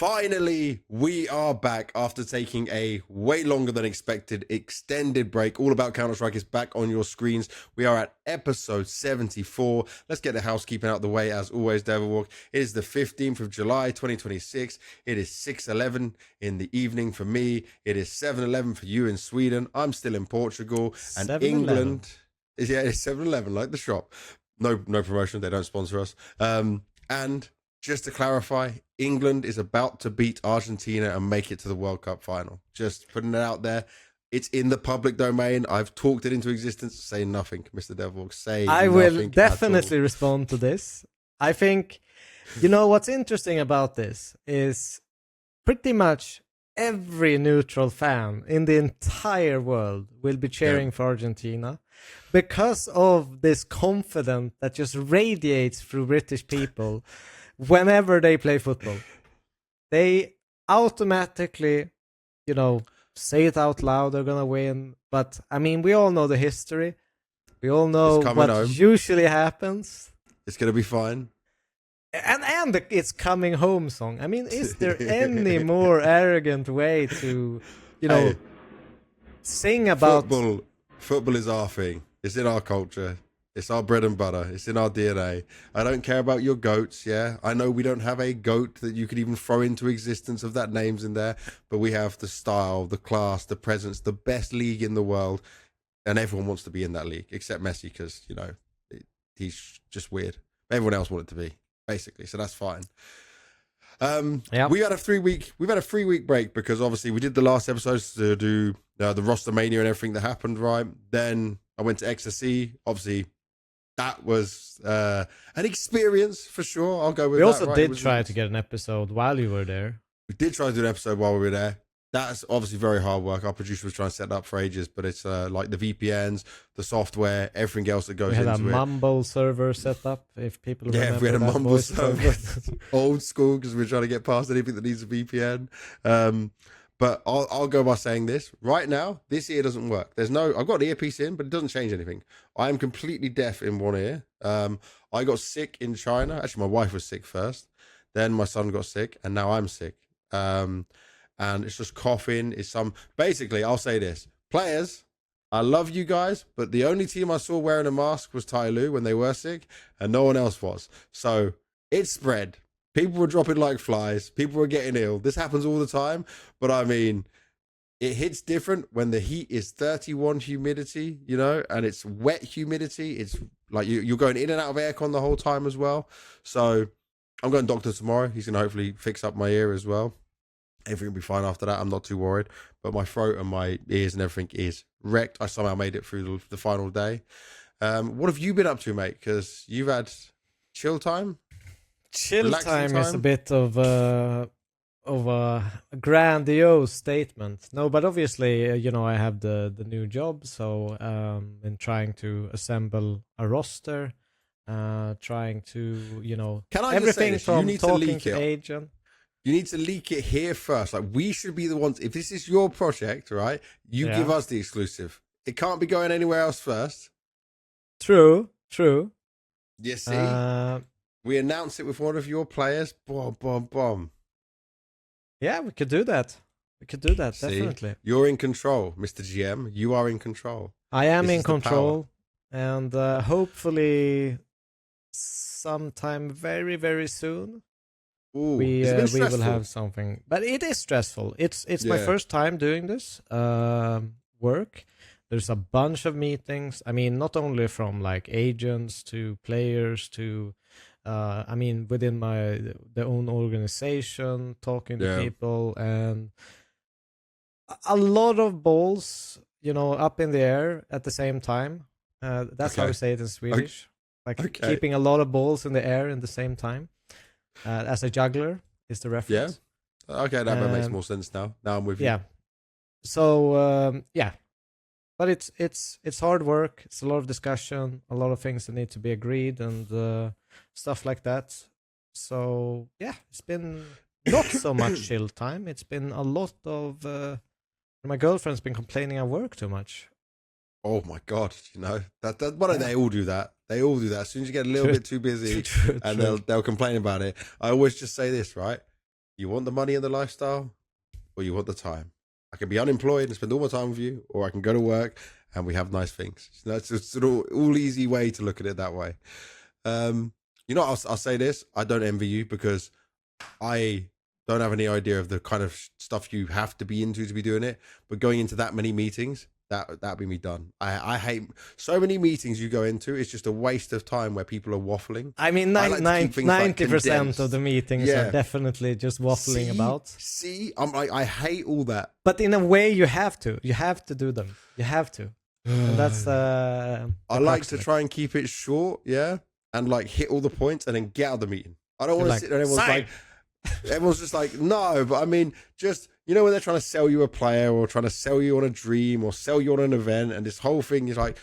Finally, we are back after taking a way longer than expected extended break. All About Counter-Strike is back on your screens. We are at episode 74. Let's get the housekeeping out the way as always, Devilwalk. It is the 15th of July, 2026. It is 6:11 in the evening for me. It is 7:11 for you in Sweden. I'm still in Portugal. And 7-11. England... Yeah, it's 7-11, like the shop. No promotion. They don't sponsor us. And just to clarify, England is about to beat Argentina and make it to the World Cup final. Just putting it out there. It's in the public domain. I've talked it into existence. Say nothing, Mr. Devilwalk. Say I nothing. will definitely respond to this. I think, what's interesting about this is pretty much every neutral fan in the entire world will be cheering for Argentina because of this confidence that just radiates through British people. Whenever they play football, they automatically, say it out loud, they're going to win. But, we all know the history. We all know what usually happens. It's going to be fine. And it's coming home song. Is there any more arrogant way to, sing about... Football is our thing. It's in our culture. It's our bread and butter. It's in our DNA. I don't care about your goats, yeah? I know we don't have a goat that you could even throw into existence of that name's in there, but we have the style, the class, the presence, the best league in the world, and everyone wants to be in that league, except Messi, because, he's just weird. Everyone else wanted to be, basically, so that's fine. We had a 3-week break because obviously we did the last episodes to do the Rostermania and everything that happened, right? Then I went to XSE, obviously. That was an experience for sure. I'll go with that. We also did try to get an episode while you were there. We did try to do an episode while we were there. That's obviously very hard work. Our producer was trying to set it up for ages, but it's like the VPNs, the software, everything else that goes into it. We had a Mumble server set up, if people remember. Yeah, we had a Mumble server. Old school, because we're trying to get past anything that needs a VPN. But I'll go by saying this. Right now, this ear doesn't work. I've got an earpiece in, but it doesn't change anything. I am completely deaf in one ear. I got sick in China. Actually, my wife was sick first. Then my son got sick, and now I'm sick. And it's just coughing. Basically, I'll say this. Players, I love you guys, but the only team I saw wearing a mask was TYLOO when they were sick, and no one else was. So it spread. People were dropping like flies. People were getting ill. This happens all the time. But it hits different when the heat is 31 humidity, and it's wet humidity. It's like you're going in and out of aircon the whole time as well. So I'm going to doctor tomorrow. He's going to hopefully fix up my ear as well. Everything will be fine after that. I'm not too worried. But my throat and my ears and everything is wrecked. I somehow made it through the final day. What have you been up to, mate? Because you've had chill time. Chill time is a bit of a grandiose statement. No, but obviously, I have the new job, so been trying to assemble a roster, trying to, Can I everything just say from you need talking to agent. You need to leak it here first. Like, we should be the ones. If this is your project, right? You give us the exclusive. It can't be going anywhere else first. True. You see? We announce it with one of your players. Boom. Yeah, we could do that. Definitely. You're in control, Mr. GM. You are in control. I am in control. And hopefully sometime very, very soon, we will have something. But it is stressful. It's my first time doing this work. There's a bunch of meetings. Not only from like agents to players to... within the own organization, talking to people, and a lot of balls, up in the air at the same time. That's how we say it in Swedish. Keeping a lot of balls in the air at the same time. As a juggler is the reference. Yeah. Okay, that makes more sense now. Now I'm with you. Yeah. So, But it's hard work. It's a lot of discussion, a lot of things that need to be agreed, and stuff like that. So yeah, it's been not so much chill time. It's been a lot of. My girlfriend's been complaining I work too much. Oh my god! That why don't they all do that? They all do that. As soon as you get a little bit too busy, and they'll complain about it. I always just say this, right? You want the money and the lifestyle, or you want the time? I can be unemployed and spend all my time with you, or I can go to work and we have nice things. That's just an all easy way to look at it that way. You know, I'll say this. I don't envy you because I don't have any idea of the kind of stuff you have to be into to be doing it. But going into that many meetings, that'd be me done. I hate so many meetings you go into. It's just a waste of time where people are waffling. I mean, 90% of the meetings are definitely just waffling about. See, I hate all that. But in a way, you have to. You have to do them. You have to. And that's I like to try and keep it short, and like hit all the points and then get out of the meeting. I don't want to sit there and everyone's just like, no, but I mean, just, you know, when they're trying to sell you a player or trying to sell you on a dream or sell you on an event, and this whole thing is like,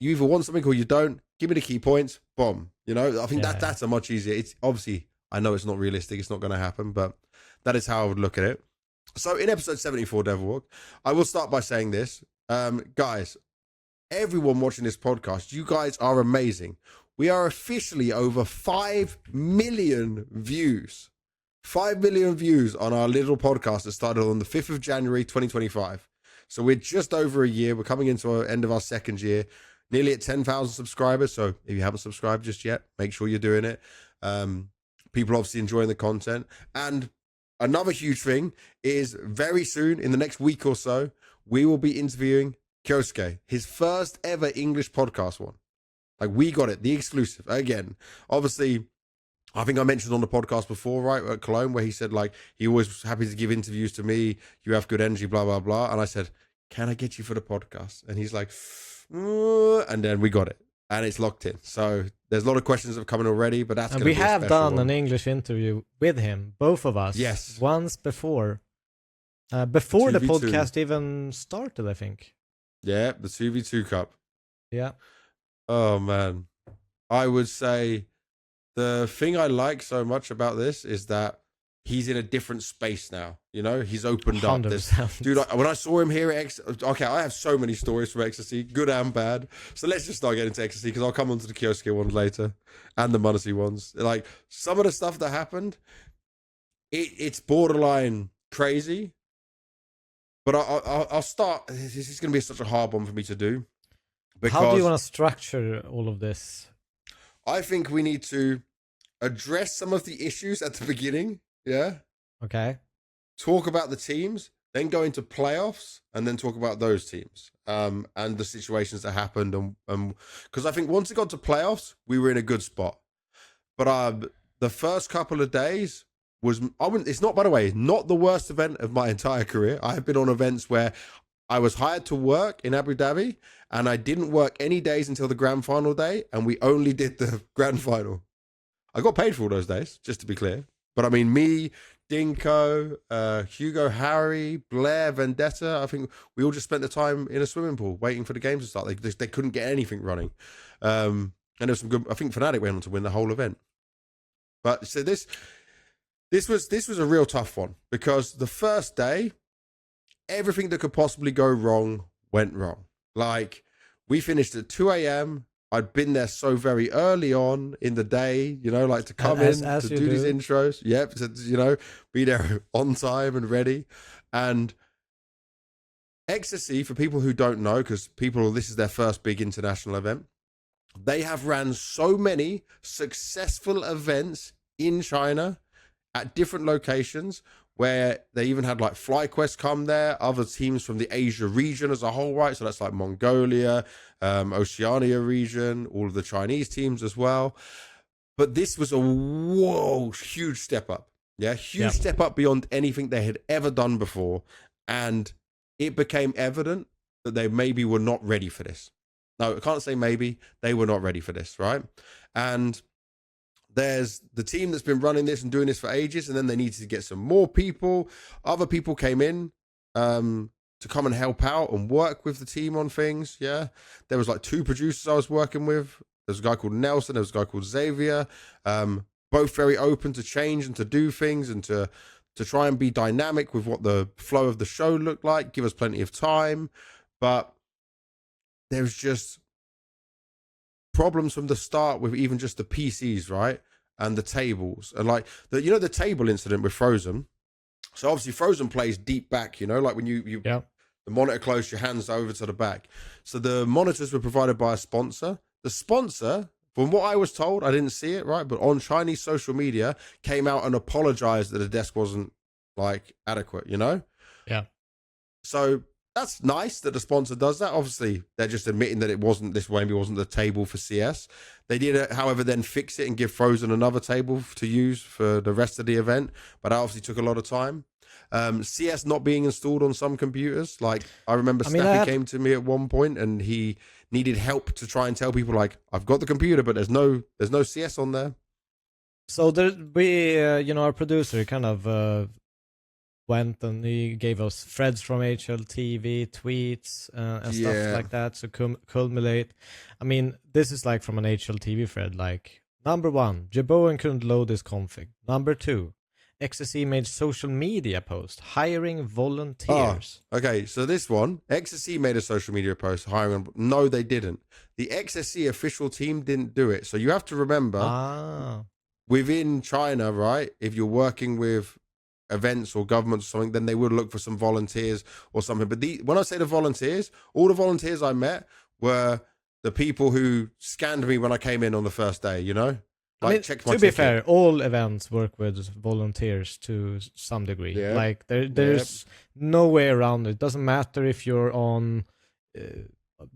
you either want something or you don't. Give me the key points, boom. You know, I think that's a much easier. It's obviously, I know it's not realistic, it's not going to happen, but that is how I would look at it. So in episode 74, Devilwalk, I will start by saying this, guys, everyone watching this podcast, you guys are amazing. We are officially over 5 million views. 5 million views on our little podcast that started on the 5th of January, 2025. So we're just over a year. We're coming into the end of our second year, nearly at 10,000 subscribers. So if you haven't subscribed just yet, make sure you're doing it. People obviously enjoying the content. And another huge thing is very soon, in the next week or so, we will be interviewing Kyosuke, his first ever English podcast one. Like, we got it, the exclusive. Again, obviously, I think I mentioned on the podcast before, right, at Cologne, where he said, like, he always was happy to give interviews to me. You have good energy, blah, blah, blah. And I said, can I get you for the podcast? And he's like, and then we got it. And it's locked in. So there's a lot of questions that have come in already, but that's going to be a special one. We have done an English interview with him, both of us. Yes. Once before. Before the podcast even started, I think. Yeah, the 2v2 Cup. Yeah. Oh, man. I would say the thing I like so much about this is that he's in a different space now. You know, he's opened up. Dude, when I saw him here at okay, I have so many stories from XSE, good and bad. So let's just start getting into XSE because I'll come on to the Kyosuke ones later and the Muncie ones. Like, some of the stuff that happened, it's borderline crazy. But I'll start. This is going to be such a hard one for me to do. How do you want to structure all of this? I think we need to address some of the issues at the beginning. Yeah. Okay. Talk about the teams, then go into playoffs, and then talk about those teams and the situations that happened. And because I think once it got to playoffs, we were in a good spot. But the first couple of days was, it's not, by the way, not the worst event of my entire career. I have been on events where I was hired to work in Abu Dhabi, and I didn't work any days until the grand final day, and we only did the grand final. I got paid for all those days, just to be clear. But I mean, me, Dinko, Hugo, Harry, Blair, Vendetta, I think we all just spent the time in a swimming pool waiting for the games to start. They couldn't get anything running. And there was some good, I think fnatic went on to win the whole event. But so this was a real tough one, because the first day, everything that could possibly go wrong went wrong. Like, we finished at 2 a.m. I'd been there so very early on in the day, you know, like to come in to do these intros. Yep, to, you know, be there on time and ready. And XSE, for people who don't know, because this is their first big international event, they have ran so many successful events in China at different locations, where they even had like FlyQuest come there, other teams from the Asia region as a whole, right? So that's like Mongolia, Oceania region, all of the Chinese teams as well. But this was a huge step up. Yeah, huge step up beyond anything they had ever done before. And it became evident that they maybe were not ready for this. No, I can't say maybe. They were not ready for this, right? And there's the team that's been running this and doing this for ages, and then they needed to get some more people. Other people came in to come and help out and work with the team on things. Yeah, there was like 2 producers I was working with. There's a guy called Nelson. There was a guy called Xavier. Both very open to change and to do things and to try and be dynamic with what the flow of the show looked like. Give us plenty of time, but there's just problems from the start with even just the PCs, right? and the tables, and like the table incident with Frozen. So obviously Frozen plays deep back, like when you the monitor close, your hands over to the back. So the monitors were provided by a sponsor. The sponsor, from what I was told, I didn't see it, right, but on Chinese social media, came out and apologized that the desk wasn't like adequate, Yeah. So that's nice that the sponsor does that. Obviously, they're just admitting that it wasn't this way, maybe it wasn't the table for CS. They did, however, then fix it and give Frozen another table to use for the rest of the event, but that obviously took a lot of time. CS not being installed on some computers. Like, I remember Snappy came to me at one point and he needed help to try and tell people, like, I've got the computer, but there's no CS on there. So our producer kind of went and he gave us threads from HLTV, tweets, and stuff like that to culminate. I mean, this is like from an HLTV thread, like, number 1, Jeboen couldn't load this config. Number 2, XSE made social media post hiring volunteers. Okay, so this one, XSE made a social media post hiring. No, they didn't. The XSE official team didn't do it. So you have to remember, within China, right, if you're working with events or governments or something, then they would look for some volunteers or something. But when I say the volunteers, all the volunteers I met were the people who scanned me when I came in on the first day, Like, to be fair, all events work with volunteers to some degree. Yeah. Like there's no way around it. It doesn't matter if you're on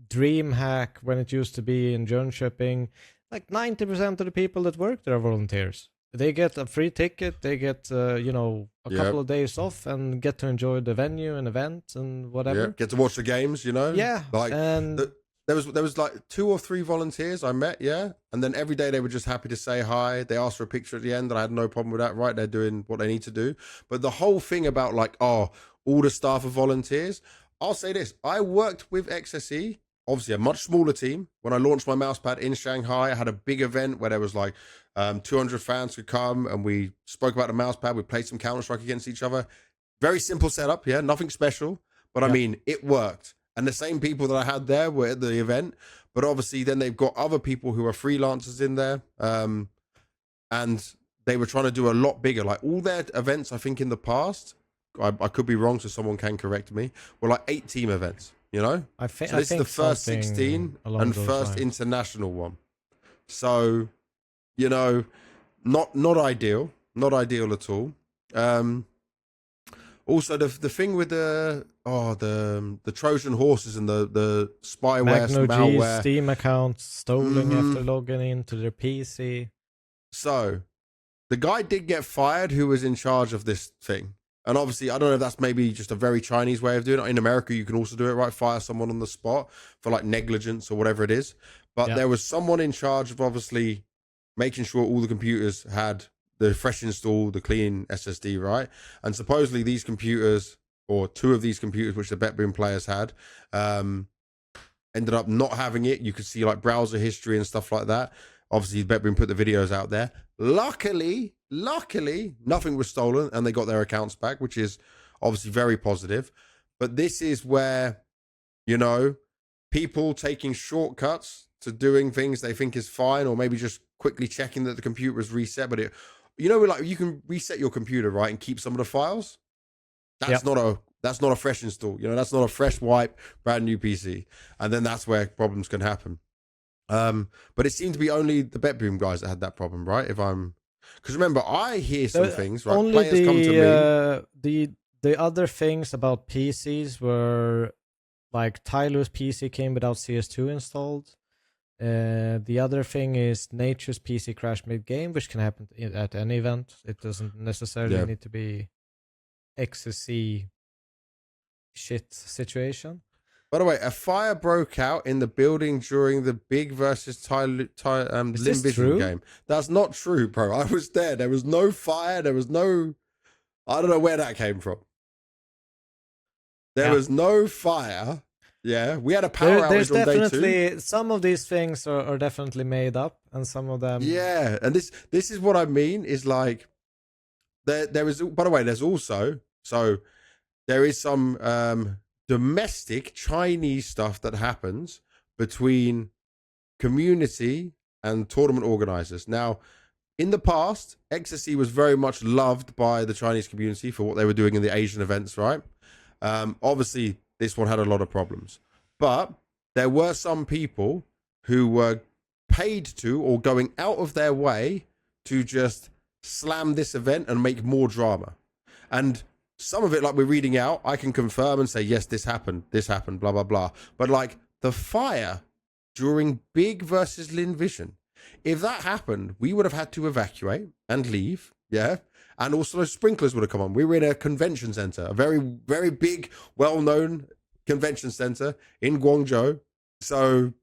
DreamHack when it used to be in Jönköping. Like 90% of the people that work there are volunteers. They get a free ticket. They get a couple of days off and get to enjoy the venue and event and whatever. Yeah. Get to watch the games. Yeah, like There was like 2 or 3 volunteers I met, and then every day they were just happy to say hi. They asked for a picture at the end, and I had no problem with that. Right, they're doing what they need to do. But the whole thing about like, all the staff are volunteers. I'll say this: I worked with XSE, obviously a much smaller team. When I launched my mousepad in Shanghai, I had a big event where there was like 200 fans could come, and we spoke about the mousepad. We played some Counter-Strike against each other. Very simple setup, nothing special. But I mean, it worked. And the same people that I had there were at the event, but obviously then they've got other people who are freelancers in there, and they were trying to do a lot bigger. Like all their events, I think in the past, I could be wrong, so someone can correct me, were like 8 team events, So this is the first 16 and first international one. So, not ideal at all. Also, the thing with the Trojan horses and the spyware, malware, Steam accounts stolen after logging into their PC. So, the guy did get fired who was in charge of this thing. And obviously, I don't know if that's maybe just a very Chinese way of doing it. In America, you can also do it, right? Fire someone on the spot for like negligence or whatever it is. But there was someone in charge of obviously making sure all the computers had the fresh install, the clean SSD, right? And supposedly these computers, or 2 of these computers, which the BetBoom players had, ended up not having it. You could see like browser history and stuff like that. Obviously, BetBoom put the videos out there. Luckily, nothing was stolen and they got their accounts back, which is obviously very positive. But this is where, people taking shortcuts to doing things they think is fine, or maybe just quickly checking that the computer is reset, but like you can reset your computer, right, and keep some of the files. That's not a fresh install. That's not a fresh wipe, brand new PC, and then that's where problems can happen. But it seemed to be only the BetBoom guys that had that problem, right? Because remember, I hear some things, right? Only players come to me. The other things about PCs were like TYLOO's PC came without CS2 installed. The other thing is Nature's PC crashed mid-game, which can happen at any event. It doesn't necessarily need to be XSE shit situation. By the way, a fire broke out in the building during the Big versus Lynn Vision game. That's not true, bro. I was there. There was no fire. There was no... I don't know where that came from. There was no fire. Yeah, we had a power outage on day 2. Some of these things are definitely made up, and some of them... Yeah, and this is what I mean, is like... There is... By the way, there's also... So, there is some... domestic Chinese stuff that happens between community and tournament organizers. Now, in the past, XSE was very much loved by the Chinese community for what they were doing in the Asian events, right? Obviously, this one had a lot of problems. But there were some people who were paid to or going out of their way to just slam this event and make more drama. And some of it, like we're reading out, I can confirm and say, yes, this happened, blah, blah, blah. But like the fire during Big versus Lynn Vision, if that happened, we would have had to evacuate and leave, yeah? And also sprinklers would have come on. We were in a convention center, a very, very big, well-known convention center in Guangzhou. So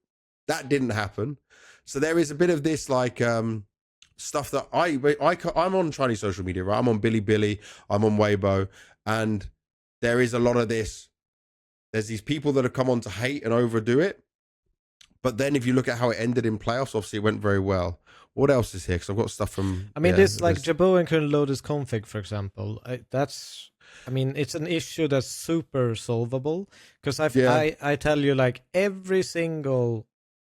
that didn't happen. So there is a bit of this like stuff that I'm on Chinese social media, right? I'm on Bilibili, I'm on Weibo, and there is a lot of this. There's these people that have come on to hate and overdo it. But then if you look at how it ended in playoffs, obviously it went very well. What else is here? Because I've got stuff from... I mean, this like Debunking couldn't load his config, for example. It's an issue that's super solvable. Because I tell you, like, every single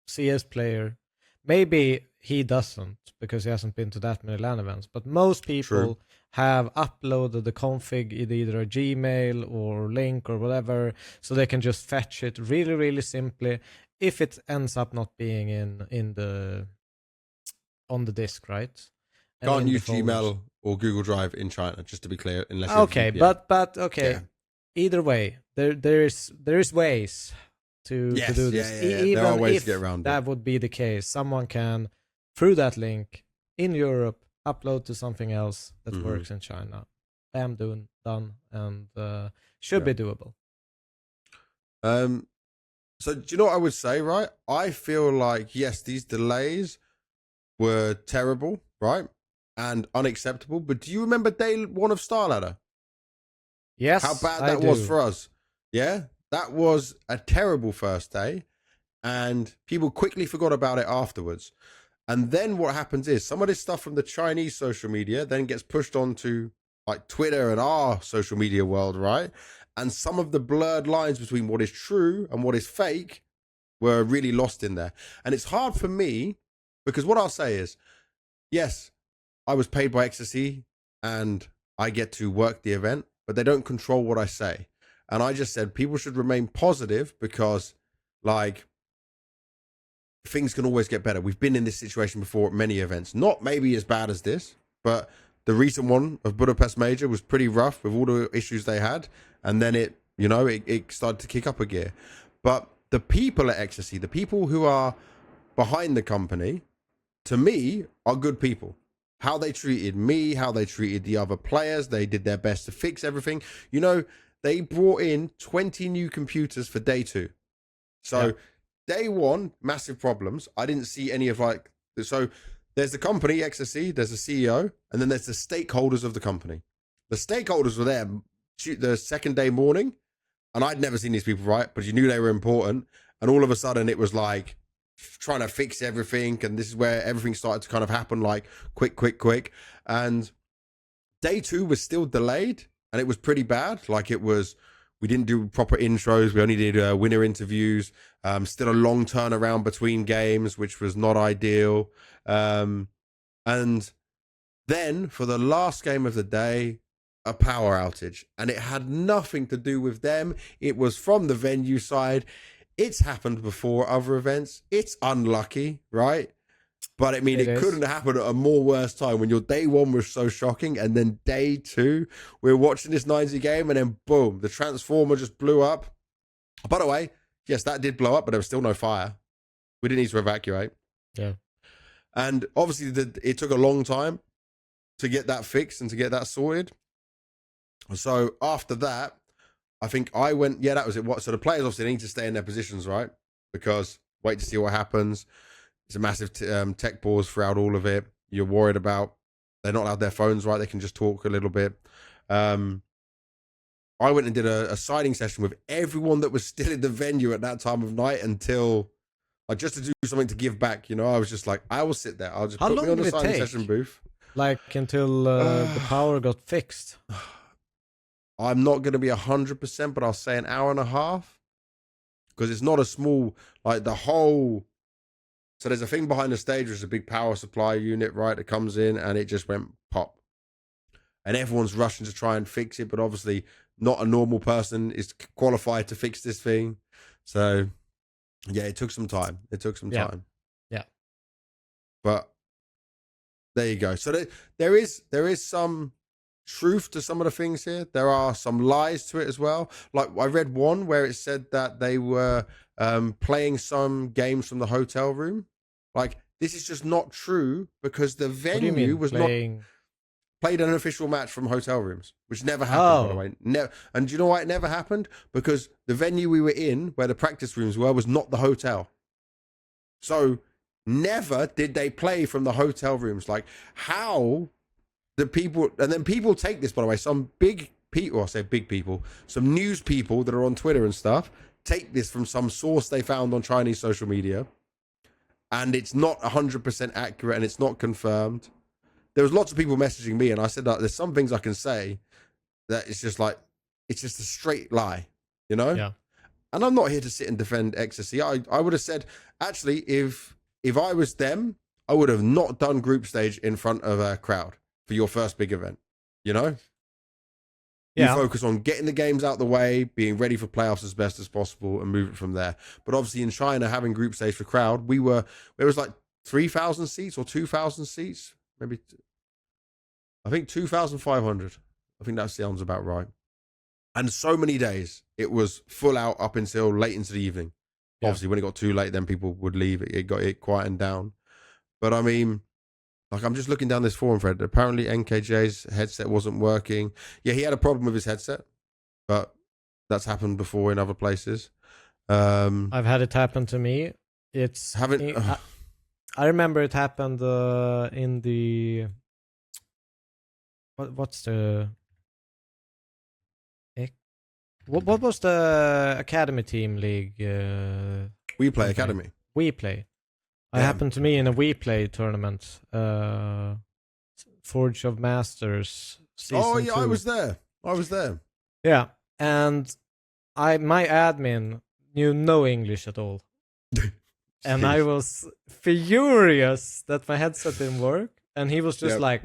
CS player, maybe he doesn't, because he hasn't been to that many LAN events, but most people have uploaded the config in either a Gmail or link or whatever, so they can just fetch it really, really simply if it ends up not being on the disk, right? Can't use Gmail or Google Drive in China, just to be clear, unless but okay. Yeah. Either way, there is ways to do this. Even there are ways to get around that would be the case, someone can, through that link in Europe, upload to something else that works in China. Bam, done, and should be doable. So do you know what I would say, right? I feel like, yes, these delays were terrible, right? And unacceptable. But do you remember day one of Star Ladder? Yes, how bad that was for us. Yeah, that was a terrible first day. And people quickly forgot about it afterwards. And then what happens is some of this stuff from the Chinese social media then gets pushed onto like Twitter and our social media world, right? And some of the blurred lines between what is true and what is fake were really lost in there. And it's hard for me because what I'll say is, yes, I was paid by XSE and I get to work the event, but they don't control what I say. And I just said people should remain positive because, like, things can always get better. We've been in this situation before at many events. Not maybe as bad as this, but the recent one of Budapest Major was pretty rough with all the issues they had. And then it started to kick up a gear. But the people at XSE, the people who are behind the company, to me, are good people. How they treated me, how they treated the other players, they did their best to fix everything. You know, they brought in 20 new computers for day 2. So day 1, massive problems. I didn't see any of so there's the company, XSE, there's a CEO, and then there's the stakeholders of the company. The stakeholders were there the second day morning, and I'd never seen these people, right? But you knew they were important. And all of a sudden it was like trying to fix everything. And this is where everything started to kind of happen, like quick. And day 2 was still delayed and it was pretty bad. Like we didn't do proper intros. We only did winner interviews. Still a long turnaround between games, which was not ideal. And then for the last game of the day, a power outage, and it had nothing to do with them. It was from the venue side. It's happened before other events. It's unlucky, right? But I mean, it couldn't happen at a more worse time when your day 1 was so shocking, and then day 2, we're watching this 90 game, and then boom, the transformer just blew up. By the way, yes, that did blow up, but there was still no fire. We didn't need to evacuate. Yeah. And obviously, it took a long time to get that fixed and to get that sorted. So after that, I think I went, that was it. So the players obviously need to stay in their positions, right? Because wait to see what happens. It's a massive tech pause throughout all of it. You're worried about, they're not allowed their phones, right? They can just talk a little bit. I went and did a signing session with everyone that was still in the venue at that time of night until, just to do something to give back. You know, I was just like, I will sit there. I'll just put me on the signing session booth. Like until the power got fixed. I'm not going to be 100%, but I'll say an hour and a half, because it's not a small, like the whole So there's a thing behind the stage, there's a big power supply unit, right, that comes in, and it just went pop. And everyone's rushing to try and fix it, but obviously not a normal person is qualified to fix this thing. So yeah, it took some time. Time. Yeah. But there you go. So there is some truth to some of the things here. There are some lies to it as well. Like I read one where it said that they were playing some games from the hotel room. Like this is just not true because the venue was playing? not played an official match from hotel rooms, which never happened, by the way. And do you know why it never happened? Because the venue we were in, where the practice rooms were, was not the hotel. So never did they play from the hotel rooms. Like how the people, and then people take this, by the way, some big people, I say big people, some news people that are on Twitter and stuff, take this from some source they found on Chinese social media, and it's not 100% accurate and it's not confirmed. There was lots of people messaging me, and I said that there's some things I can say that it's just like, it's just a straight lie, you know? Yeah. And I'm not here to sit and defend XSE. I would have said, actually, if I was them, I would have not done group stage in front of a crowd for your first big event, you know? Yeah. You focus on getting the games out the way, being ready for playoffs as best as possible, and move it from there. But obviously in China, having group stage for crowd, there was like 3,000 seats or 2,000 seats, maybe, I think 2,500. I think that sounds about right. And so many days, it was full out up until late into the evening. Yeah. Obviously, when it got too late, then people would leave. It got quietened down. But I mean, like, I'm just looking down this forum thread. Apparently, NKJ's headset wasn't working. Yeah, he had a problem with his headset, but that's happened before in other places. I've had it happen to me. I remember it happened in the what's the what was the Academy Team League? We Play Academy. We Play. It happened to me in a We Play tournament. Forge of Masters season 2. I was there. Yeah, and my admin knew no English at all. And I was furious that my headset didn't work. And he was just like...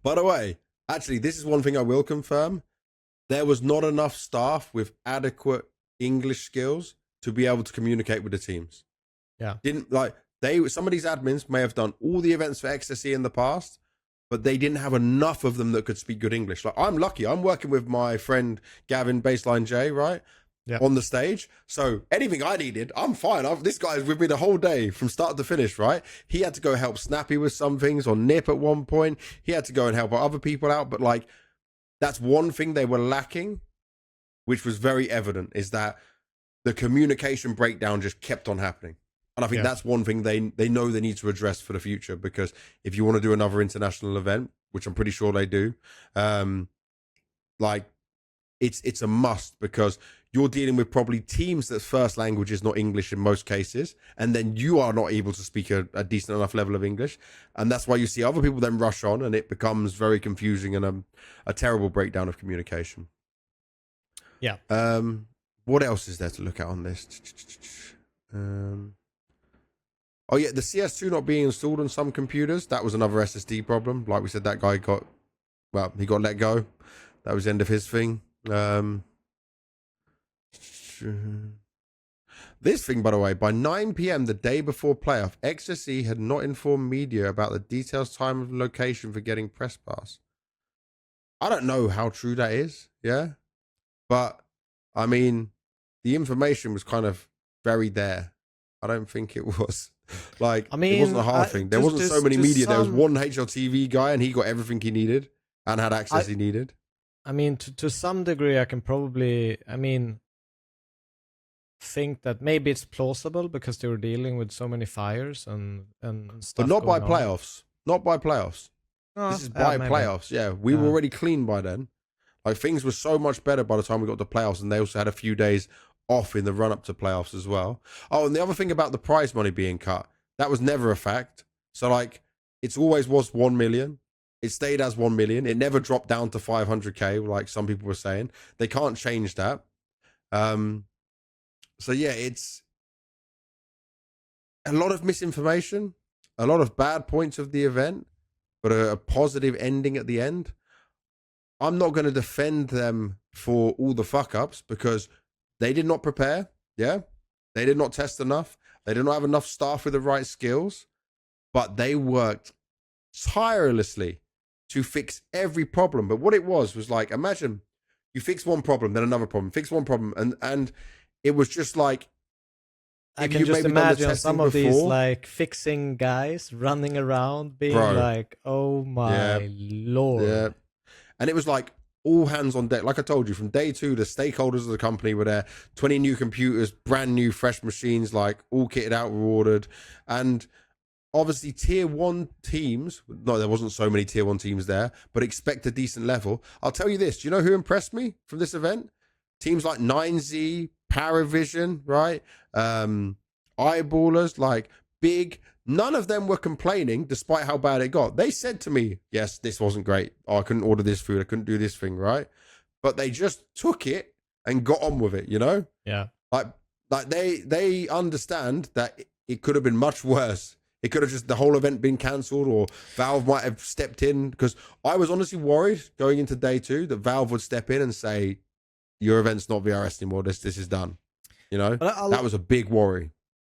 By the way, actually, this is one thing I will confirm. There was not enough staff with adequate English skills to be able to communicate with the teams. Yeah. Some of these admins may have done all the events for XSE in the past, but they didn't have enough of them that could speak good English. Like, I'm lucky. I'm working with my friend Gavin Baseline J, right? Yeah. On the stage. So anything I needed, I'm fine. This guy's with me the whole day from start to finish, right? He had to go help Snappy with some things, or Nip at one point. He had to go and help other people out. But like, that's one thing they were lacking, which was very evident, is that the communication breakdown just kept on happening. And I think that's one thing they know they need to address for the future, because if you want to do another international event, which I'm pretty sure they do, like, it's a must, because you're dealing with probably teams that first language is not English in most cases, and then you are not able to speak a decent enough level of English, and that's why you see other people then rush on, and it becomes very confusing and a terrible breakdown of communication. Yeah. What else is there to look at on this? Oh yeah, the CS2 not being installed on some computers, that was another SSD problem. Like we said, that guy got let go. That was the end of his thing. This thing, by the way, by 9 p.m. the day before playoff, XSE had not informed media about the details, time, and location for getting press pass. I don't know how true that is, yeah? But, I mean, the information was kind of very there. I don't think it was. Like, I mean, it wasn't a hard thing. There wasn't so many media. There was one HLTV guy, and he got everything he needed and had access he needed. I mean, to some degree, I can probably, think that maybe it's plausible because they were dealing with so many fires and stuff. But not by playoffs. Not by playoffs. This is by playoffs. Yeah, we were already clean by then. Like, things were so much better by the time we got to playoffs, and they also had a few days off in the run-up to playoffs as well. Oh, and the other thing about the prize money being cut, that was never a fact. So, like, it always was 1 million. It stayed as 1 million. It never dropped down to 500k, like some people were saying. They can't change that. So yeah, a lot of misinformation, a lot of bad points of the event, but a positive ending at the end. I'm not going to defend them for all the fuck ups because they did not prepare. Yeah. They did not test enough. They did not have enough staff with the right skills, but they worked tirelessly to fix every problem. But what it was like, imagine you fix one problem, then another problem, fix one problem. And it was just like, I can just imagine some of these like fixing guys running around being like, oh my lord. Yeah. And it was like all hands on deck. Like I told you, from day 2, the stakeholders of the company were there, 20 new computers, brand new, fresh machines, like all kitted out, were ordered. And obviously tier 1 teams, no, there wasn't so many tier 1 teams there, but expect a decent level. I'll tell you this, do you know who impressed me from this event? Teams like MZ, PARIVISION, right? Eyeballers, like big. None of them were complaining despite how bad it got. They said to me, yes, this wasn't great. Oh, I couldn't order this food. I couldn't do this thing, right? But they just took it and got on with it, you know? Yeah. Like they understand that it could have been much worse. It could have just the whole event been cancelled, or Valve might have stepped in, because I was honestly worried going into day 2 that Valve would step in and say, your event's not VRS anymore. This is done. You know, that was a big worry.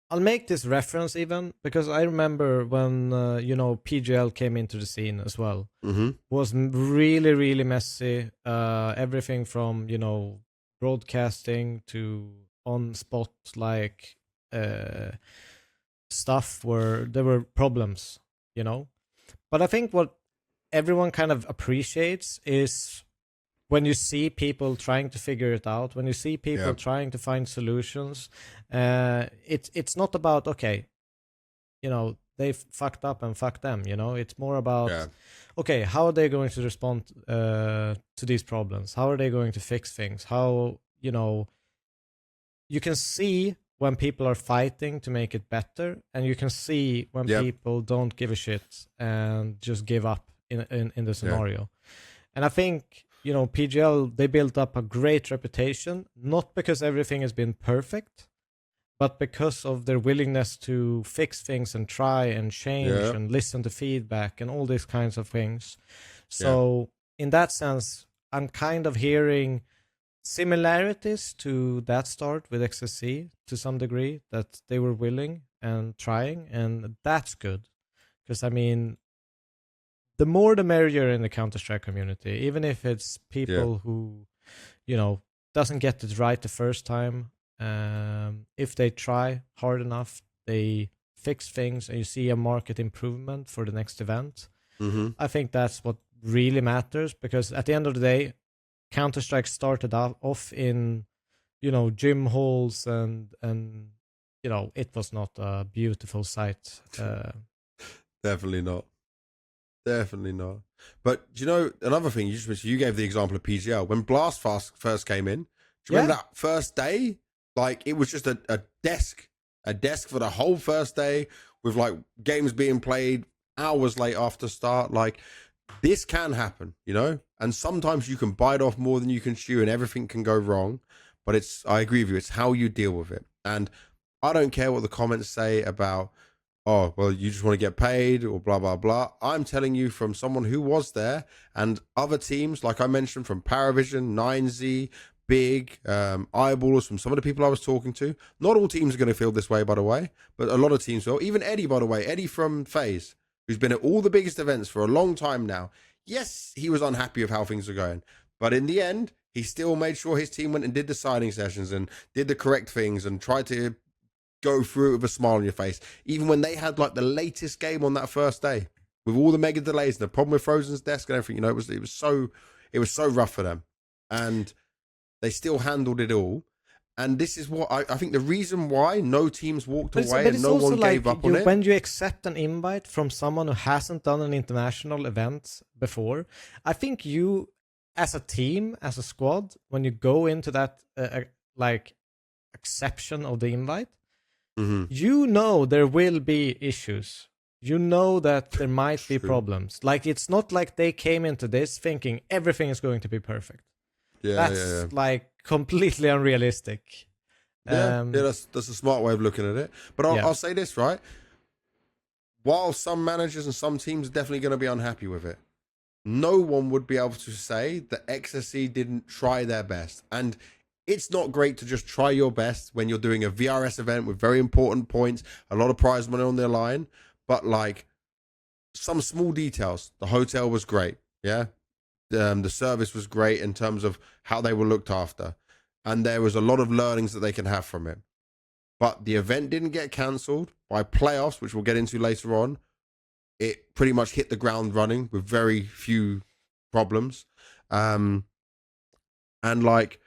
I'll make this reference even because I remember when PGL came into the scene as well. Mm-hmm. Was really, really messy. Everything from broadcasting to on spot like stuff there were problems, But I think what everyone kind of appreciates is when you see people trying to figure it out, when you see people trying to find solutions. It's not about, okay, they fucked up and fuck them, It's more about, okay, how are they going to respond to these problems? How are they going to fix things? How, you can see when people are fighting to make it better, and you can see when people don't give a shit and just give up in the scenario. And I think, PGL, they built up a great reputation, not because everything has been perfect, but because of their willingness to fix things and try and change and listen to feedback and all these kinds of things. So in that sense, I'm kind of hearing similarities to that start with XSE to some degree, that they were willing and trying, and that's good. Because, I mean, the more the merrier in the Counter-Strike community, even if it's people who, doesn't get it right the first time. If they try hard enough, they fix things, and you see a market improvement for the next event. Mm-hmm. I think that's what really matters, because at the end of the day, Counter-Strike started off in, gym halls and it was not a beautiful sight. Definitely not. Definitely not. But another thing, you gave the example of PGL. When Blast first came in, do you remember that first day? Like, it was just a desk for the whole first day, with like games being played hours late after start. Like, this can happen, and sometimes you can bite off more than you can chew, and everything can go wrong. But I agree with you, it's how you deal with it. And I don't care what the comments say about, oh, well, you just want to get paid or blah, blah, blah. I'm telling you from someone who was there, and other teams, like I mentioned, from PARIVISION, MZ, Big, Eyeballers, from some of the people I was talking to. Not all teams are going to feel this way, by the way, but a lot of teams will. Even Eddie, by the way, Eddie from FaZe, who's been at all the biggest events for a long time now. Yes, he was unhappy with how things are going, but in the end, he still made sure his team went and did the signing sessions and did the correct things and tried to go through it with a smile on your face, even when they had like the latest game on that first day with all the mega delays and the problem with Frozen's desk and everything. It was so rough for them, and they still handled it all. And this is what I think the reason why no teams walked away and no one gave up on it. When you accept an invite from someone who hasn't done an international event before, I think you, as a team, as a squad, when you go into that acceptance of the invite, there will be issues. That there might be problems. Like, it's not like they came into this thinking everything is going to be perfect. That's like completely unrealistic. That's a smart way of looking at it. But I'll say this, right? While some managers and some teams are definitely going to be unhappy with it, no one would be able to say that XSE didn't try their best. And it's not great to just try your best when you're doing a VRS event with very important points, a lot of prize money on the line, but like some small details. The hotel was great, yeah? The service was great in terms of how they were looked after. And there was a lot of learnings that they can have from it. But the event didn't get cancelled by playoffs, which we'll get into later on. It pretty much hit the ground running with very few problems. And like,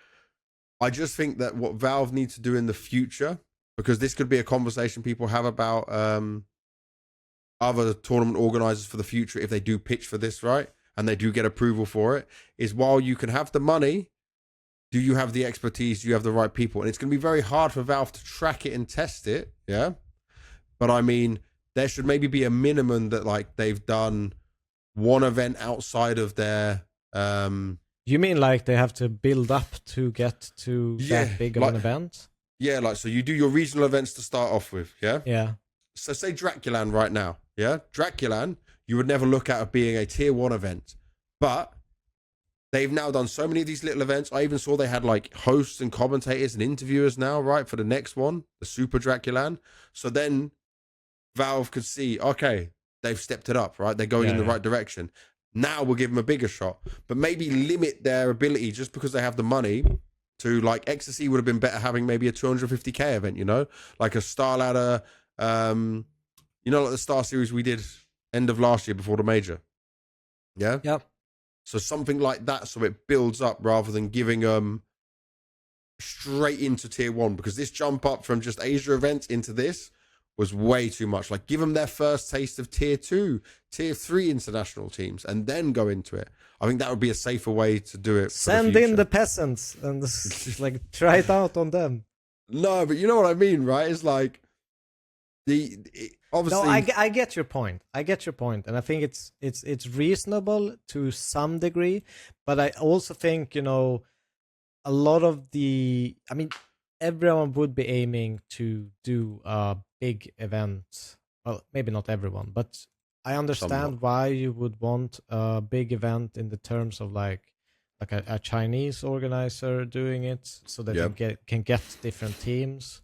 I just think that what Valve needs to do in the future, because this could be a conversation people have about other tournament organizers for the future if they do pitch for this, right? And they do get approval for it, is while you can have the money, do you have the expertise? Do you have the right people? And it's going to be very hard for Valve to track it and test it, yeah? But I mean, there should maybe be a minimum that like they've done one event outside of their... You mean like they have to build up to get to that big of an event? Yeah, like, so you do your regional events to start off with, yeah? Yeah. So say Draculan right now, yeah? Draculan, you would never look at it being a tier 1 event. But they've now done so many of these little events. I even saw they had like hosts and commentators and interviewers now, right, for the next one, the Super Draculan. So then Valve could see, okay, they've stepped it up, right? They're going in the right direction. Now we'll give them a bigger shot, but maybe limit their ability just because they have the money to, like, XSE would have been better having maybe a 250k event, you know, like a Star Ladder, you know, like the Star Series we did end of last year before the major. Yeah. Yep. So something like that, so it builds up rather than giving them straight into tier 1, because this jump up from just Asia events into this was way too much. Like, give them their first taste of tier 2, tier 3 international teams, and then go into it. I think that would be a safer way to do it. Send in the peasants and like try it out on them. No, but you know what I mean, right? It's like obviously. No, I get your point. I get your point, and I think it's reasonable to some degree, but I also think, you know, a lot of everyone would be aiming to do a big event. Well, maybe not everyone, but I understand why you would want a big event in the terms of like a Chinese organizer doing it, so that you can get different teams,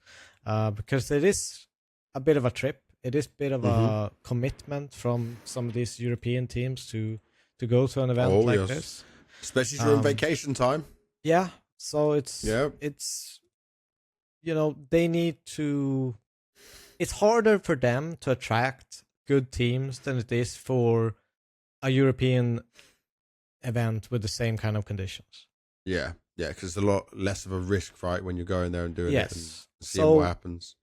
because it is a bit of a trip. It is a bit of a commitment from some of these European teams to go to an event like this, especially during vacation time. Yeah, so it's you know, they need to. It's harder for them to attract good teams than it is for a European event with the same kind of conditions. Yeah, because it's a lot less of a risk, right, when you're going there and doing it and seeing what happens.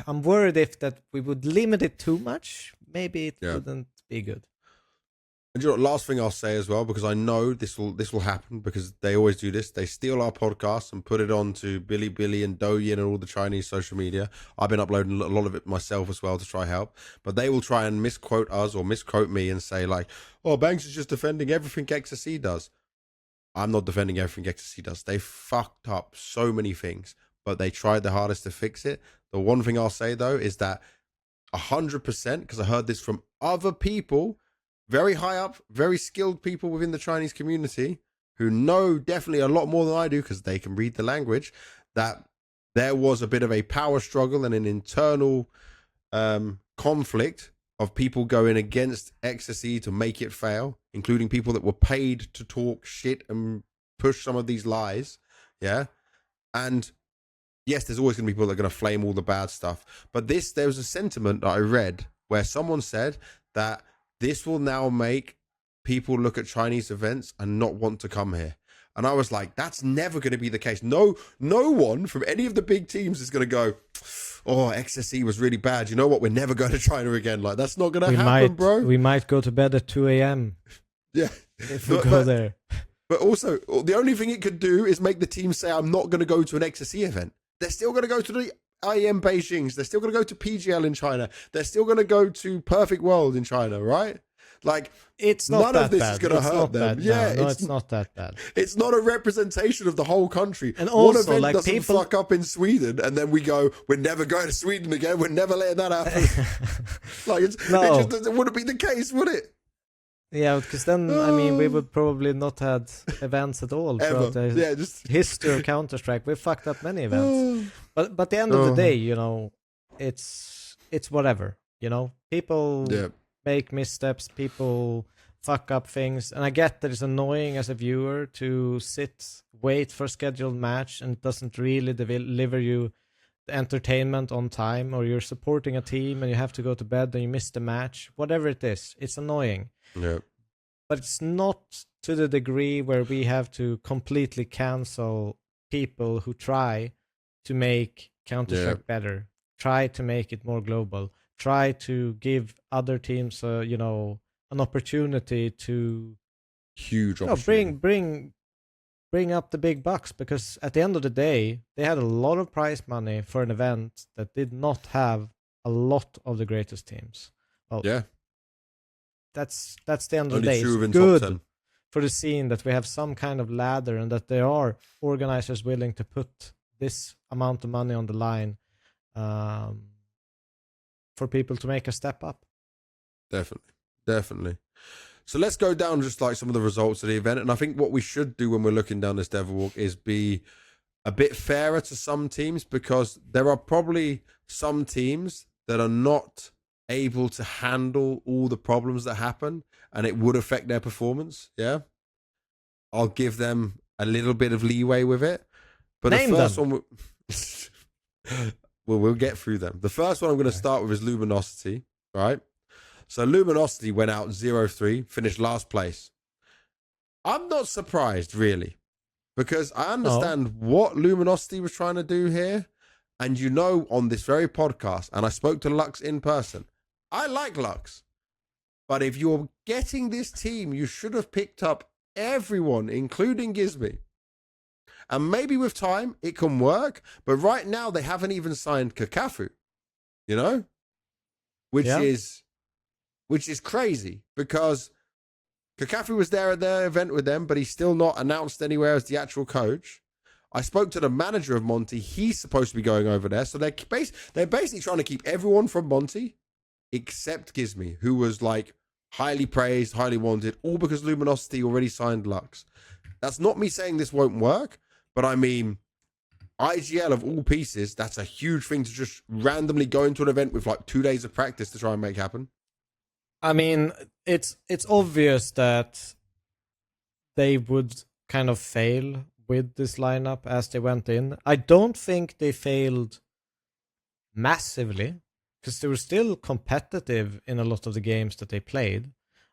I'm worried if that we would limit it too much, maybe it wouldn't be good. And you know, last thing I'll say as well, because I know this will happen, because they always do this. They steal our podcast and put it on to Bilibili and Douyin and all the Chinese social media. I've been uploading a lot of it myself as well to try help. But they will try and misquote us or misquote me and say like, oh, Banks is just defending everything XSE does. I'm not defending everything XSE does. They fucked up so many things, but they tried their hardest to fix it. The one thing I'll say, though, is that 100%, because I heard this from other people, very high up, very skilled people within the Chinese community who know definitely a lot more than I do because they can read the language, that there was a bit of a power struggle and an internal conflict of people going against XSE to make it fail, including people that were paid to talk shit and push some of these lies. Yeah. And yes, there's always going to be people that are going to flame all the bad stuff. But there was a sentiment that I read where someone said that this will now make people look at Chinese events and not want to come here. And I was like, that's never going to be the case. No one from any of the big teams is going to go, oh, XSE was really bad. You know what? We're never going to China again. Like, that's not going to happen, bro. We might go to bed at 2 a.m. Yeah. If we go there. But also, the only thing it could do is make the team say, I'm not going to go to an XSE event. They're still going to go to the IEM Beijing's. They're still going to go to PGL in China. They're still going to go to Perfect World in China, right? Like, it's not none of this bad. is going to hurt them. It's not that bad. It's not a representation of the whole country. And also, one event like, doesn't fuck up in Sweden, and then we go, we're never going to Sweden again. We're never letting that happen. Like, it wouldn't be the case, would it? Yeah, because then, I mean, we would probably not had events at all throughout the history of Counter-Strike. We fucked up many events. But at the end of the day, you know, it's whatever, you know? People make missteps, people fuck up things, and I get that it's annoying as a viewer to wait for a scheduled match, and it doesn't really deliver you the entertainment on time, or you're supporting a team and you have to go to bed and you miss the match. Whatever it is, it's annoying. Yeah. But it's not to the degree where we have to completely cancel people who try to make Counter-Strike better, try to make it more global, try to give other teams, you know, an opportunity to bring up the big bucks. Because at the end of the day, they had a lot of prize money for an event that did not have a lot of the greatest teams. Well, yeah. That's the end of the day. It's good for the scene that we have some kind of ladder, and that there are organizers willing to put this amount of money on the line for people to make a step up. Definitely. So let's go down just like some of the results of the event. And I think what we should do when we're looking down this Devilwalk is be a bit fairer to some teams, because there are probably some teams that are not able to handle all the problems that happen, and it would affect their performance. Yeah, I'll give them a little bit of leeway with it. But Name the first them. one, we'll get through them. The first one I'm going to start with is Luminosity, right? So Luminosity went out 0-3, finished last place. I'm not surprised, really, because I understand what Luminosity was trying to do here. And you know, on this very podcast, and I spoke to Lux in person, I like Lux. But if you're getting this team, you should have picked up everyone, including Gizmy. And maybe with time, it can work. But right now, they haven't even signed Kakafu, you know? Which is crazy, because Kakafu was there at their event with them, but he's still not announced anywhere as the actual coach. I spoke to the manager of Monty. He's supposed to be going over there. So they're basically trying to keep everyone from Monty except Gizmy, who was like highly praised, highly wanted, all because Luminosity already signed Lux. That's not me saying this won't work, but I mean, IGL of all pieces, that's a huge thing to just randomly go into an event with like 2 days of practice to try and make happen. I mean, it's obvious that they would kind of fail with this lineup as they went in. I don't think they failed massively, because they were still competitive in a lot of the games that they played.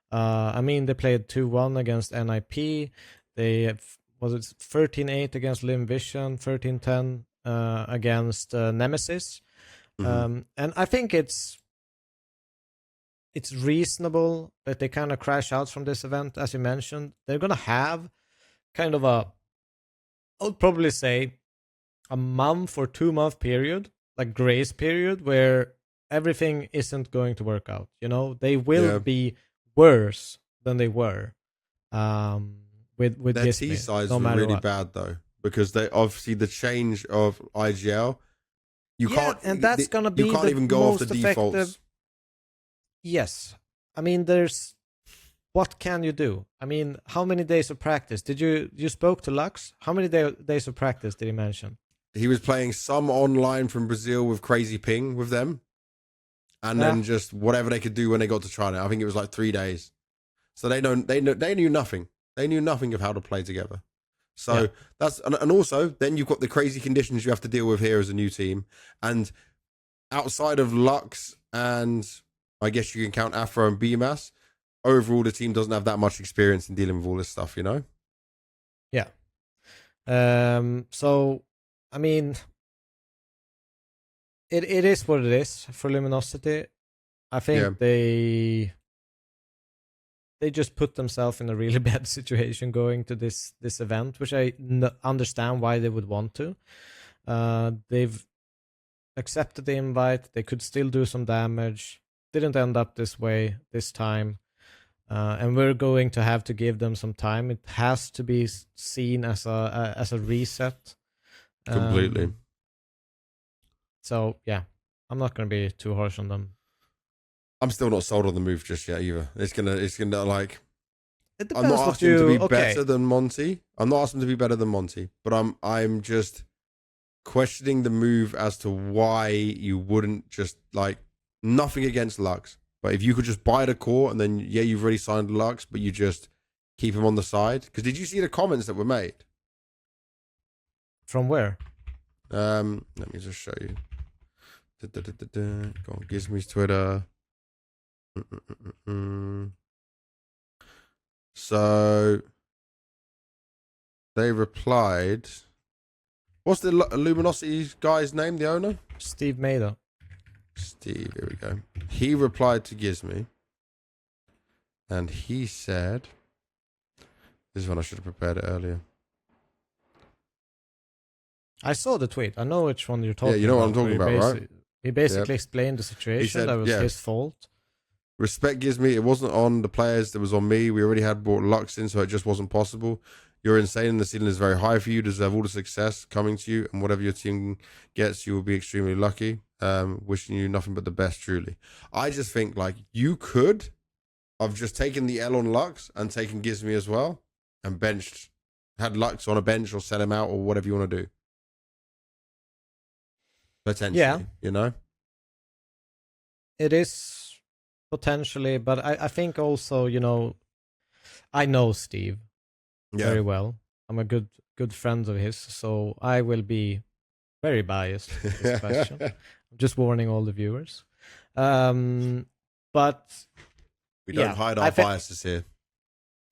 I mean, they played 2-1 against NIP. They was it 13-8 against Lim Vision, 13-10 against Nemesis. And I think it's reasonable that they kind of crash out from this event. As you mentioned, they're going to have kind of I would probably say a month or 2 month period, like grace period, where everything isn't going to work out. You know, they will be worse than they were. With their T sides were really bad though, because they obviously the change of IGL. You can't, and that's gonna be you can't even go off the defaults. Yes, I mean, what can you do? I mean, how many days of practice did you spoke to Lux? How many days of practice did he mention? He was playing some online from Brazil with crazy ping with them, and then just whatever they could do when they got to China. I think it was like 3 days. So they knew nothing. They knew nothing of how to play together. So that's, and also then you've got the crazy conditions you have to deal with here as a new team. And outside of Lux, and I guess you can count Afro and BMAS, overall the team doesn't have that much experience in dealing with all this stuff, you know? Yeah. So, I mean, it is what it is for Luminosity. I think they just put themselves in a really bad situation going to this event, which I understand why they would want to. They've accepted the invite. They could still do some damage. Didn't end up this way this time. and we're going to have to give them some time. It has to be seen as a reset. Completely. So yeah, I'm not going to be too harsh on them. I'm still not sold on the move just yet either. It's gonna like. I'm not asking him to be better than Monty. I'm not asking him to be better than Monty, but I'm just questioning the move as to why you wouldn't just like nothing against Lux, but if you could just buy the core and then you've already signed Lux, but you just keep him on the side. Because did you see the comments that were made? From where? Let me just show you. Go on, Gizmy's Twitter. So they replied. What's the Luminosity guy's name? The owner? Steve Maida. Steve, here we go. He replied to Gizmy, and he said, "This is one I should have prepared it earlier." I saw the tweet. I know which one you're talking about. Yeah, you know what I'm talking about, right? He basically explained the situation. He said, that was his fault. Respect Gizmy. It wasn't on the players. It was on me. We already had brought Lux in, so it just wasn't possible. You're insane, and the ceiling is very high for you. You deserve all the success coming to you, and whatever your team gets, you will be extremely lucky. Wishing you nothing but the best, truly. I just think, like, you could have just taken the L on Lux and taken Gizmy as well, and had Lux on a bench or sell him out or whatever you want to do. Potentially, you know? It is potentially, but I think also, you know, I know Steve very well. I'm a good friend of his, so I will be very biased to this question. I'm just warning all the viewers. But we don't hide our biases here.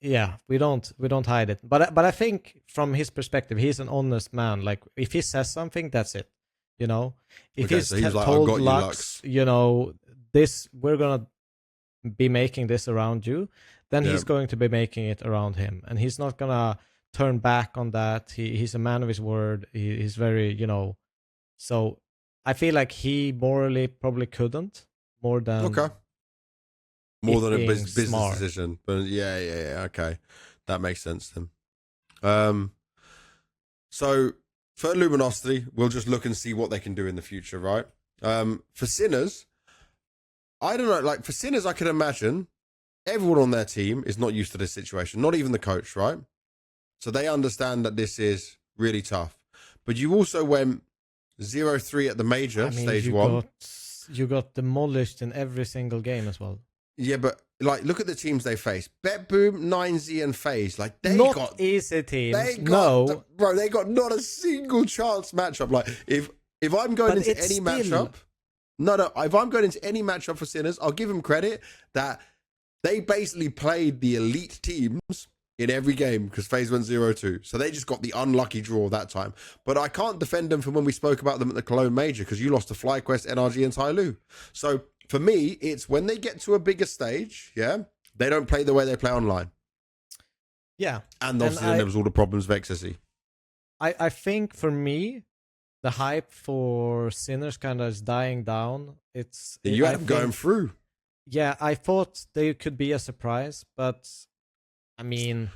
Yeah, we don't hide it. But I think from his perspective, he's an honest man. Like, if he says something, that's it. You know, if he's told Lux, you know, we're gonna be making this around you, then he's going to be making it around him, and he's not gonna turn back on that. He's a man of his word. He's very, you know, so I feel like he morally probably couldn't more than a business decision. But yeah, okay, that makes sense then. So for Luminosity, we'll just look and see what they can do in the future, right? For Sinners, I don't know. Like, for Sinners, I can imagine everyone on their team is not used to this situation, not even the coach, right? So they understand that this is really tough. But you also went 0-3 at the major, stage 1. You got demolished in every single game as well. Yeah, but like, look at the teams they faced. BetBoom, 9Z, and FaZe. Like, they got easy teams. They got not a single chance matchup. Like, if I'm going into any matchup, if I'm going into any matchup for Sinners, I'll give them credit that they basically played the elite teams in every game because FaZe went 0-2. So they just got the unlucky draw that time. But I can't defend them from when we spoke about them at the Cologne Major because you lost to FlyQuest, NRG, and TYLOO. So for me, it's when they get to a bigger stage, they don't play the way they play online. Yeah. And obviously there was all the problems with XSE. I think for me, the hype for Sinners kind of is dying down. You had them going through. Yeah, I thought they could be a surprise, but I mean,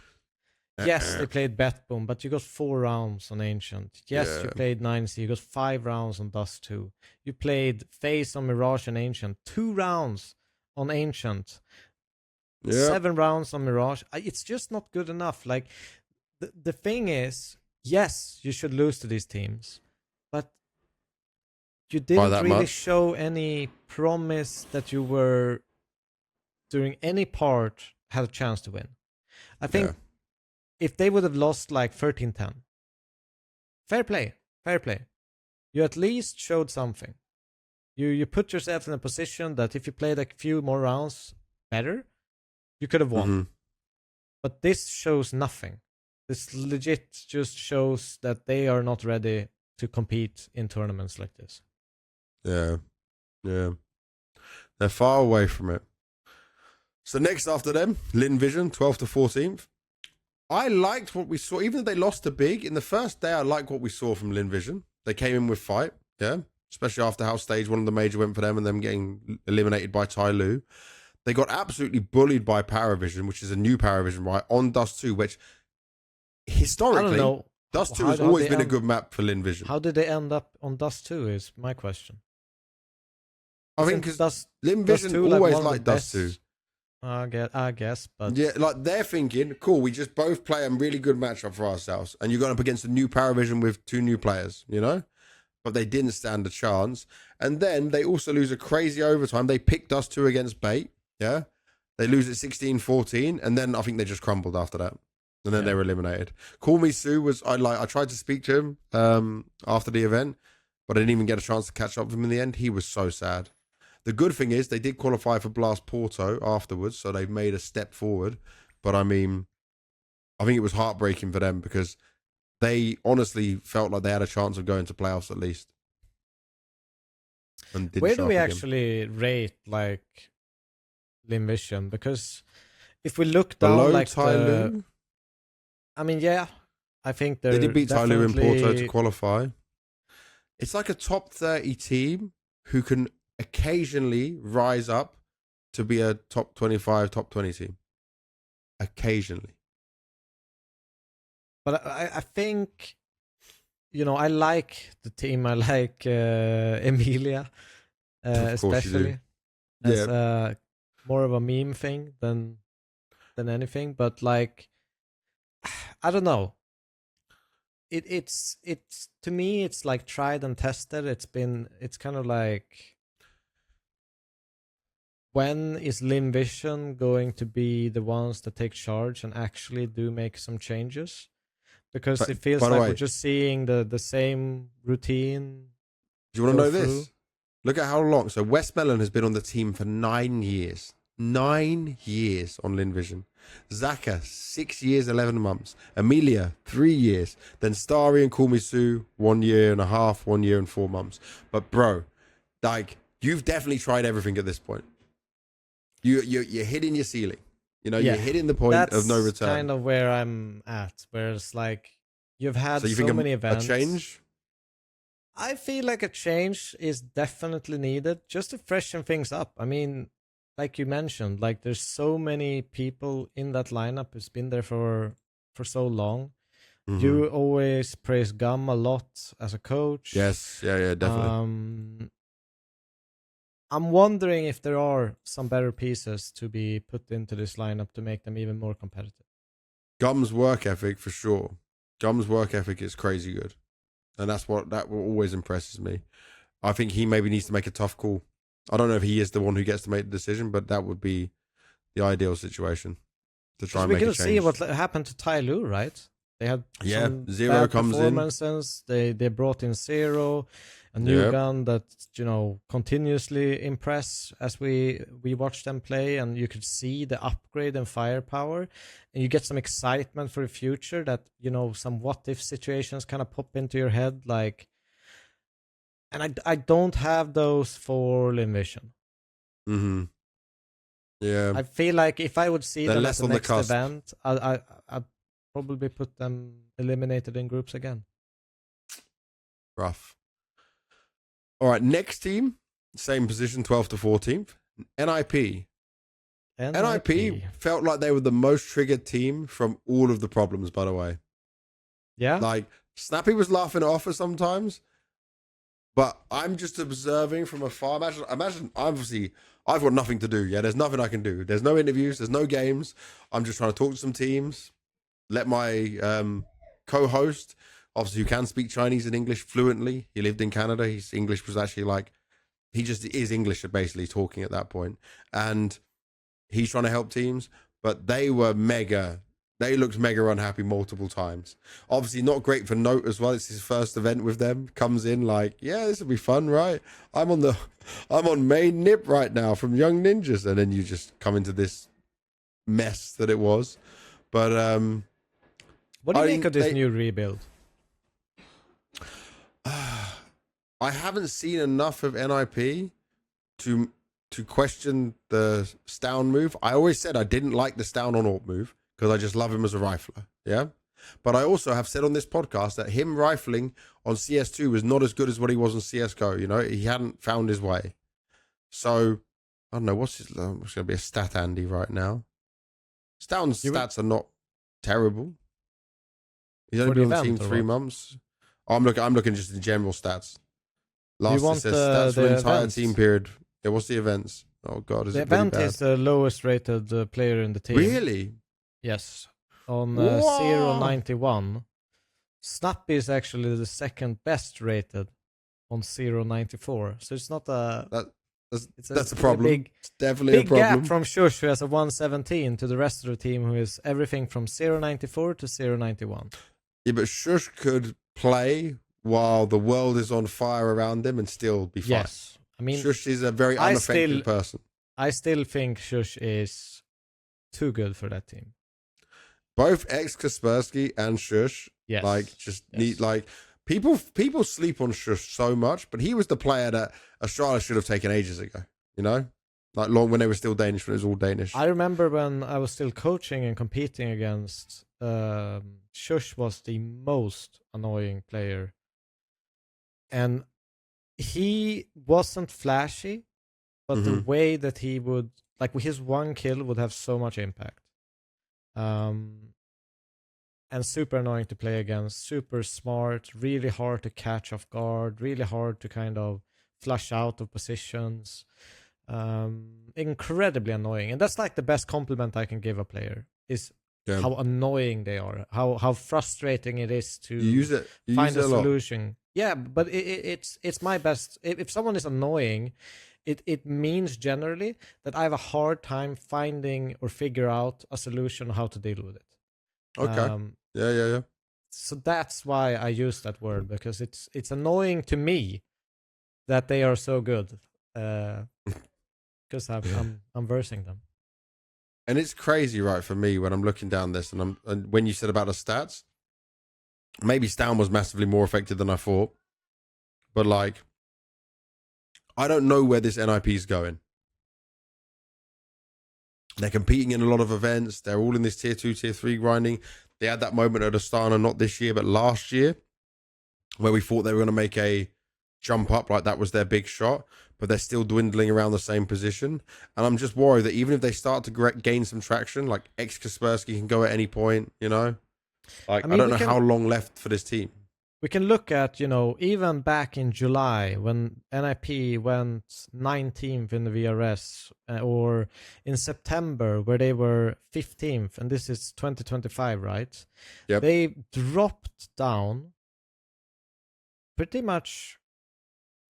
yes, they played BetBoom, but you got 4 rounds on Ancient. Yes, you played 9C, you got 5 rounds on Dust 2. You played FaZe on Mirage and Ancient, 2 rounds on Ancient. 7 rounds on Mirage. It's just not good enough. Like, the thing is, yes, you should lose to these teams, but you didn't really show any promise that you were, during any part, had a chance to win. I think if they would have lost like 13-10, fair play. You at least showed something. You put yourself in a position that if you played a few more rounds better, you could have won. Mm-hmm. But this shows nothing. This legit just shows that they are not ready to compete in tournaments like this. Yeah. They're far away from it. So next after them, Lynn Vision, 12th to 14th. I liked what we saw. Even though they lost to Big, in the first day, I liked what we saw from Lynn Vision. They came in with fight, especially after how stage 1 of the major went for them and them getting eliminated by TYLOO. They got absolutely bullied by PARIVISION, which is a new PARIVISION, right, on Dust 2, which historically, Dust 2 has always been a good map for Lynn Vision. How did they end up on Dust 2 is my question. I think because Lynn Vision always liked Dust 2. I guess, but... Yeah, like they're thinking, cool, we just both play a really good matchup for ourselves, and you're going up against a new PARIVISION with 2 new players, you know? But they didn't stand a chance. And then they also lose a crazy overtime. They picked us 2 against Bait, yeah? They lose at 16-14, and then I think they just crumbled after that. And then they were eliminated. Call Me Sue was, I tried to speak to him after the event, but I didn't even get a chance to catch up with him in the end. He was so sad. The good thing is they did qualify for Blast Porto afterwards, so they've made a step forward. But I mean, I think it was heartbreaking for them because they honestly felt like they had a chance of going to playoffs at least. Where do we actually rate like Lynn Vision? Because if we look down below like TYLOO, I mean, yeah, I think they did beat TYLOO in Porto to qualify. It's like a top 30 team who can occasionally rise up to be a top 25, top 20 team. Occasionally. But I think, you know, I like the team. I like Emilia, especially. As more of a meme thing than anything. But like, I don't know. It's to me, it's like tried and tested. It's kind of like, when is Lynn Vision going to be the ones that take charge and actually do make some changes? Because it feels like we're just seeing the same routine. Do you want to know this? Look at how long. So Westmelon has been on the team for 9 years. 9 years on Lynn Vision. Zaka, 6 years, 11 months. Emilia, 3 years. Then Starry and Call Me Sue, 1 year and a half, 1 year and 4 months. But bro, like, you've definitely tried everything at this point. You're hitting your ceiling. You know, you're hitting the point of no return. That's kind of where I'm at. Where it's like, you've had so many events. A change? I feel like a change is definitely needed just to freshen things up. I mean, like you mentioned, like there's so many people in that lineup who's been there for so long. Mm-hmm. You always praise Gum a lot as a coach. Yes, yeah, definitely. I'm wondering if there are some better pieces to be put into this lineup to make them even more competitive. Gum's work ethic, for sure. Gum's work ethic is crazy good. And that always impresses me. I think he maybe needs to make a tough call. I don't know if he is the one who gets to make the decision, but that would be the ideal situation to try and make a change. We're going to see what happened to TYLOO, right? They had some Zero bad comes performances. They brought in Zero, a new gun that, you know, continuously impress as we watch them play, and you could see the upgrade and firepower, and you get some excitement for the future that, you know, some what if situations kind of pop into your head, like, and I don't have those for Lynn Vision. Mm-hmm. Yeah. I feel like if I would see them at the next event, I'd probably put them eliminated in groups again. Rough. All right, next team, same position, 12th to 14th. NIP. NIP felt like they were the most triggered team from all of the problems, by the way. Yeah. Like, Snappy was laughing it off at sometimes, but I'm just observing from afar. Imagine, obviously, I've got nothing to do. Yeah, there's nothing I can do. There's no interviews. There's no games. I'm just trying to talk to some teams. Let my co-host, obviously, who can speak Chinese and English fluently. He lived in Canada. His English was actually like, he just is English basically talking at that point. And he's trying to help teams, but they looked mega unhappy multiple times. Obviously not great for Note as well. It's his first event with them. Comes in like, yeah, this will be fun, right? I'm on main nip right now from Young Ninjas. And then you just come into this mess that it was. But what do you think of this new rebuild? I haven't seen enough of NIP to question the Stown move. I always said I didn't like the Stown on AWP move because I just love him as a rifler. Yeah. But I also have said on this podcast that him rifling on CS2 was not as good as what he was on CSGO. You know, he hadn't found his way. So I don't know, what's his, it's going to be a stat Andy right now. Stout's stats are not terrible. He's only been on the team 3 months. Oh, I'm looking just in general stats. Last it says stats for the entire events? Team period. Yeah, what's the events? Oh god, is the it really event bad? is the lowest rated player in the team. Really? Yes. On 0.91. Snappy is actually the second best rated on 0.94. So it's not a that's a problem. It's definitely a problem. Big gap from Shush, who has a 1.17, to the rest of the team, who is everything from 0.94 to 0.91. Yeah, but Shush could play while the world is on fire around him and still be fine. Yes. I mean, Shush is a very unaffected person. I still think Shush is too good for that team. Both Kaspersky and Shush, need people sleep on Shush so much, but he was the player that Astralis should have taken ages ago. You know, like long when they were still Danish, when it was all Danish. I remember when I was still coaching and competing against Shush was the most annoying player, and he wasn't flashy, but the way that he would, like, his one kill would have so much impact. And super annoying to play against, super smart, really hard to catch off guard, really hard to kind of flush out of positions. Incredibly annoying. And that's like the best compliment I can give a player, is how annoying they are, how frustrating it is to find a solution. Yeah, but it's my best. If someone is annoying, it means generally that I have a hard time finding or figure out a solution on how to deal with it. Okay. Yeah. So that's why I use that word, because it's annoying to me that they are so good, because I'm versing them. And it's crazy, right, for me when I'm looking down this, and when you said about the stats, maybe Stan was massively more affected than I thought, but like, I don't know where this NIP is going. They're competing in a lot of events. They're all in this tier 2, tier 3 grinding. They had that moment at Astana, not this year, but last year, where we thought they were going to make a jump up, like that was their big shot, but they're still dwindling around the same position. And I'm just worried that even if they start to gain some traction, like Kaspersky can go at any point, you know? Like, I don't know how long left for this team. We can look at, even back in July when NIP went 19th in the VRS, or in September where they were 15th, and this is 2025, right? Yep. They dropped down pretty much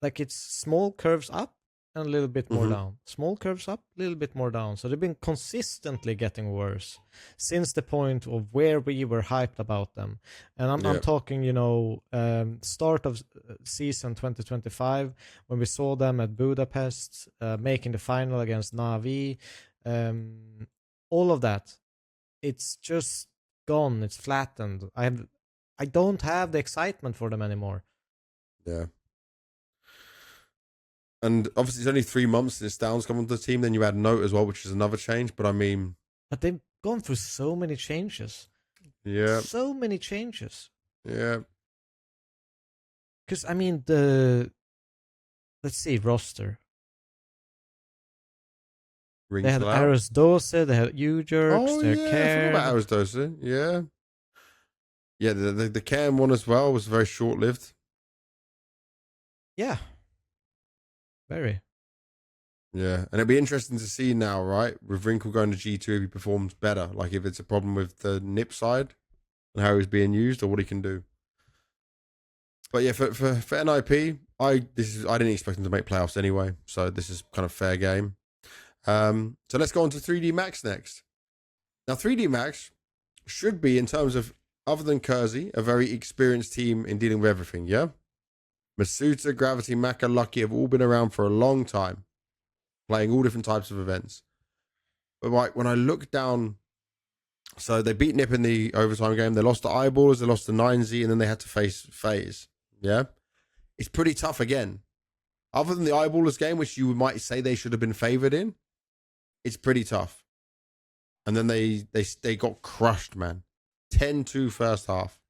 like it's small curves up and a little bit more down. Small curves up, a little bit more down. So they've been consistently getting worse since the point of where we were hyped about them. And I'm talking, start of season 2025, when we saw them at Budapest, making the final against Na'Vi. All of that, it's just gone. It's flattened. I don't have the excitement for them anymore. Yeah. And obviously, it's only 3 months since Down's come onto the team. Then you add Note as well, which is another change. But I mean... But they've gone through so many changes. Yeah. So many changes. Yeah. Because, I mean, let's see, roster. They had Aros Dose, they had U-Jerks, they had Cairn. I forgot about Aros Dose, yeah. Yeah, the Cairn one as well was very short-lived. Yeah. Very. Yeah, and it'd be interesting to see now, right, with Wrinkle going to G2 if he performs better, like if it's a problem with the nip side and how he's being used or what he can do. But yeah, for NIP, I didn't expect him to make playoffs anyway, so this is kind of fair game. So let's go on to 3D Max next. Now 3D Max should be, in terms of, other than Kersey, a very experienced team in dealing with everything, yeah? Masuta, Gravity, Maka, Lucky have all been around for a long time, playing all different types of events. But right, when I look down, so they beat Nip in the overtime game, they lost to Eyeballers, they lost to 9Z, and then they had to face FaZe. Yeah? It's pretty tough again. Other than the Eyeballers game, which you might say they should have been favored in, it's pretty tough. And then they got crushed, man. 10-2 first half.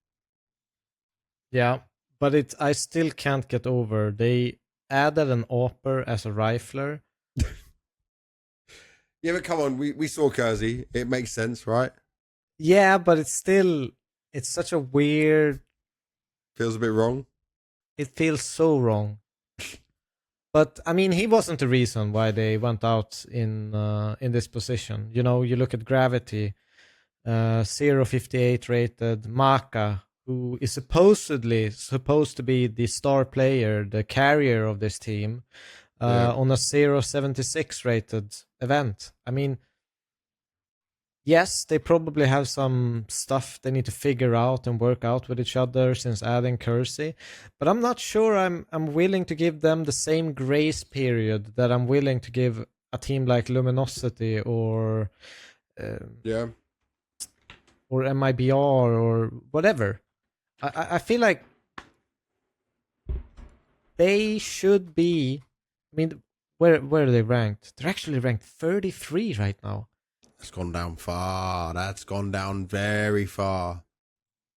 Yeah. But I still can't get over. They added an AWPer as a rifler. Yeah, but come on, we saw Kersey. It makes sense, right? Yeah, but it's such a weird. Feels a bit wrong. It feels so wrong. But I mean, he wasn't the reason why they went out in this position. You know, you look at Gravity, 0.58 rated Maka, who is supposed to be the star player, the carrier of this team, on a 0.76 rated event. I mean, yes, they probably have some stuff they need to figure out and work out with each other since adding Kersey, but I'm not sure I'm willing to give them the same grace period that I'm willing to give a team like Luminosity or or MIBR or whatever. I feel like they should be. I mean, where are they ranked? They're actually ranked 33 right now. That's gone down far. That's gone down very far.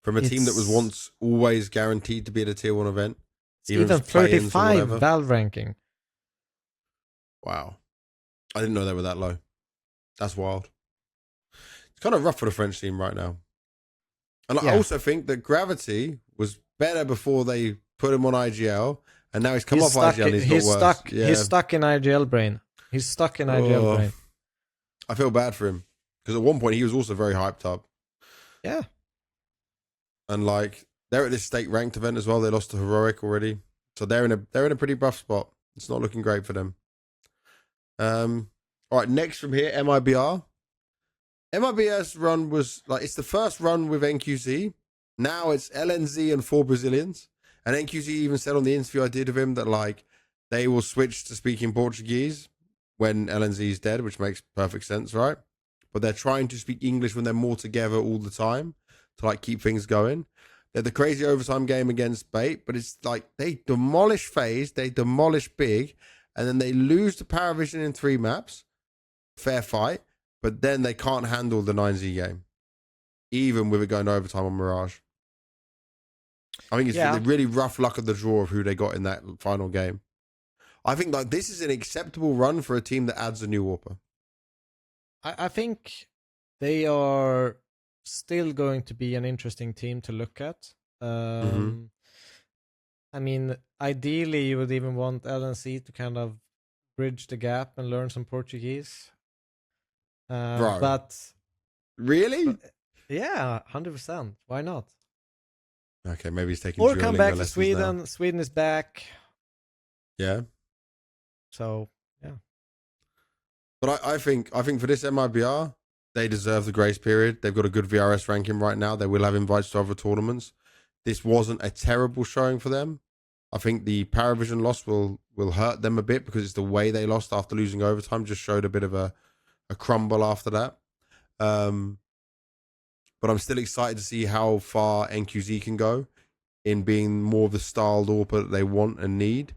From a team that was once always guaranteed to be at a tier 1 event. Even 35 Valve ranking. Wow. I didn't know they were that low. That's wild. It's kind of rough for the French team right now. And I also think that Gravity was better before they put him on IGL. And now he's come off IGL and he's got worse. He's stuck in IGL brain. He's stuck in IGL brain. I feel bad for him. Because at one point he was also very hyped up. Yeah. And like they're at this state ranked event as well. They lost to Heroic already. So they're in a pretty rough spot. It's not looking great for them. All right, next from here, MIBR. MIBR's run was like it's the first run with NQZ. Now it's LNZ and 4 Brazilians. And NQZ even said on the interview I did of him that like they will switch to speaking Portuguese when LNZ is dead, which makes perfect sense, right? But they're trying to speak English when they're more together all the time to like keep things going. They're the crazy overtime game against Bait, but it's like they demolish FaZe, they demolish Big, and then they lose to PARIVISION in 3 maps. Fair fight, but then they can't handle the 9Z game, even with it going to overtime on Mirage. I think it's the really rough luck of the draw of who they got in that final game. I think like this is an acceptable run for a team that adds a new Warper. I think they are still going to be an interesting team to look at. I mean, ideally, you would even want LNC to kind of bridge the gap and learn some Portuguese. Bro. But really? Yeah, 100%. Why not? Okay, maybe he's taking or come back to Sweden. Now. Sweden is back. Yeah. So yeah. But I think for this MIBR, they deserve the grace period. They've got a good VRS ranking right now. They will have invites to other tournaments. This wasn't a terrible showing for them. I think the PARIVISION loss will hurt them a bit because it's the way they lost after losing overtime. Just showed a bit of a crumble after that. But I'm still excited to see how far NQZ can go in being more of the styled AWPer that they want and need,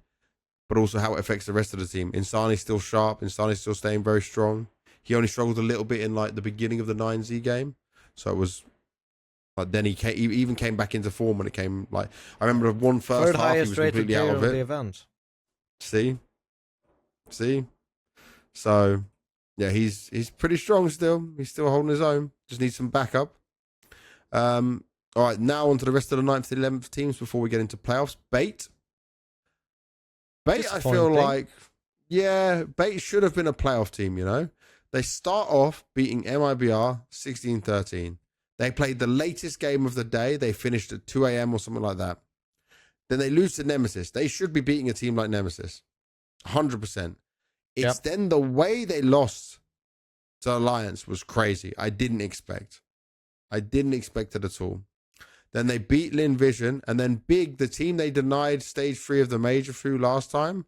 but also how it affects the rest of the team. Insani's still sharp. Insani's still staying very strong. He only struggled a little bit in like the beginning of the 9Z game. So it was like then he even came back into form when it came like I remember one first half he was completely out of it. The event. See? So yeah, he's pretty strong still. He's still holding his own. Just needs some backup. All right, now on to the rest of the 9th to 11th teams before we get into playoffs. Bait, I feel like, yeah, Bait should have been a playoff team, you know? They start off beating MIBR 16-13. They played the latest game of the day. They finished at 2 a.m. or something like that. Then they lose to Nemesis. They should be beating a team like Nemesis. 100%. It's then the way they lost to Alliance was crazy. I didn't expect it at all. Then they beat Lynn Vision, and then Big, the team they denied stage 3 of the major through last time,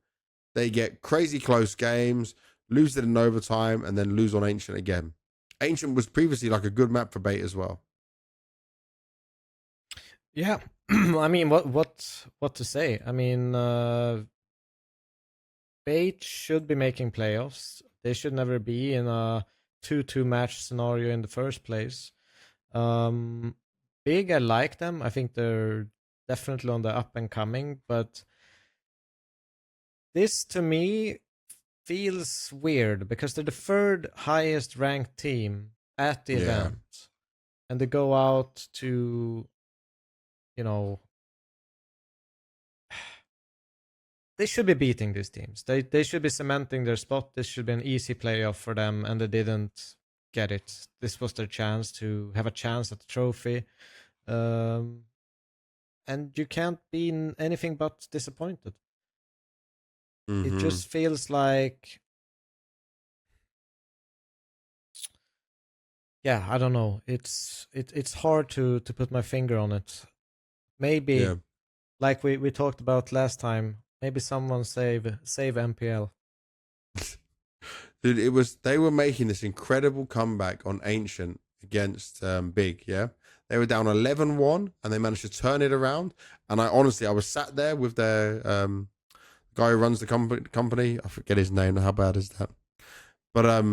they get crazy close games, lose it in overtime, and then lose on Ancient again. Ancient was previously like a good map for Bait as well. Yeah, I mean, what to say? I mean, Bait should be making playoffs. They should never be in a 2-2 match scenario in the first place. Big, I like them. I think they're definitely on the up and coming, but this to me feels weird because they're the third highest ranked team at the event, and they go out to, you know, they should be beating these teams. They should be cementing their spot. This should be an easy playoff for them, and they didn't get it. This was their chance to have a chance at the trophy. And you can't be anything but disappointed. It just feels like, yeah, I don't know. It's hard to put my finger on it. Maybe, like we talked about last time, maybe someone save MPL. Dude, they were making this incredible comeback on Ancient against Big, yeah? They were down 11-1 and they managed to turn it around. And I was sat there with their guy who runs the company. I forget his name. How bad is that? But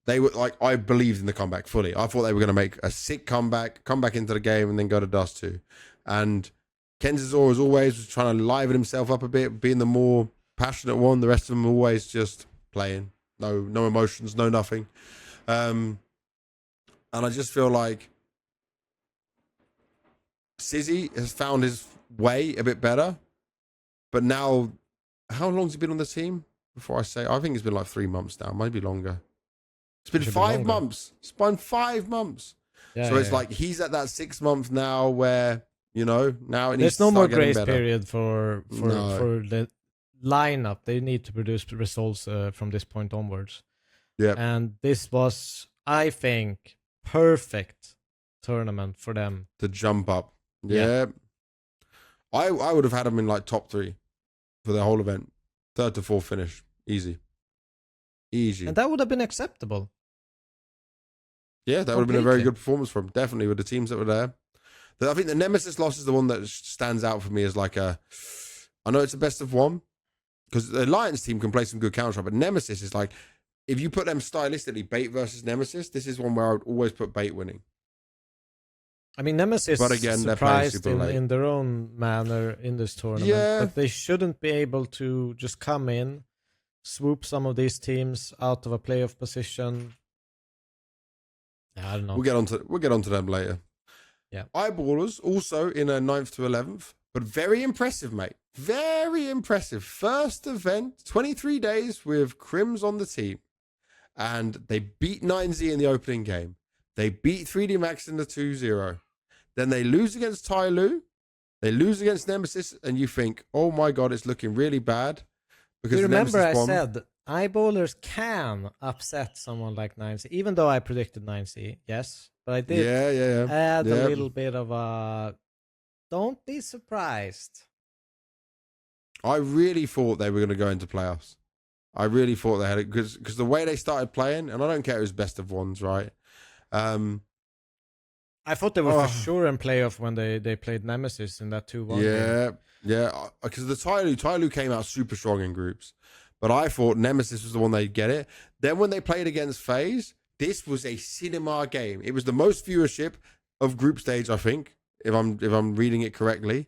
they were like, I believed in the comeback fully. I thought they were going to make a sick comeback, come back into the game, and then go to Dust 2. And Kenzazor, as always, was trying to liven himself up a bit, being the more passionate one. The rest of them always just playing. No emotions, no nothing. And I just feel like Sizzy has found his way a bit better. But now, how long has he been on the team? Before I say, I think it's been like 3 months now, maybe longer. It's been 5 months. It's been 5 months. Yeah, so it's like he's at that 6 month now where, you know, now it needs there's no more grace period for the lineup. They need to produce results from this point onwards. Yeah. And this was, I think, perfect tournament for them to jump up. Yeah. I would have had them in like top 3 for the whole event. 3rd to 4th finish. Easy. And that would have been acceptable. Yeah, that would have been a very good performance for them. Definitely with the teams that were there. I think the Nemesis loss is the one that stands out for me as like I know it's a best of one because the Alliance team can play some good counter, but Nemesis is like, if you put them stylistically, Bait versus Nemesis, this is one where I would always put Bait winning. I mean, Nemesis surprised in their own manner in this tournament, but they shouldn't be able to just come in, swoop some of these teams out of a playoff position. Yeah, I don't know. We'll get onto them later. Yeah. Eyeballers also in a 9th to 11th, but very impressive, mate. Very impressive. First event, 23 days with Crims on the team. And they beat 9Z in the opening game. They beat 3D Max in the 2-0. Then they lose against TYLOO. They lose against Nemesis. And you think, oh my God, it's looking really bad. Because you remember I said Eyeballers can upset someone like 9Z, even though I predicted 9Z, yes. But I did add a little bit of a, don't be surprised. I really thought they were going to go into playoffs. I really thought they had it because the way they started playing, and I don't care it was best of ones, right? I thought they were for sure in playoff when they played Nemesis in that 2-1 game. Yeah, because the TYLOO came out super strong in groups. But I thought Nemesis was the one they'd get it. Then when they played against FaZe, this was a cinema game. It was the most viewership of group stage, I think, if I'm reading it correctly.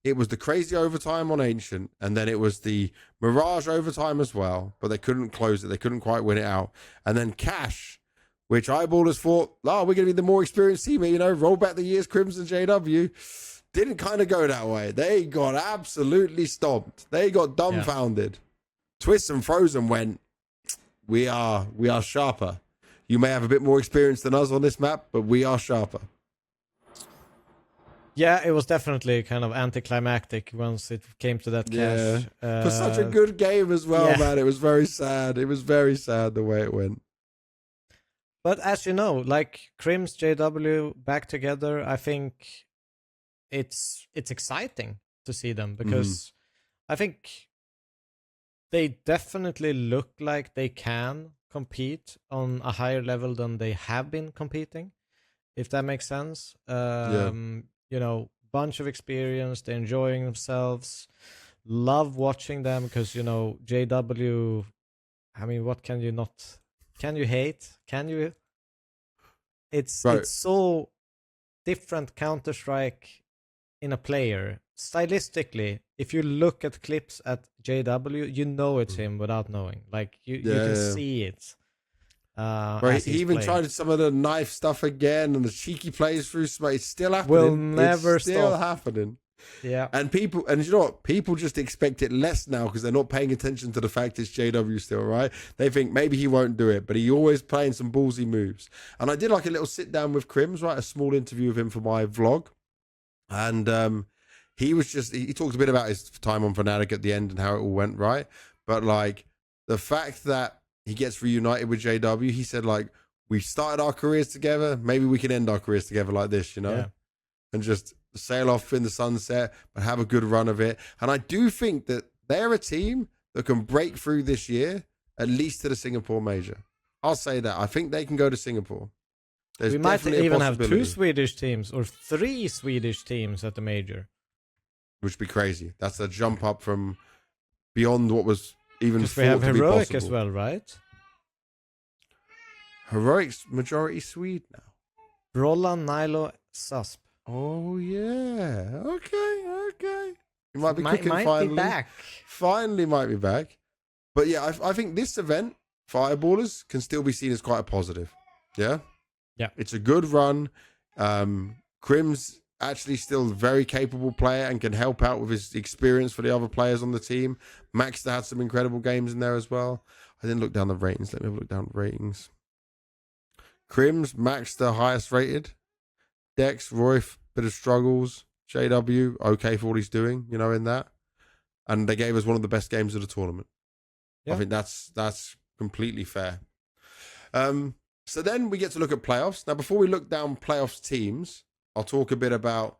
It was the crazy overtime on Ancient, and then it was the Mirage overtime as well, but they couldn't close it. They couldn't quite win it out. And then Cash, which Eyeballers thought, we're going to be the more experienced team, you know, roll back the years, Crimson JW. Didn't kind of go that way. They got absolutely stomped. They got dumbfounded. Yeah. Twist and Frozen went, we are sharper. You may have a bit more experience than us on this map, but we are sharper. Yeah, it was definitely kind of anticlimactic once it came to that cash. For such a good game as well, man. It was very sad. It was very sad the way it went. But as you know, like Crims, JW back together, I think it's exciting to see them because I think they definitely look like they can compete on a higher level than they have been competing, if that makes sense. You know, bunch of experience, they're enjoying themselves. Love watching them because, you know, JW, I mean, what can you not... Can you hate? Can you? It's so different Counter-Strike in a player, stylistically, if you look at clips at JW, you know it's him without knowing. Like you can see it. Right, he even tried some of the knife stuff again, and the cheeky plays through smoke. It's still happening. Will never it's still stop. happening. Yeah. And you know what? People just expect it less now because they're not paying attention to the fact it's JW still, right? They think maybe he won't do it, but he always playing some ballsy moves. And I did like a little sit down with Crims, right? A small interview with him for my vlog. And he talked a bit about his time on Fnatic at the end and how it all went, right? But like the fact that he gets reunited with JW, he said, like, we started our careers together. Maybe we can end our careers together like this, you know? Yeah. And just sail off in the sunset, but have a good run of it. And I do think that they're a team that can break through this year, at least to the Singapore major. I'll say that. I think they can go to Singapore. We might even have 2 Swedish teams or 3 Swedish teams at the major. Which would be crazy. That's a jump up from beyond what was even thought to be possible. We have Heroic as well, right? Heroic's majority Swede now. Roland, Nilo, Susp. Oh, yeah. Okay. He might be cooking finally. Might be back. Finally might be back. But yeah, I think this event, Fireballers, can still be seen as quite a positive. Yeah? Yeah. It's a good run. Crim's actually still a very capable player and can help out with his experience for the other players on the team. Maxter had some incredible games in there as well. I didn't look down the ratings. Let me have a look down the ratings. Crim's Maxter highest rated. Dex, Royf, bit of struggles. JW, okay for what he's doing, you know, in that. And they gave us one of the best games of the tournament. Yeah. I think that's completely fair. So then we get to look at playoffs. Now, before we look down playoffs teams, I'll talk a bit about,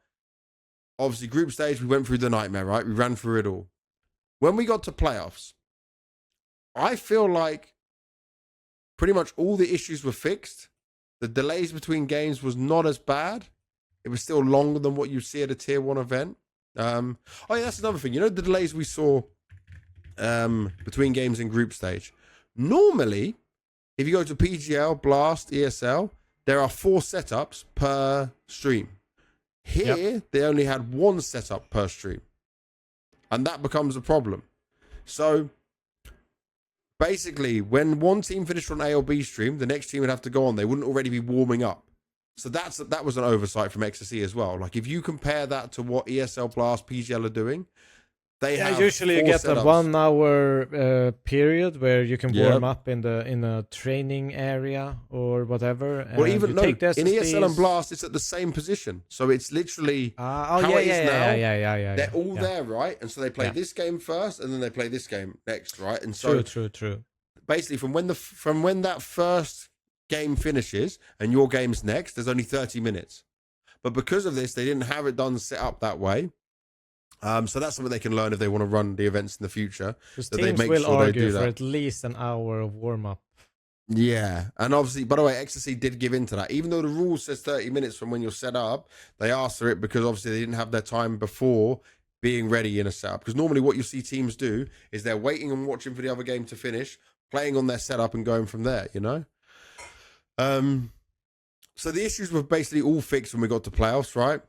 obviously, group stage, we went through the nightmare, right? We ran through it all. When we got to playoffs, I feel like pretty much all the issues were fixed. The delays between games was not as bad. It was still longer than what you see at a tier 1 event. Oh, yeah, that's another thing. You know the delays we saw between games in group stage? Normally, if you go to PGL, Blast, ESL, there are 4 setups per stream. Here, they only had 1 setup per stream. And that becomes a problem. So, basically, when one team finished on A or B stream, the next team would have to go on. They wouldn't already be warming up. So that was an oversight from XSE as well. Like, if you compare that to what ESL, Blast, PGL are doing, they have usually you get a 1 hour period where you can warm up in a training area or whatever. Well, even no, in ESL and Blast, it's at the same position. So it's literally how it is now. Yeah. They're all there, right? And so they play this game first, and then they play this game next, right? And so true. Basically, from when that first game finishes and your game's next, there's only 30 minutes. But because of this, they didn't have it done set up that way. So that's something they can learn if they want to run the events in the future. Because teams will argue for at least an hour of warm-up. Yeah, and obviously, by the way, XSE did give in to that. Even though the rule says 30 minutes from when you're set up, they asked for it because obviously they didn't have their time before being ready in a setup. Because normally what you see teams do is they're waiting and watching for the other game to finish, playing on their setup and going from there, you know? So the issues were basically all fixed when we got to playoffs, right?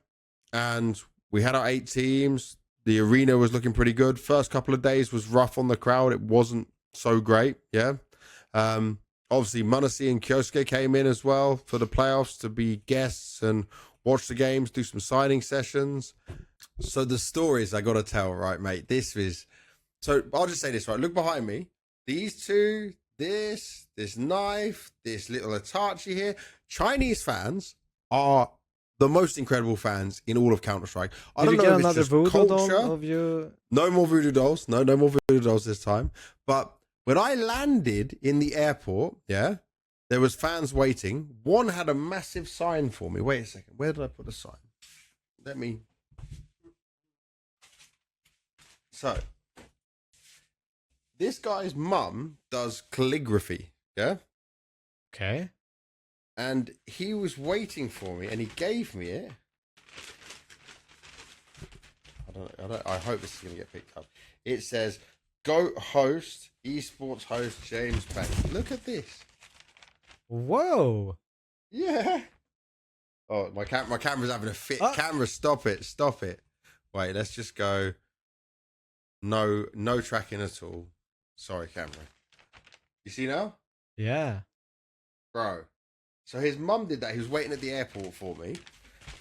And we had our 8 teams. The arena was looking pretty good. First couple of days was rough on the crowd. It wasn't so great, yeah. Obviously, Munisi and Kyosuke came in as well for the playoffs to be guests and watch the games, do some signing sessions. So the stories I got to tell, right, mate? So I'll just say this, right? Look behind me. These two, this knife, this little Itachi here. Chinese fans are the most incredible fans in all of Counter-Strike. I don't know if it's just culture. Of you? No more voodoo dolls. No more voodoo dolls this time. But when I landed in the airport, yeah, there was fans waiting. One had a massive sign for me. Wait a second. Where did I put the sign? So, this guy's mum does calligraphy, yeah? Okay. And he was waiting for me, and he gave me it. I hope this is going to get picked up. It says, "Goat host, esports host James Banks." Look at this. Whoa. Yeah. Oh, my camera's having a fit. Camera, stop it. Wait, let's just go. No tracking at all. Sorry, camera. You see now? Yeah. Bro. So his mum did that. He was waiting at the airport for me.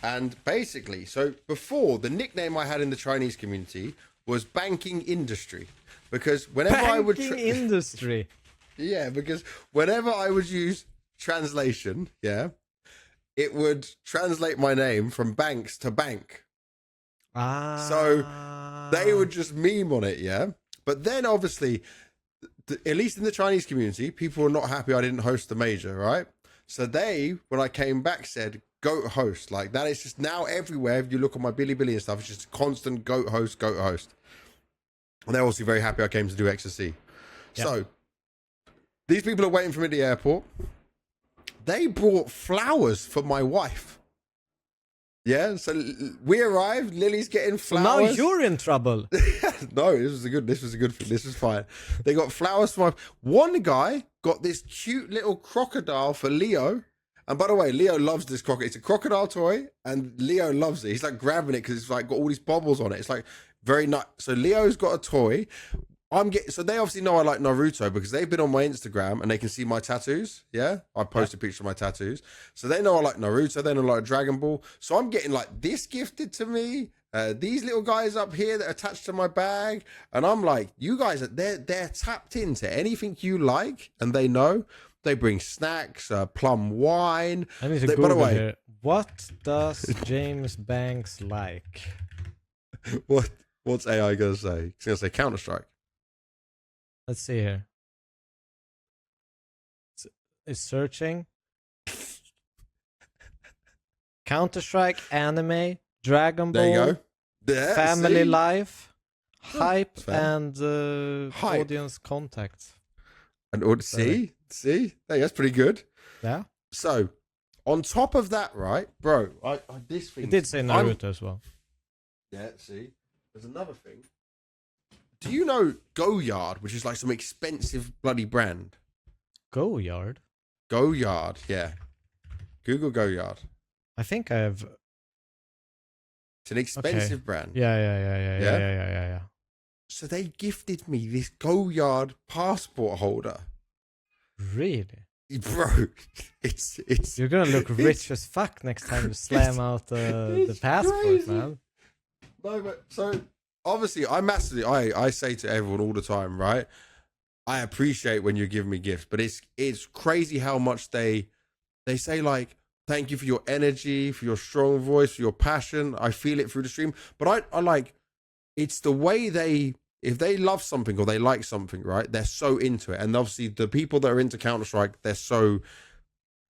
And basically, so before, the nickname I had in the Chinese community was Banking Industry. Because whenever I would... Industry. Yeah, because whenever I would use translation, yeah, it would translate my name from banks to bank. So they would just meme on it, yeah. But then obviously, at least in the Chinese community, people were not happy I didn't host the major, right? So they, when I came back, said, goat host. Like that is just now everywhere. If you look on my Bilibili and stuff, it's just constant goat host, goat host. And they're also very happy I came to do XSE. Yep. So these people are waiting for me at the airport. They brought flowers for my wife. Yeah, so we arrived. Lily's getting flowers. Now you're in trouble. No, this was a good thing. This was fine. They got flowers for my... One guy got this cute little crocodile for Leo. And by the way, Leo loves this crocodile. It's a crocodile toy, and Leo loves it. He's like grabbing it because it's like got all these bubbles on it. It's like very nice. So Leo's got a toy. So they obviously know I like Naruto because they've been on my Instagram and they can see my tattoos. Yeah, I post a picture of my tattoos, so they know I like Naruto. They know I like Dragon Ball. So I'm getting like this gifted to me. These little guys up here that are attached to my bag, and I'm like, you guys, they're tapped into anything you like, and they know. They bring snacks, plum wine. I need to Google by the way, here. What does James Banks like? What's AI gonna say? He's gonna say Counter-Strike. Let's see here. It's searching. Counter-Strike, anime, Dragon Ball, there you go. There, family life, hype, and audience contacts. And see, hey, that's pretty good. Yeah. So, on top of that, right, bro, this thing. It did say Naruto as well. Yeah. See, there's another thing. Do you know Goyard, which is like some expensive bloody brand? Goyard? Goyard, yeah. Google Goyard. I think I have. It's an expensive brand. Yeah. So they gifted me this Goyard passport holder. Really? Bro, it's you're gonna look rich as fuck next time you slam out the passport, crazy. Man. No, but so obviously I say to everyone all the time, right? I appreciate when you give me gifts, but it's crazy how much they say like, thank you for your energy, for your strong voice, for your passion. I feel it through the stream. But I like, it's the way if they love something or they like something, right? They're so into it. And obviously the people that are into Counter-Strike,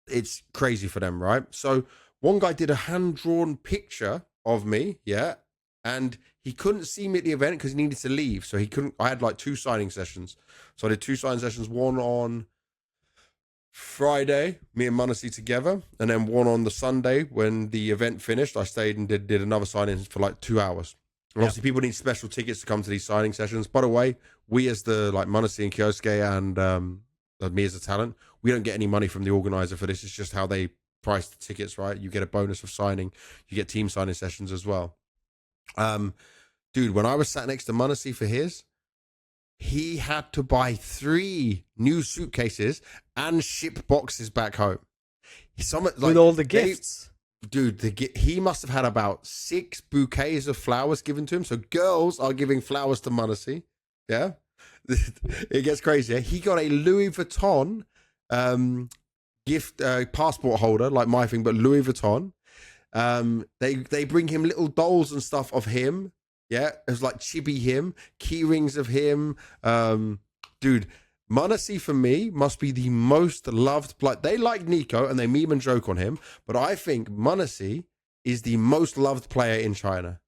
it's crazy for them, right? So one guy did a hand-drawn picture of me, yeah? And he couldn't see me at the event because he needed to leave. So I had like 2 signing sessions. So I did 2 signing sessions, one on Friday, me and MongoZ together, and then one on the Sunday when the event finished. I stayed and did another signing for like 2 hours. And obviously people need special tickets to come to these signing sessions. By the way, we as the like MongoZ and Kyosuke and me as a talent, we don't get any money from the organizer for this. It's just how they price the tickets, right? You get a bonus of signing. You get team signing sessions as well. Dude, when I was sat next to MongoZ for his, he had to buy 3 new suitcases and ship boxes back home. With all the gifts. Dude, he must have had about 6 bouquets of flowers given to him. So girls are giving flowers to MongoZ. Yeah. It gets crazy. He got a Louis Vuitton gift passport holder, like my thing, but Louis Vuitton. They bring him little dolls and stuff of him. Yeah, it was like chibi him, key rings of him. Dude, MongoZ for me must be the most loved. Like they like Nico and they meme and joke on him, but I think MongoZ is the most loved player in China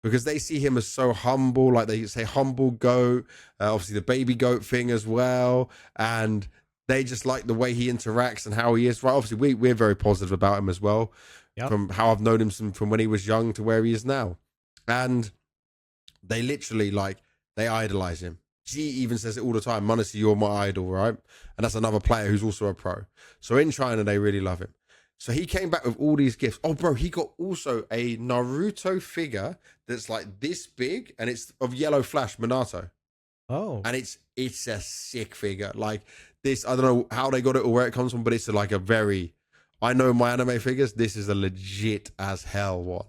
because they see him as so humble. Like they say, humble goat. Obviously the baby goat thing as well, and they just like the way he interacts and how he is. Right, obviously we're very positive about him as well. Yep. From how I've known him from when he was young to where he is now, and they literally they idolize him. G even says it all the time. MongoZ, you're my idol, right? And that's another player who's also a pro. So in China, they really love him. So he came back with all these gifts. Oh, bro, he got also a Naruto figure that's like this big, and it's of Yellow Flash Minato. Oh, and it's a sick figure. Like this, I don't know how they got it or where it comes from, but it's like a very. I know my anime figures. This is a legit as hell one,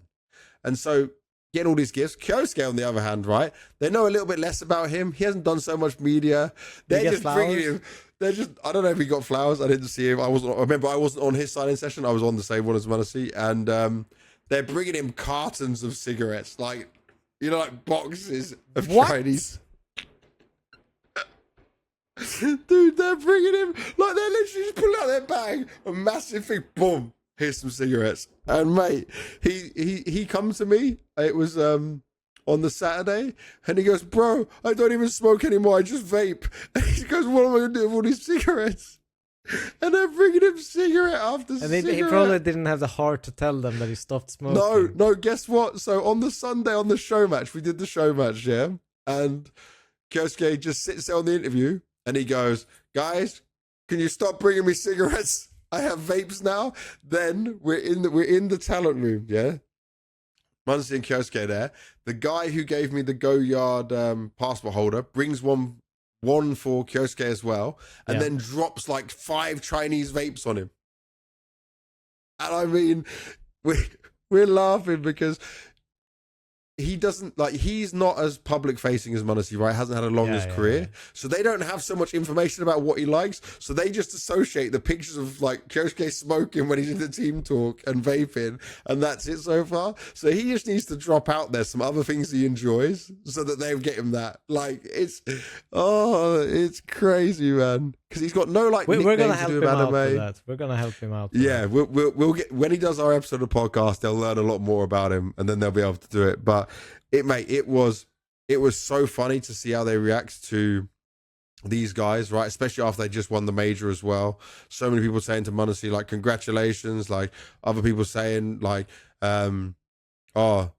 and so getting all these gifts. Kyosuke, on the other hand, right? They know a little bit less about him. He hasn't done so much media. They're just bringing him. They're just. I don't know if he got flowers. I didn't see him. I remember I wasn't on his signing session. I was on the same one as Luminosity, and they're bringing him cartons of cigarettes, like like boxes of Chinese. Dude, they're bringing him like they're literally just pulling out their bag, a massive thing. Boom! Here's some cigarettes. And mate, he comes to me. It was on the Saturday, and he goes, "Bro, I don't even smoke anymore. I just vape." And he goes, "What am I gonna do with all these cigarettes?" And they're bringing him cigarette after cigarette. And he probably didn't have the heart to tell them that he stopped smoking. No. Guess what? So on the Sunday on the Showmatch, we did the Showmatch, yeah, and Kyosuke just sits there on the interview. And he goes, "Guys, can you stop bringing me cigarettes? I have vapes now." Then we're in the talent room, yeah. Muncie and Kyosuke there. The guy who gave me the Go Yard passport holder brings one for Kyosuke as well, and then drops like 5 Chinese vapes on him. And I mean, we're laughing because he doesn't he's not as public facing as Muncie, right? Hasn't had a long career. So they don't have so much information about what he likes. So they just associate the pictures of like Kyosuke smoking when he's in the team talk and vaping, and that's it so far. So he just needs to drop out there some other things he enjoys so that they'll get him that. Like it's crazy, man. Because he's got no we're gonna help him out with that. We're gonna help him out. Yeah, we'll get when he does our episode of the podcast, they'll learn a lot more about him, and then they'll be able to do it. But it was so funny to see how they react to these guys, right? Especially after they just won the major as well. So many people saying to Muncie, like, congratulations. Like other people saying like, oh,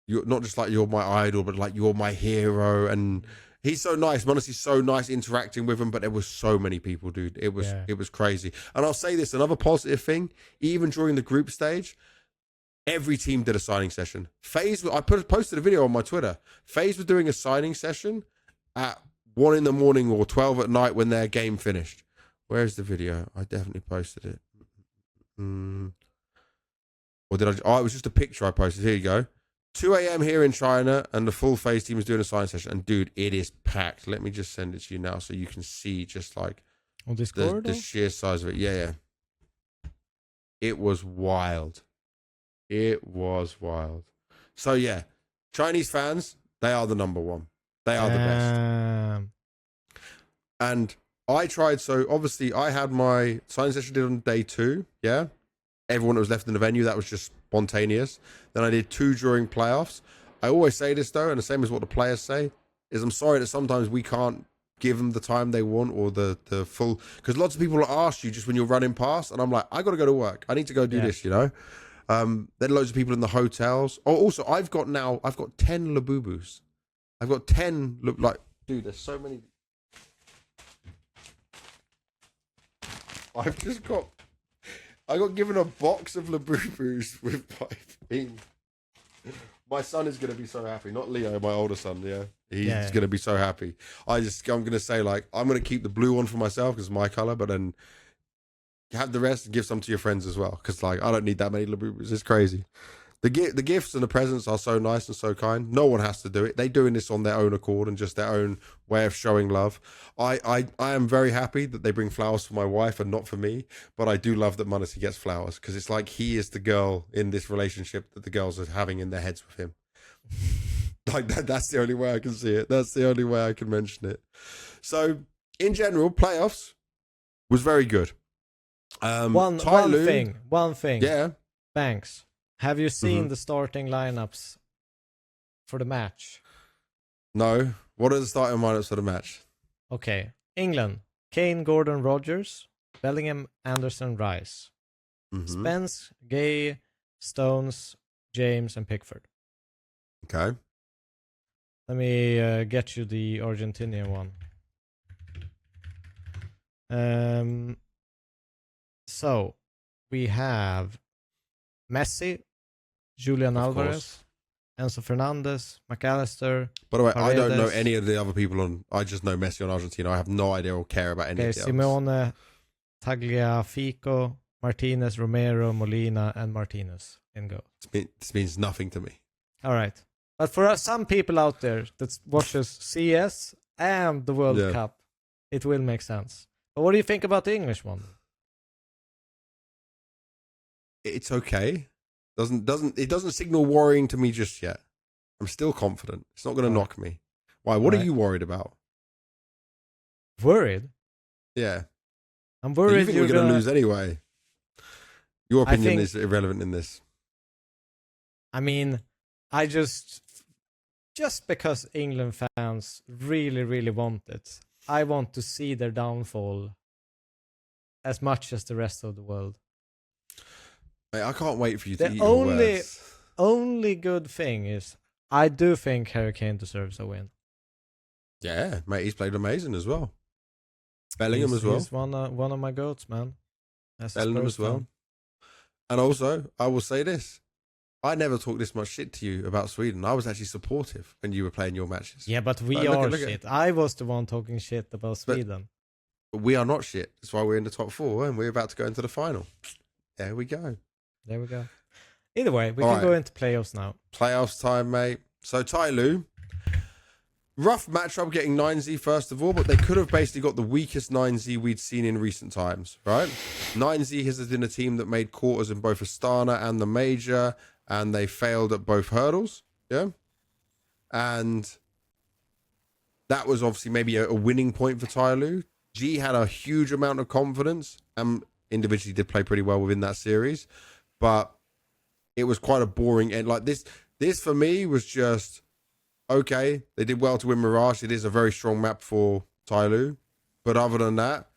you're not just like you're my idol, but like you're my hero. And he's so nice. Muncie's so nice interacting with him, but there was so many people, dude. It was crazy. And I'll say this, another positive thing, even during the group stage, every team did a signing session. FaZe, I posted a video on my Twitter. FaZe was doing a signing session at 1 a.m. or 12 at night when their game finished. Where's the video? I definitely posted it. Or did I? Oh, it was just a picture I posted. Here you go. 2 a.m. here in China, and the full FaZe team is doing a signing session. And dude, it is packed. Let me just send it to you now so you can see just like the sheer size of it. Yeah. It was wild. It was wild. So yeah, Chinese fans, they are the number one. They are the best. And I tried, so obviously I had my signing session did on day 2, yeah? Everyone that was left in the venue, that was just spontaneous. Then I did 2 during playoffs. I always say this though, and the same as what the players say, is I'm sorry that sometimes we can't give them the time they want or the full, because lots of people ask you just when you're running past, and I'm like, I got to go to work. I need to go do this, you know? Then loads of people in the hotels. Oh, also, I've got 10 Labubus. I've got 10, dude, there's so many. I got given a box of Labubus with my thing. My son is going to be so happy. Not Leo, my older son, yeah. He's going to be so happy. I'm going to say, I'm going to keep the blue one for myself because it's my color, but then have the rest and give some to your friends as well. Because, I don't need that many Labubus. It's crazy. The gifts and the presents are so nice and so kind. No one has to do it. They're doing this on their own accord and just their own way of showing love. I am very happy that they bring flowers for my wife and not for me. But I do love that Muncie gets flowers because it's like he is the girl in this relationship that the girls are having in their heads with him. That's the only way I can see it. That's the only way I can mention it. So, in general, playoffs was very good. One thing. Yeah. Thanks. Have you seen the starting lineups for the match? No. What are the starting lineups for the match? Okay. England. Kane, Gordon, Rogers. Bellingham, Anderson, Rice. Spence, Gay, Stones, James, and Pickford. Okay. Let me get you the Argentinian one. So, we have Messi, Julian Alvarez, Enzo Fernandez, McAllister. By the way, Paredes. I don't know any of the other people on. I just know Messi on Argentina. I have no idea or care about any of the Simone, Tagliafico, Martinez, Romero, Molina, and Martinez in goal. This means nothing to me. All right. But for some people out there that watches CS and the World Cup, it will make sense. But what do you think about the English one? It's okay. It doesn't signal worrying to me just yet. I'm still confident. It's not going to knock me. Why? What are you worried about? Worried? Yeah. I'm worried you think we're going to lose anyway. Your opinion is irrelevant in this. I mean, I just because England fans really, really want it, I want to see their downfall as much as the rest of the world. Mate, I can't wait for you to eat your words. Only good thing is I do think Harry Kane deserves a win. Yeah, mate, he's played amazing as well. Bellingham as well. He's one of my goats, man. Bellingham as well. And also, I will say this. I never talked this much shit to you about Sweden. I was actually supportive when you were playing your matches. Yeah, but we are shit. I was the one talking shit about Sweden. But we are not shit. That's why we're in the top 4 and we're about to go into the final. There we go. There we go. Either way, we can go into playoffs now. Playoffs time, mate. So TYLOO, rough matchup getting 9Z first of all, but they could have basically got the weakest 9Z we'd seen in recent times, right? 9Z has been a team that made quarters in both Astana and the Major, and they failed at both hurdles, yeah? And that was obviously maybe a winning point for TYLOO. G had a huge amount of confidence and individually did play pretty well within that series, but it was quite a boring end. Like this for me was just, okay, they did well to win Mirage. It is a very strong map for TYLOO. But other than that,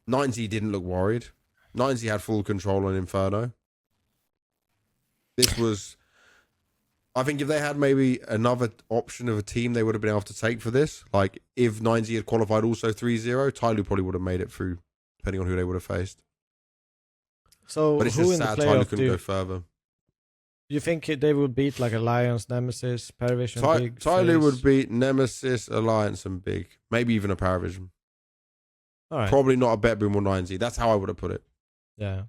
9Z didn't look worried. 9Z had full control on Inferno. This was, I think if they had maybe another option of a team they would have been able to take for this, like if 9Z had qualified also 3-0, TYLOO probably would have made it through, depending on who they would have faced. So but it's who just in sad the playoff TYLOO couldn't go further. You think they would beat like Alliance, Nemesis, PARIVISION, Big? TYLOO would beat Nemesis, Alliance, and Big. Maybe even a PARIVISION. All right. Probably not a BetBoom or 9Z. That's how I would have put it. Yeah.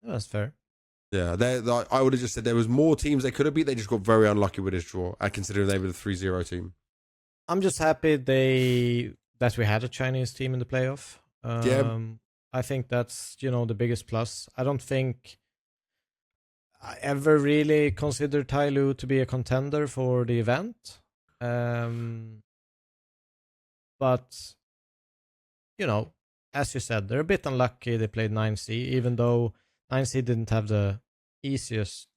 That's fair. Yeah, I would have just said there was more teams they could have beat. They just got very unlucky with this draw, considering they were the 3-0 team. I'm just happy that we had a Chinese team in the playoff. I think that's, the biggest plus. I don't think I ever really considered TYLOO to be a contender for the event. But, as you said, they're a bit unlucky they played 9C, even though 9C didn't have the easiest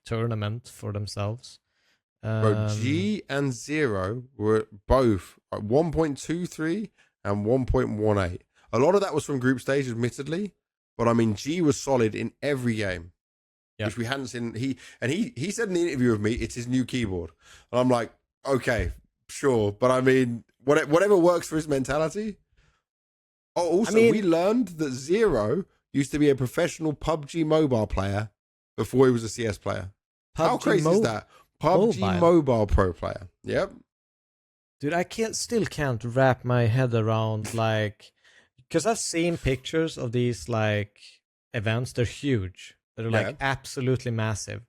tournament for themselves. Bro, G and 0 were both 1.23 and 1.18. A lot of that was from group stage, admittedly, but I mean, G was solid in every game, which we hadn't seen. He said in the interview with me, it's his new keyboard, and I'm like, okay, sure, but I mean, whatever works for his mentality. Oh, also, we learned that 0 used to be a professional PUBG mobile player before he was a CS player. How crazy is that? PUBG mobile pro player. Yep. Dude, I still can't wrap my head around because I've seen pictures of these events. They're huge. They're absolutely massive,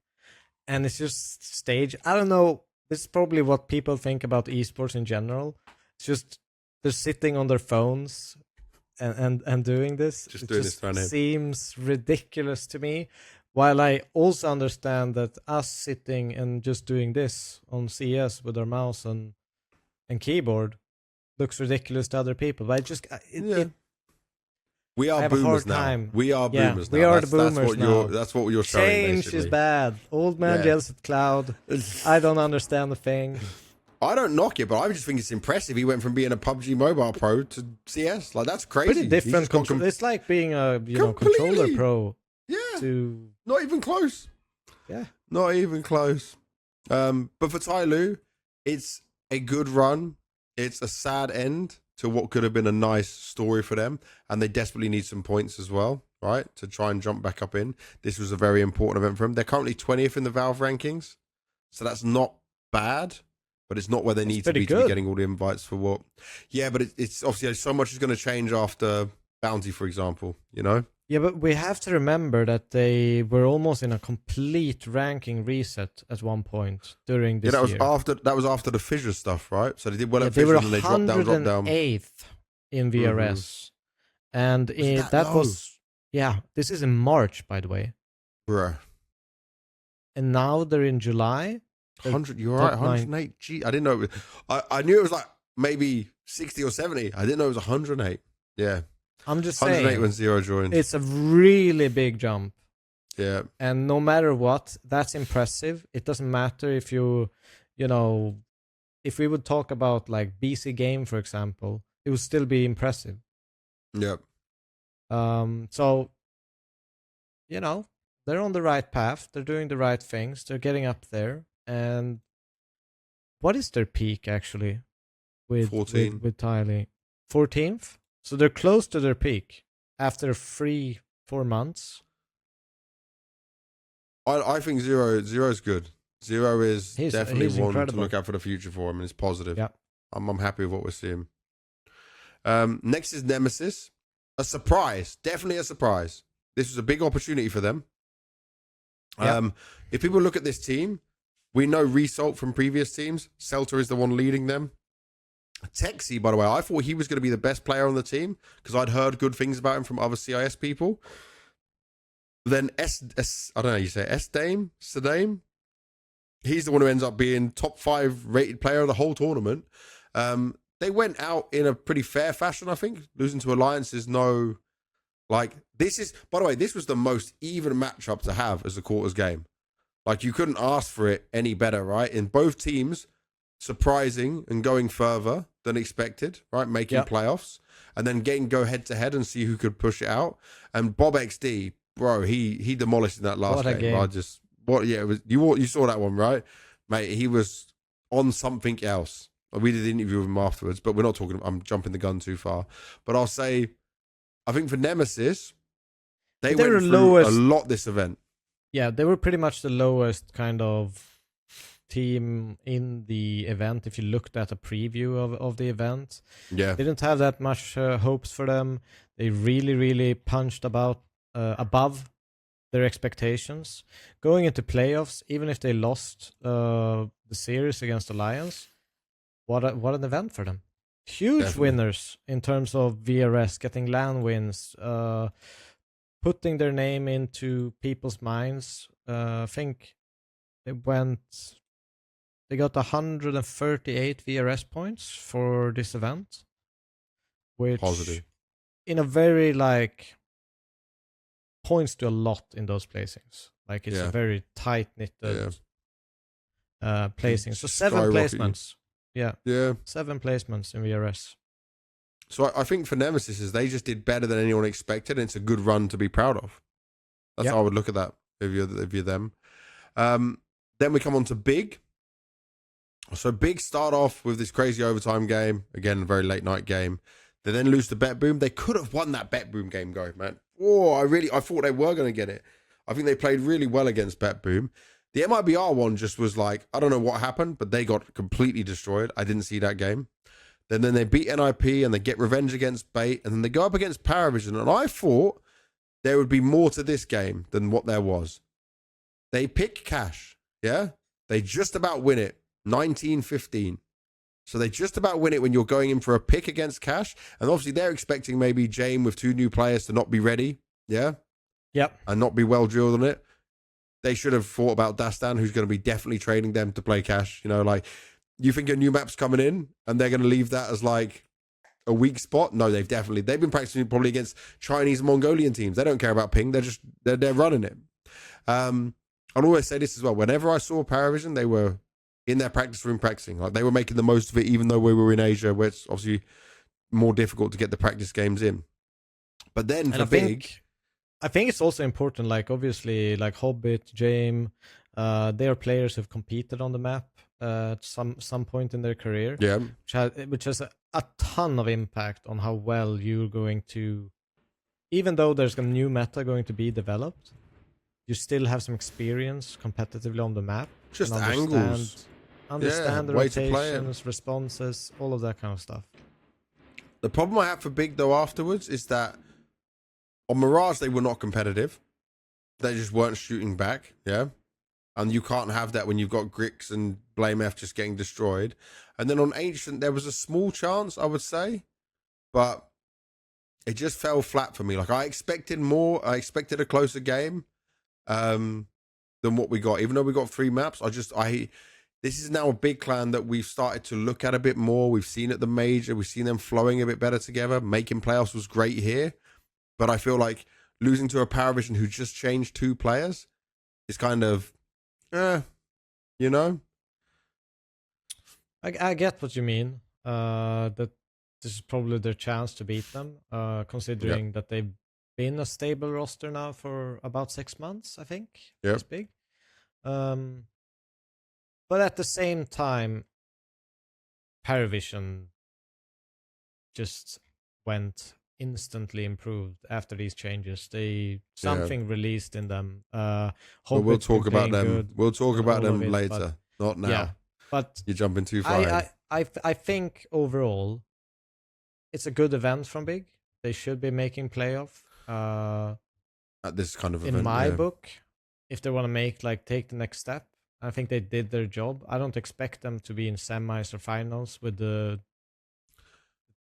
and it's just stage. I don't know. This is probably what people think about esports in general. It's just they're sitting on their phones and doing this. It seems ridiculous to me. While I also understand that us sitting and just doing this on CS with our mouse and keyboard looks ridiculous to other people. But we are boomers now. We are boomers now. We are the boomers now. That's what you're showing. Change basically. is bad. Old man yells at cloud. I don't understand the thing. I don't knock it, but I just think it's impressive. He went from being a PUBG mobile pro to CS. That's crazy. Pretty different. It's like being a controller pro. Yeah. Not even close. Yeah. Not even close. But for TYLOO, it's a good run. It's a sad end to what could have been a nice story for them, and they desperately need some points as well, right, to try and jump back up in. This was a very important event for them. They're currently 20th in the Valve rankings, so that's not bad, but it's not where they need to be getting all the invites for what. Yeah, but it's obviously so much is going to change after Bounty, for example, you know? Yeah, but we have to remember that they were almost in a complete ranking reset at one point during this year. That was after the Fissure stuff, right? So they did well at Fissure, and they dropped down. 108th in VRS. And that was, this is in March, by the way. Bruh. And now they're in July. 100, you're right, 108. Gee, I didn't know. I knew it was like maybe 60 or 70. I didn't know it was 108. Yeah. I'm just saying. 108 when Zero joined. It's a really big jump. Yeah. And no matter what, that's impressive. It doesn't matter if you know, if we would talk about like BC Game, for example, it would still be impressive. Yep. So, you know, they're on the right path. They're doing the right things. They're getting up there. And what is their peak actually with 14 with TYLOO? 14th. So they're close to their peak after 3-4 months. I think Zero's good. Zero is definitely one incredible. to look out for the future for him, and it's positive. Yeah. I'm happy with what we're seeing. Next is Nemesis. A surprise. Definitely a surprise. This was a big opportunity for them. Yeah. If people look at this team, we know Result from previous teams. Celta is the one leading them. Texi, by the way, I thought he was going to be the best player on the team because I'd heard good things about him from other CIS people. Then I don't know how you say it, Sadame. He's the one who ends up being top 5 rated player of the whole tournament. They went out in a pretty fair fashion, I think. Losing to Alliance is no... Like, this is... By the way, this was the most even matchup to have as a quarters game. Like, you couldn't ask for it any better, right? In both teams, surprising and going further than expected, right? Making playoffs. And then go head-to-head and see who could push it out. And Bob XD, bro, he demolished in that last game. It was, you saw that one, right? Mate, he was on something else. We did the interview with him afterwards, but we're not talking... I'm jumping the gun too far. But I'll say, I think for Nemesis, they went through a lot this event. Yeah, they were pretty much the lowest kind of team in the event. If you looked at a preview of the event, they didn't have that much hopes for them. They really, really punched above their expectations. Going into playoffs, even if they lost the series against Alliance, what an event for them. Huge winners in terms of VRS, getting LAN wins, putting their name into people's minds. I think they got 138 VRS points for this event, which positive in a very points to a lot in those placings. Like it's a very tight knitted placing. So 7 placements. Yeah. 7 placements in VRS. So I think for Nemesis is they just did better than anyone expected, and it's a good run to be proud of. That's how I would look at that if you're them. Then we come on to Big. So Big start off with this crazy overtime game. Again, a very late night game. They then lose to BetBoom. They could have won that BetBoom game, going, man. Oh, I thought they were going to get it. I think they played really well against BetBoom. The MIBR one just was like, I don't know what happened, but they got completely destroyed. I didn't see that game. Then they beat NIP and they get revenge against Bait, and then they go up against PARIVISION. And I thought there would be more to this game than what there was. They pick Cash, yeah? They just about win it, 19-15. So they just about win it when you're going in for a pick against Cash. And obviously they're expecting maybe Jame with 2 new players to not be ready, yeah? Yep. And not be well drilled on it. They should have thought about Dastan, who's going to be definitely trading them to play Cash. You know, like, you think a new map's coming in and they're going to leave that as like a weak spot? No, they've been practicing probably against Chinese and Mongolian teams. They don't care about ping. They're running it. I'll always say this as well. Whenever I saw PARIVISION, they were in their practice room practicing. Like, they were making the most of it, even though we were in Asia, where it's obviously more difficult to get the practice games in. But then for Big... I think it's also important, like, obviously, like Hobbit, Jame, they are players who've competed on the map at some point in their career. Yeah. Which has a ton of impact on how well you're going to even though there's a new meta going to be developed, you still have some experience competitively on the map. Just angles. Understand the rotations, responses, all of that kind of stuff. The problem I have for Big, though, afterwards is that on Mirage, they were not competitive. They just weren't shooting back, yeah? And you can't have that when you've got Grix and Blame F just getting destroyed. And then on Ancient, there was a small chance, I would say, but it just fell flat for me. Like, I expected more. I expected a closer game than what we got. Even though we got 3 maps, this is now a big clan that we've started to look at a bit more. We've seen at the major. We've seen them flowing a bit better together. Making playoffs was great here. But I feel like losing to a PARIVISION who just changed 2 players is kind of, you know? I get what you mean. That this is probably their chance to beat them, considering that they've been a stable roster now for about 6 months, I think. Yeah. It's big. But at the same time, PARIVISION just went instantly improved after these changes. Something released in them. We'll talk about them. We'll talk about them later, not now. Yeah, but you're jumping too far. I think overall, it's a good event from Big. They should be making playoff. At this kind of event, in my book, if they want to take the next step, I think they did their job. I don't expect them to be in semis or finals with the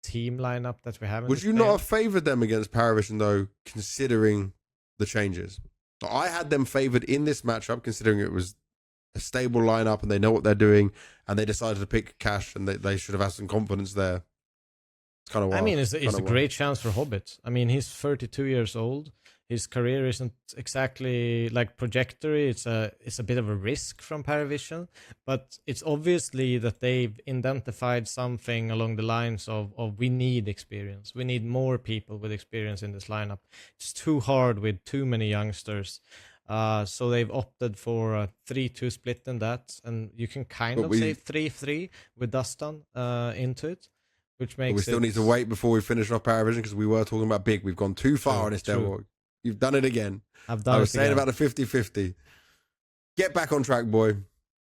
team lineup that we have. Would you not have favored them against PARIVISION though, considering the changes? I had them favored in this matchup, considering it was a stable lineup and they know what they're doing, and they decided to pick Cash, and they should have had some confidence there. It's kind of wild. I mean, it's a great chance for Hobbit. I mean, he's 32 years old. His career isn't exactly like trajectory. It's a bit of a risk from PARIVISION, but it's obviously that they've identified something along the lines of we need experience. We need more people with experience in this lineup. It's too hard with too many youngsters. So they've opted for a 3-2 split in that, and you can say 3-3 with Dustin into it, which makes. But we still need to wait before we finish off PARIVISION, because we were talking about Big. We've gone too far on this Devilwalk. You've done it again. I was saying about the 50-50. Get back on track, boy. And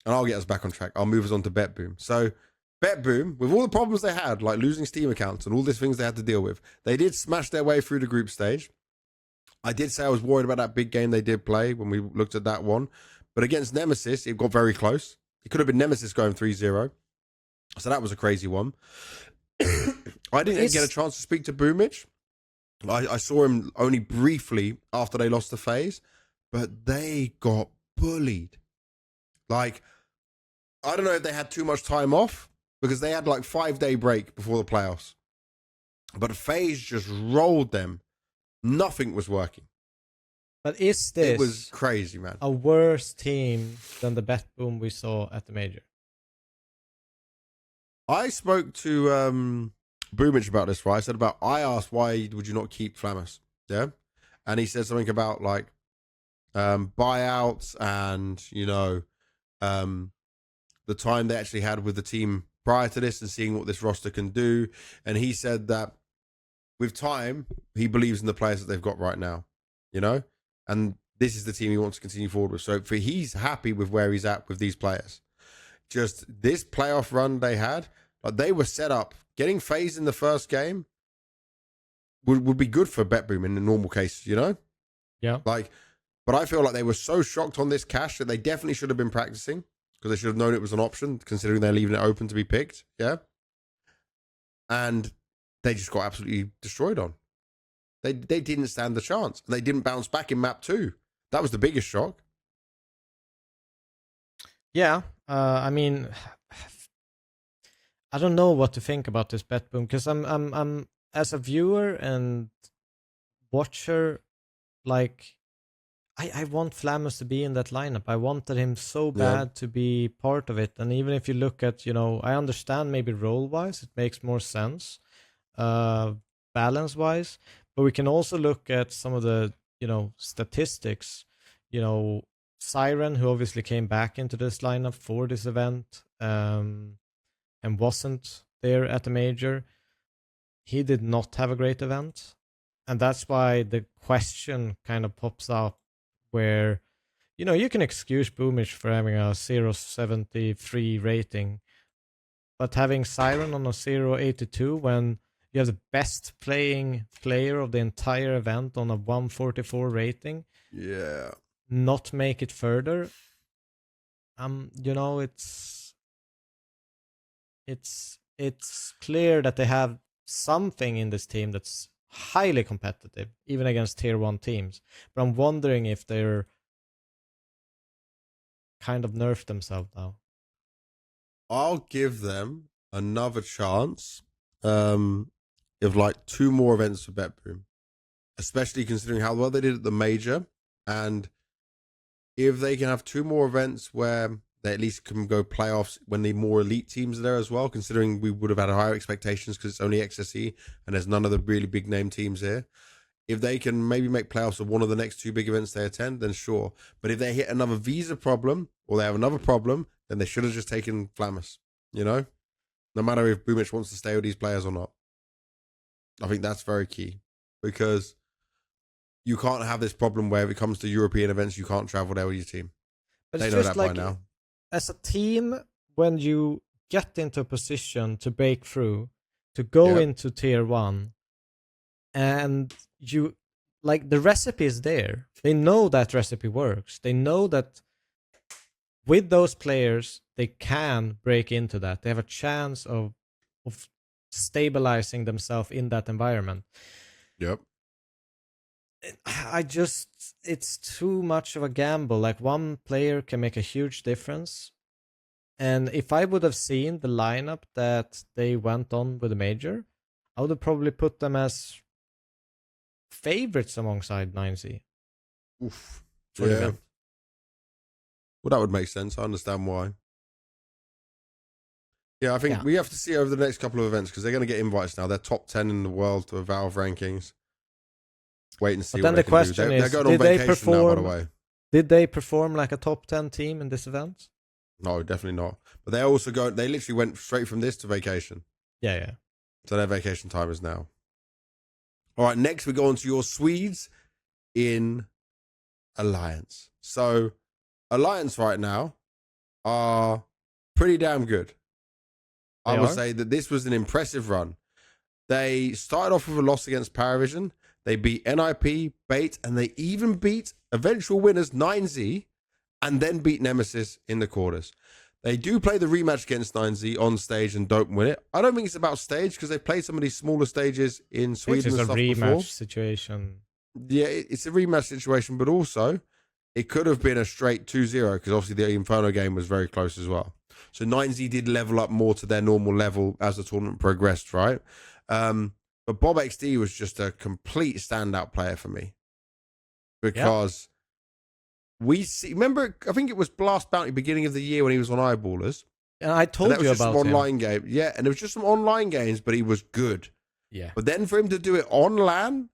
I'll get us back on track. I'll move us on to BetBoom. So, BetBoom, with all the problems they had, like losing Steam accounts and all these things they had to deal with, they did smash their way through the group stage. I did say I was worried about that big game they did play when we looked at that one. But against Nemesis, it got very close. It could have been Nemesis going 3-0. So that was a crazy one. I didn't get a chance to speak to Boomich. I saw him only briefly after they lost the FaZe, but they got bullied. Like, I don't know if they had too much time off, because they had like 5-day break before the playoffs. But FaZe just rolled them. Nothing was working. But is this... It was crazy, man. A worse team than the BetBoom we saw at the major? I spoke to... Boomich about this, right? I asked why would you not keep Flamus? Yeah. And he said something about like buyouts and, you know, the time they actually had with the team prior to this and seeing what this roster can do. And he said that with time, he believes in the players that they've got right now, you know, and this is the team he wants to continue forward with. So he's happy with where he's at with these players. Just this playoff run they had, like they were set up. Getting FaZe in the first game would be good for BetBoom in the normal case, you know? Yeah. Like, but I feel like they were so shocked on this cash that they definitely should have been practicing, because they should have known it was an option, considering they're leaving it open to be picked. Yeah. And they just got absolutely destroyed on. They didn't stand the chance. They didn't bounce back in map 2. That was the biggest shock. Yeah. I mean, I don't know what to think about this BetBoom, because I'm as a viewer and watcher, like I want Flamus to be in that lineup. I wanted him so bad to be part of it. And even if you look at, you know, I understand maybe role wise it makes more sense, balance wise, but we can also look at some of the, you know, statistics. You know, Siren, who obviously came back into this lineup for this event, and wasn't there at the major, he did not have a great event. And that's why the question kind of pops up where, you can excuse Boomich for having a 0.73 rating, but having Siren on a 0.82 when you have the best playing player of the entire event on a 144 rating. Yeah. Not make it further. It's clear that they have something in this team that's highly competitive, even against tier 1 teams. But I'm wondering if they're kind of nerfed themselves now. I'll give them another chance of like 2 more events for BetBoom, especially considering how well they did at the major. And if they can have 2 more events where they at least can go playoffs when the more elite teams are there as well, considering we would have had higher expectations because it's only XSE and there's none of the really big name teams here. If they can maybe make playoffs of one of the next 2 big events they attend, then sure. But if they hit another visa problem or they have another problem, then they should have just taken Flamus, no matter if Boomich wants to stay with these players or not. I think that's very key, because you can't have this problem where if it comes to European events, you can't travel there with your team. But they know that like, by now. As a team, when you get into a position to break through, to go into tier 1, and you, like, the recipe is there. They know that recipe works. They know that with those players, they can break into that. They have a chance of stabilizing themselves in that environment. Yep. It's too much of a gamble. Like, one player can make a huge difference. And if I would have seen the lineup that they went on with the major, I would have probably put them as favorites alongside 9Z. Oof. For the event. Well, that would make sense. I understand why. Yeah, I think we have to see over the next couple of events, because they're going to get invites now. They're top 10 in the world to Valve rankings. Wait and see what they can do. They're going on vacation now, by the way. Did they perform like a top 10 team in this event? No, definitely not. But they also they literally went straight from this to vacation. Yeah. So their vacation time is now. All right, next we go on to your Swedes in Alliance. So Alliance right now are pretty damn good. I would say that this was an impressive run. They started off with a loss against PARIVISION. They beat NIP, Bait, and they even beat eventual winners 9Z, and then beat Nemesis in the quarters. They do play the rematch against 9Z on stage and don't win it. I don't think it's about stage, because they've played some of these smaller stages in Sweden and stuff before. It's a rematch situation. Yeah, it's a rematch situation, but also it could have been a straight 2-0, because obviously the Inferno game was very close as well. So 9Z did level up more to their normal level as the tournament progressed, right? But Bob XD was just a complete standout player for me, because we see. Remember, I think it was Blast Bounty beginning of the year when he was on Eyeballers. And I told you about some online game. Yeah, and it was just some online games, but he was good. Yeah. But then for him to do it on LAN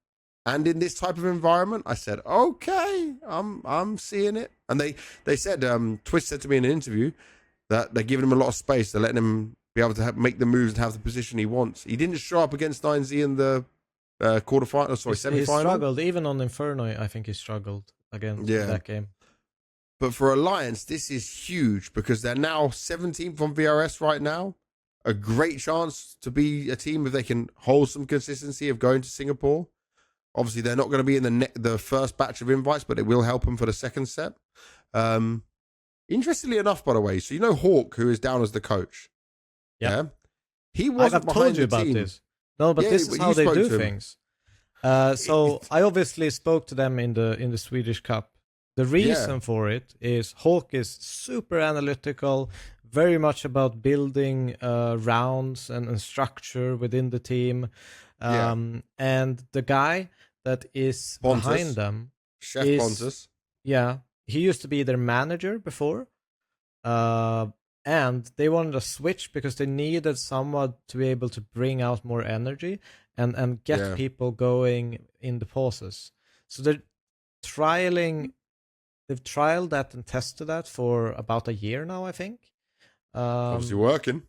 and in this type of environment, I said, okay, I'm seeing it. And they said, Twist said to me in an interview that they're giving him a lot of space. They're letting him be able to make the moves and have the position he wants. He didn't show up against 9Z in the semi-final. He struggled. Even on Inferno, I think he struggled against that game. But for Alliance, this is huge, because they're now 17th on VRS right now. A great chance to be a team if they can hold some consistency of going to Singapore. Obviously, they're not going to be in the first batch of invites, but it will help them for the second set. Interestingly enough, by the way, so Hawk, who is down as the coach. Yeah. He wasn't behind the team. I've told you about this. No, but this is how they do things. So I obviously spoke to them in the Swedish Cup. The reason for it is Hawk is super analytical, very much about building rounds and structure within the team. And the guy that is behind them Chef Pontus. Yeah, he used to be their manager before. And they wanted a switch because they needed someone to be able to bring out more energy and get people going in the pauses. So they're they've trialed that and tested that for about a year now, I think. Obviously working.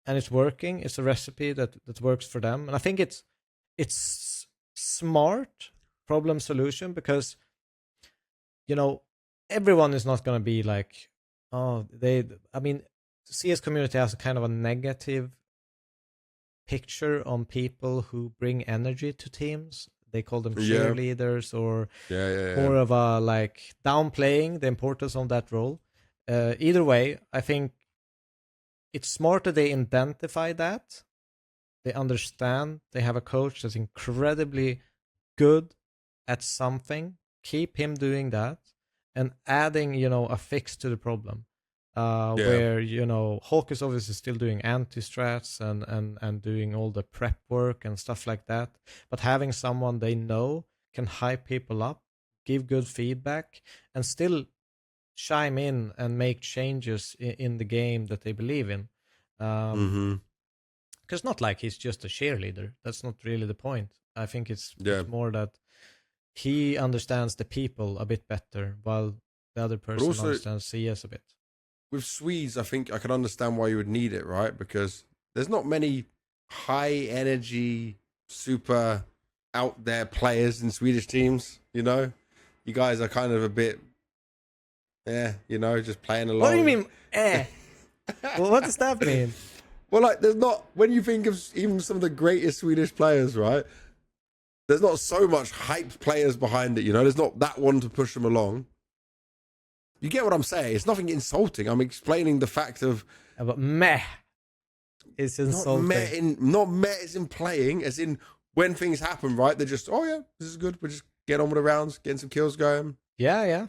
And it's working. It's a recipe that works for them. And I think it's smart problem solution, because everyone is not going to be like, CS community has a kind of a negative picture on people who bring energy to teams. They call them cheerleaders, or more of a like downplaying the importance of that role. Either way, I think it's smarter they identify that. They understand they have a coach that's incredibly good at something. Keep him doing that, and adding, a fix to the problem. Where, Hawk is obviously still doing anti-strats and doing all the prep work and stuff like that. But having someone they know can hype people up, give good feedback, and still chime in and make changes in the game that they believe in. Because not like he's just a cheerleader. That's not really the point. I think it's more that he understands the people a bit better, while the other person understands CS a bit. With Swedes, I think I can understand why you would need it, right? Because there's not many high energy, super out there players in Swedish teams. You guys are kind of a bit, just playing along. What do you mean, Well, what does that mean? Well, like, there's not, when you think of even some of the greatest Swedish players, right? There's not so much hyped players behind it, There's not that one to push them along. You get what I'm saying? It's nothing insulting. I'm explaining the fact of... But meh is insulting. Not meh as in playing, as in when things happen, right? They're just, this is good. We'll just get on with the rounds, getting some kills going. Yeah.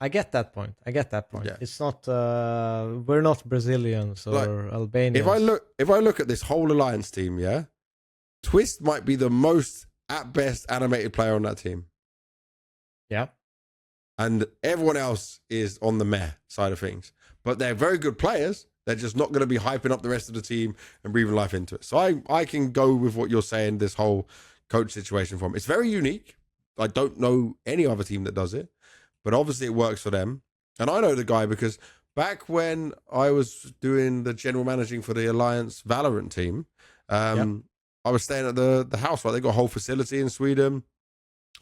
I get that point. Yeah. It's not... we're not Brazilians or Albanians. If I look at this whole Alliance team, Twist might be the most, at best, animated player on that team. Yeah. And everyone else is on the meh side of things. But they're very good players. They're just not going to be hyping up the rest of the team and breathing life into it. So I can go with what you're saying, this whole coach situation from. It's very unique. I don't know any other team that does it. But obviously it works for them. And I know the guy because back when I was doing the general managing for the Alliance Valorant team, I was staying at the house. Right? They got a whole facility in Sweden.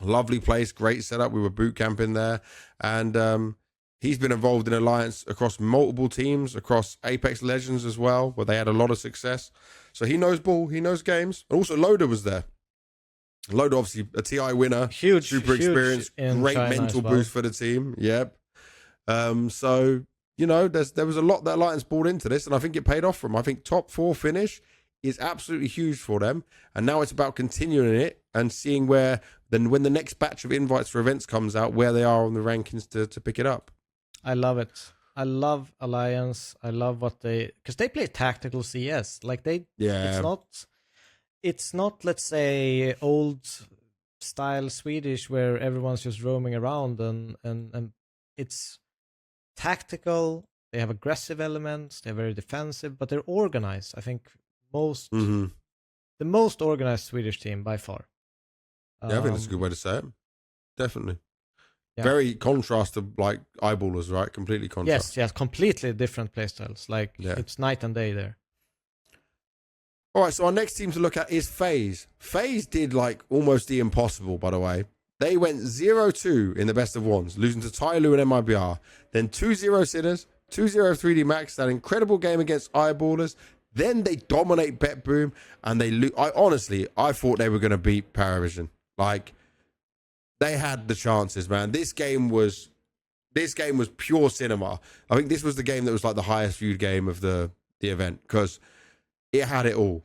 Lovely place, great setup. We were boot camping there, and he's been involved in Alliance across multiple teams, across Apex Legends as well, where they had a lot of success. So he knows ball, he knows games. And also Loader was there. Loader, obviously a TI winner, super experienced, great China mental boost for the team. Yep. So there was a lot that Alliance bought into this, and I think it paid off for them. I think top 4 finish is absolutely huge for them, and now it's about continuing it and seeing when the next batch of invites for events comes out, where they are on the rankings to pick it up. I love it. I love Alliance. I love because they play tactical CS. Like it's not let's say old style Swedish where everyone's just roaming around and it's tactical. They have aggressive elements. They're very defensive, but they're organized. I think the most organized Swedish team by far. Yeah, I think that's a good way to say it. Definitely. Yeah. Very contrast to like eyeballers, right? Completely contrast. Yes, completely different playstyles. Like it's night and day there. All right, so our next team to look at is FaZe. FaZe did like almost the impossible, by the way. They went 0-2 in the best of ones, losing to TYLOO and MIBR. Then 2-0 Sinners, 2-0 3D Max, that incredible game against eyeballers. Then they dominate BetBoom, and they lose. I thought they were going to beat PARIVISION. Like, they had the chances, man. This game was pure cinema. I think this was the game that was like the highest viewed game of the event because it had it all.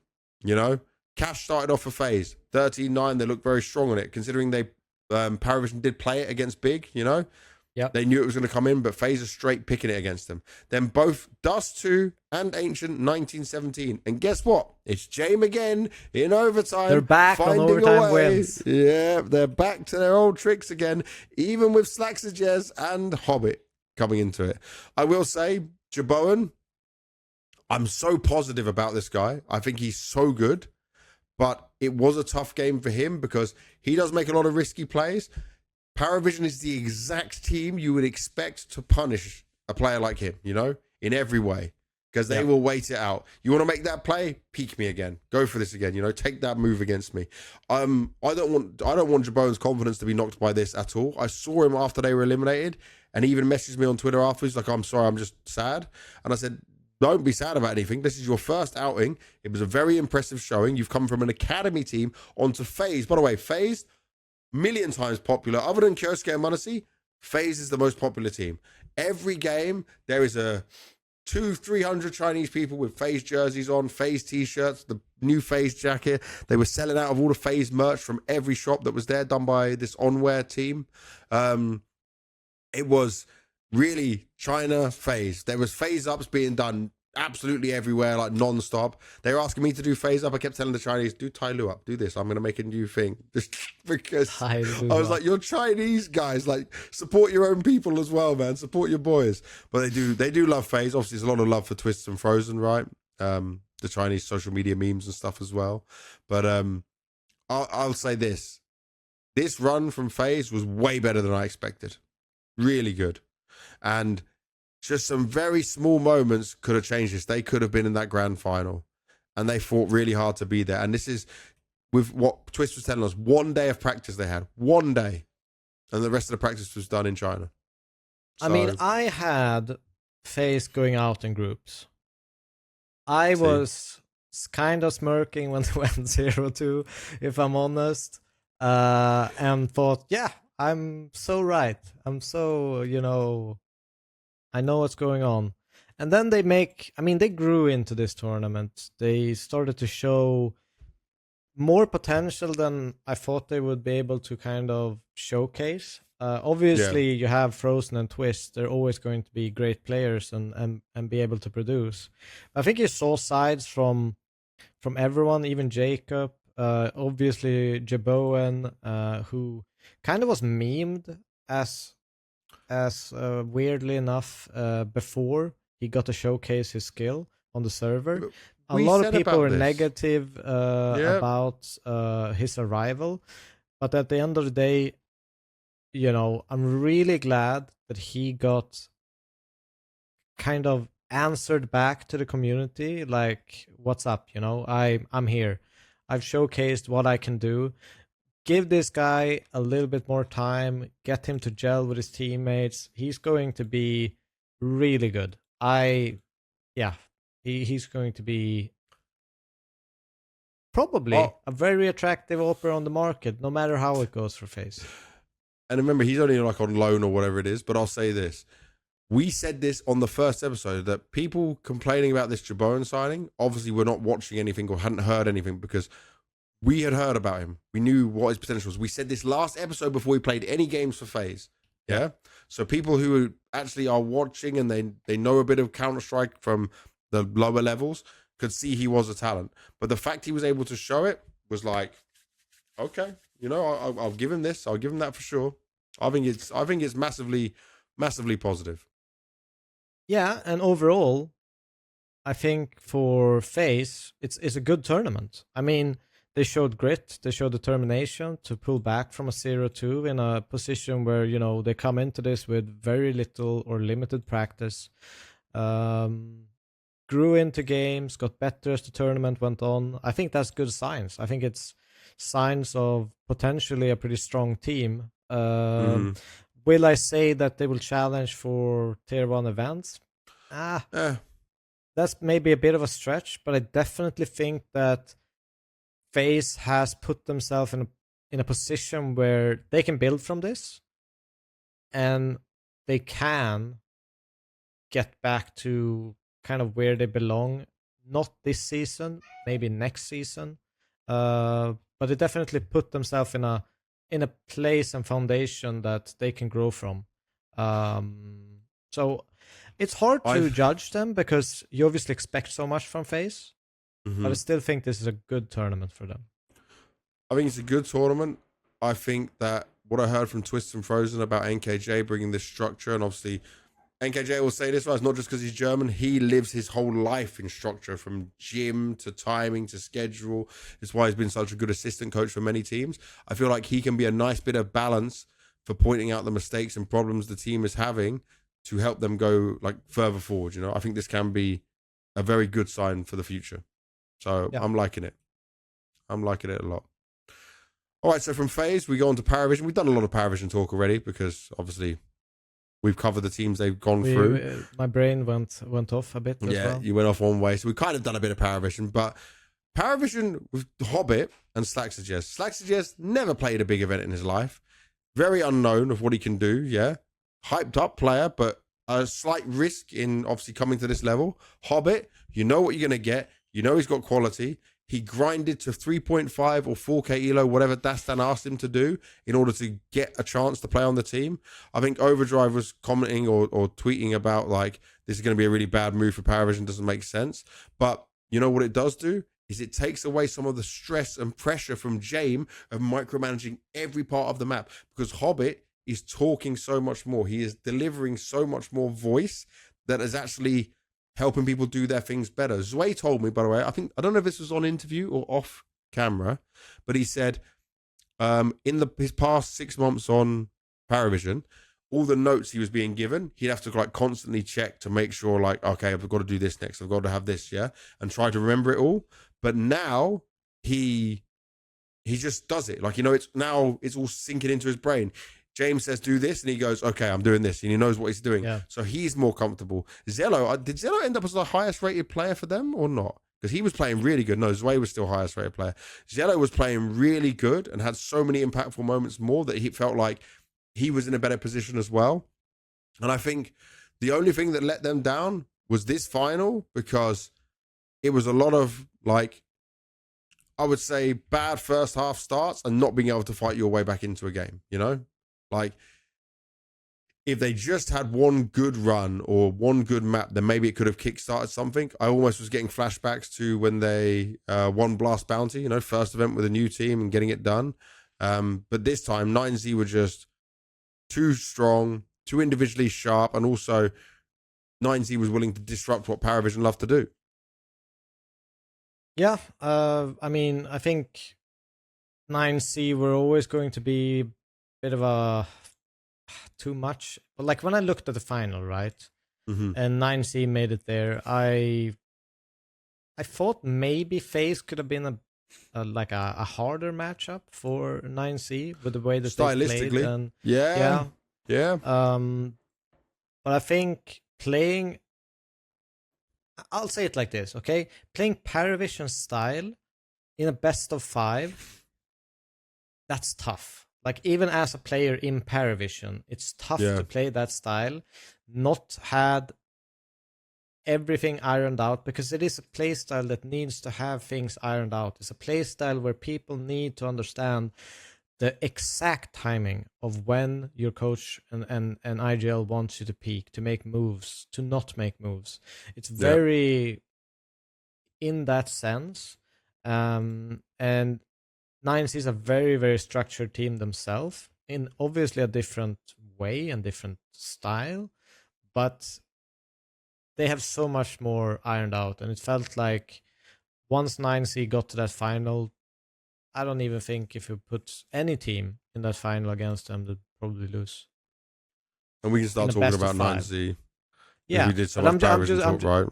Cash started off for FaZe 13-9. They looked very strong on it, considering they PARIVISION did play it against Big. Yep. They knew it was going to come in, but FaZe are straight picking it against them. Then both Dust 2 and Ancient 1917. And guess what? It's Jame again in overtime. They're back on overtime wins. Yeah, they're back to their old tricks again, even with Slaxajez and Hobbit coming into it. I will say, Jaboan, I'm so positive about this guy. I think he's so good. But it was a tough game for him because he does make a lot of risky plays. PARIVISION is the exact team you would expect to punish a player like him, in every way. because they will wait it out. You want to make that play? Peek me again. Go for this again. You know, take that move against me. I don't want Jabon's confidence to be knocked by this at all. I saw him after they were eliminated, and he even messaged me on Twitter afterwards, like, I'm sorry, I'm just sad. And I said, don't be sad about anything. This is your first outing. It was a very impressive showing. You've come from an academy team onto FaZe. By the way, FaZe, million times popular. Other than Kyosuke and Munacy, FaZe is the most popular team. Every game, there is a 200-300 Chinese people with FaZe jerseys on, FaZe t-shirts, the new FaZe jacket. They were selling out of all the FaZe merch from every shop that was there, done by this Onwear team. It was really China FaZe. There was FaZe ups being done absolutely everywhere, like non-stop. They were asking me to do FaZe up. I kept telling the Chinese, do TYLOO up, do this. I'm going to make a new thing. Just because TYLOO I was like, you're Chinese guys, like support your own people as well, man. Support your boys. But they do love FaZe. Obviously, there's a lot of love for Twists and Frozen, right? The Chinese social media memes and stuff as well. But I'll say this. This run from FaZe was way better than I expected. Really good. And just some very small moments could have changed this. They could have been in that grand final, and they fought really hard to be there. And this is with what Twist was telling us, 1 day of practice they had, 1 day, and the rest of the practice was done in China. So, I mean, I had FaZe going out in groups. I was kind of smirking when they went 0-2, if I'm honest, and thought, yeah, I'm so right. I'm so, I know what's going on. And then they grew into this tournament. They started to show more potential than I thought they would be able to kind of showcase. Obviously, you have Frozen and Twist. They're always going to be great players and be able to produce. I think you saw sides from everyone, even Jacob, obviously Jabon, who kind of was memed as weirdly enough before he got to showcase his skill on the server. A lot of people were negative about his arrival, but at the end of the day, I'm really glad that he got kind of answered back to the community, like, what's up, I'm here. I've showcased what I can do. Give this guy a little bit more time, get him to gel with his teammates. He's going to be really good. He's going to be probably a very attractive offer on the market, no matter how it goes for FaZe. And remember, he's only like on loan or whatever it is, but I'll say this. We said this on the first episode, that people complaining about this Jabon signing, obviously were not watching anything or hadn't heard anything, because we had heard about him. We knew what his potential was. We said this last episode before we played any games for FaZe. Yeah. So people who actually are watching and they know a bit of Counter-Strike from the lower levels could see he was a talent. But the fact he was able to show it was like, okay, I'll give him this. I'll give him that for sure. I think it's massively, massively positive. Yeah, and overall, I think for FaZe, it's a good tournament. I mean, they showed grit, they showed determination to pull back from a 0-2 in a position where, they come into this with very little or limited practice. Grew into games, got better as the tournament went on. I think that's good signs. I think it's signs of potentially a pretty strong team. Will I say that they will challenge for tier 1 events? That's maybe a bit of a stretch, but I definitely think that FaZe has put themselves in a position where they can build from this, and they can get back to kind of where they belong. Not this season, maybe next season, but they definitely put themselves in a place and foundation that they can grow from. So it's hard to judge them because you obviously expect so much from FaZe. But I still think this is a good tournament for them. I think it's a good tournament. I think that what I heard from Twist and Frozen about NKJ bringing this structure, and obviously NKJ will say this, right? It's not just because he's German. He lives his whole life in structure, from gym to timing to schedule. It's why he's been such a good assistant coach for many teams. I feel like he can be a nice bit of balance for pointing out the mistakes and problems the team is having to help them go like further forward. I think this can be a very good sign for the future. So I'm liking it. I'm liking it a lot. All right, so from FaZe, we go on to PARIVISION. We've done a lot of PARIVISION talk already because obviously we've covered the teams they've gone through. My brain went off a bit as well. You went off one way. So we kind of done a bit of PARIVISION, but PARIVISION with Hobbit and Slacksuggest. Slacksuggest never played a big event in his life. Very unknown of what he can do, Hyped up player, but a slight risk in obviously coming to this level. Hobbit, you know what you're going to get. You know he's got quality. He grinded to 3.5 or 4k elo, whatever Dastan asked him to do in order to get a chance to play on the team. I think Overdrive was commenting or tweeting about like, this is going to be a really bad move for PARIVISION, doesn't make sense. But you know what it does do? Is it takes away some of the stress and pressure from James of micromanaging every part of the map, because Hobbit is talking so much more. He is delivering so much more voice that is actually helping people do their things better. Zwei told me, by the way, I don't know if this was on interview or off camera, but he said in his past 6 months on PARIVISION, all the notes he was being given, he'd have to like constantly check to make sure like, okay, I've got to do this next. I've got to have this, and try to remember it all. But now he just does it. Like, it's all sinking into his brain. James says, do this, and he goes, okay, I'm doing this, and he knows what he's doing. Yeah. So he's more comfortable. Zello, did Zello end up as the highest rated player for them or not? Because he was playing really good. No, Zwei was still highest rated player. Zello was playing really good and had so many impactful moments more that he felt like he was in a better position as well. And I think the only thing that let them down was this final, because it was a lot of, like, I would say bad first half starts and not being able to fight your way back into a game, Like, if they just had one good run or one good map, then maybe it could have kickstarted something. I almost was getting flashbacks to when they won Blast Bounty, first event with a new team and getting it done. But this time, 9Z were just too strong, too individually sharp, and also 9Z was willing to disrupt what PARIVISION loved to do. Yeah, I think 9C were always going to be bit of a too much, but like when I looked at the final, right, and 9C made it there, I thought maybe FaZe could have been a harder matchup for 9C with the way that they played. And, yeah. But I think I'll say it like this, okay? Playing PARIVISION style in a best of 5, that's tough. Like, even as a player in PARIVISION, it's tough to play that style, not had everything ironed out, because it is a play style that needs to have things ironed out. It's a play style where people need to understand the exact timing of when your coach and IGL wants you to peak, to make moves, to not make moves. It's very in that sense. And 9C is a very, very structured team themselves, in obviously a different way and different style, but they have so much more ironed out. And it felt like once 9C got to that final, I don't even think if you put any team in that final against them, they'd probably lose. And we can start talking about 9Z. Yeah. We did so much PARIVISION talk, right?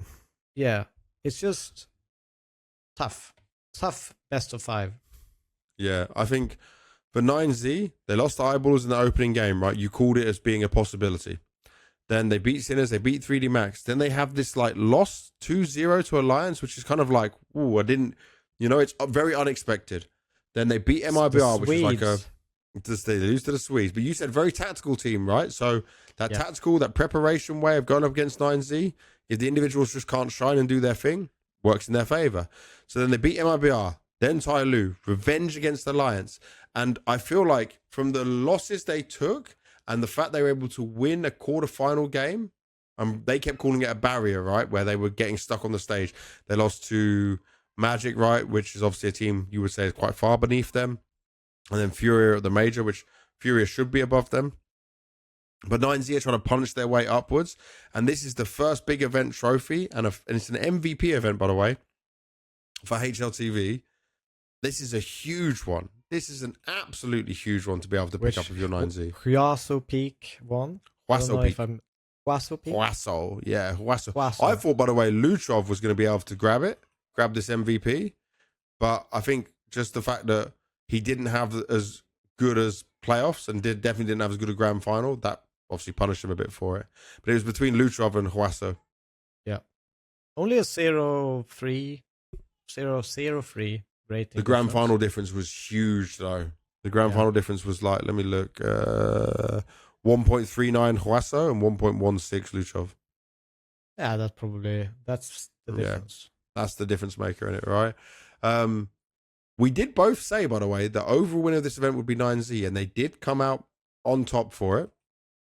Yeah. It's just tough. Tough best of 5. Yeah, I think for 9Z, they lost the eyeballs in the opening game, right? You called it as being a possibility. Then they beat Sinners, they beat 3D Max. Then they have this like loss 2-0 to Alliance, which is kind of like, ooh, I didn't, it's very unexpected. Then they beat MIBR, which is like they lose to the Swedes. But you said very tactical team, right? So that tactical, that preparation way of going up against 9Z, if the individuals just can't shine and do their thing, works in their favor. So then they beat MIBR. Then TYLOO, revenge against Alliance. And I feel like from the losses they took and the fact they were able to win a quarterfinal game, they kept calling it a barrier, right? Where they were getting stuck on the stage. They lost to Magic, right? Which is obviously a team you would say is quite far beneath them. And then Furia at the major, which Furia should be above them. But 9Z are trying to punch their way upwards. And this is the first big event trophy. And it's an MVP event, by the way, for HLTV. This is a huge one. This is an absolutely huge one to be able to pick up with your 9Z. Hyaso Peak won. Hyaso Peak. Huaso. Yeah, Huaso. I thought, by the way, Lutrov was going to be able to grab this MVP. But I think just the fact that he didn't have as good as playoffs and definitely didn't have as good a grand final, that obviously punished him a bit for it. But it was between Lutrov and Huaso. Yeah. Only a 0-3 rating. The grand final difference was huge, though. The grand final difference was like, let me look, 1.39 Huaso and 1.16 Lutrov. Yeah, that's the difference. Yeah, that's the difference maker in it, right? We did both say, by the way, the overall winner of this event would be 9Z, and they did come out on top for it.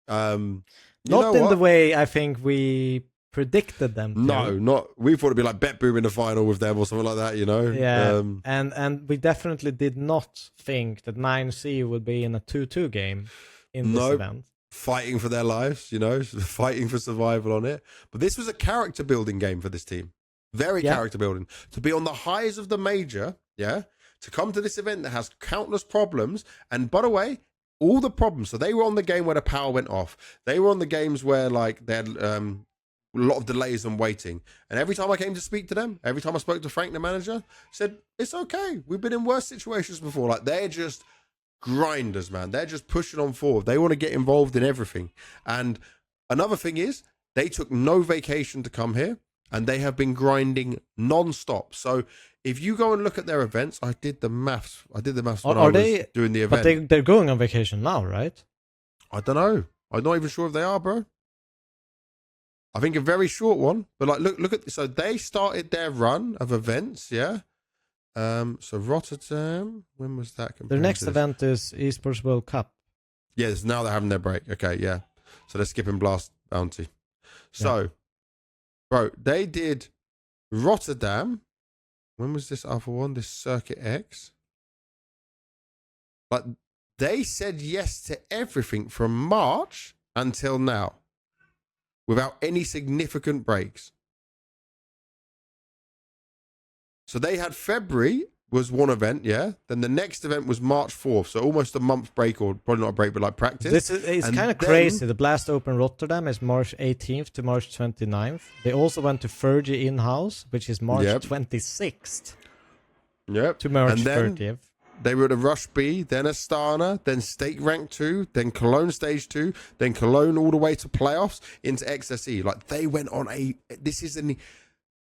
Not in the way I think we predicted them to. No, not. We thought it'd be like BetBoom in the final with them or something like that, you know? Yeah, and we definitely did not think that 9Z would be in a 2-2 game in this event. Fighting for their lives, you know, fighting for survival on it. But this was a character building game for this team. Very character building. To be on the highs of the major, to come to this event that has countless problems. And by the way, all the problems. So they were on the game where the power went off. They were on the games where like they had a lot of delays and waiting. And every time I came to speak to them, every time I spoke to Frank, the manager, said, it's okay. We've been in worse situations before. Like they're just grinders, man. They're just pushing on forward. They want to get involved in everything. And another thing is they took no vacation to come here. And they have been grinding non-stop. So if you go and look at their events, I did the maths when I was doing the event. But they're going on vacation now, right? I don't know. I'm not even sure if they are, bro. I think a very short one. But like, look at this. So they started their run of events, yeah? So Rotterdam, when was that? Their next event is Esports World Cup. Yes, now they're having their break. Okay, yeah. So they're skipping Blast Bounty. So... Bro, they did Rotterdam. When was this other one? This Circuit X. Like, they said yes to everything from March until now. Without any significant breaks. So they had February was one event, yeah. Then the next event was March 4th. So almost a month break, or probably not a break, but like practice. It's kind of crazy. The Blast Open Rotterdam is March 18th to March 29th. They also went to Fergie in-house, which is March 26th. Yep. To March 30th. They were at a Rush B, then Astana, then Stake Rank 2, then Cologne Stage 2, then Cologne all the way to playoffs into XSE. Like they went on this is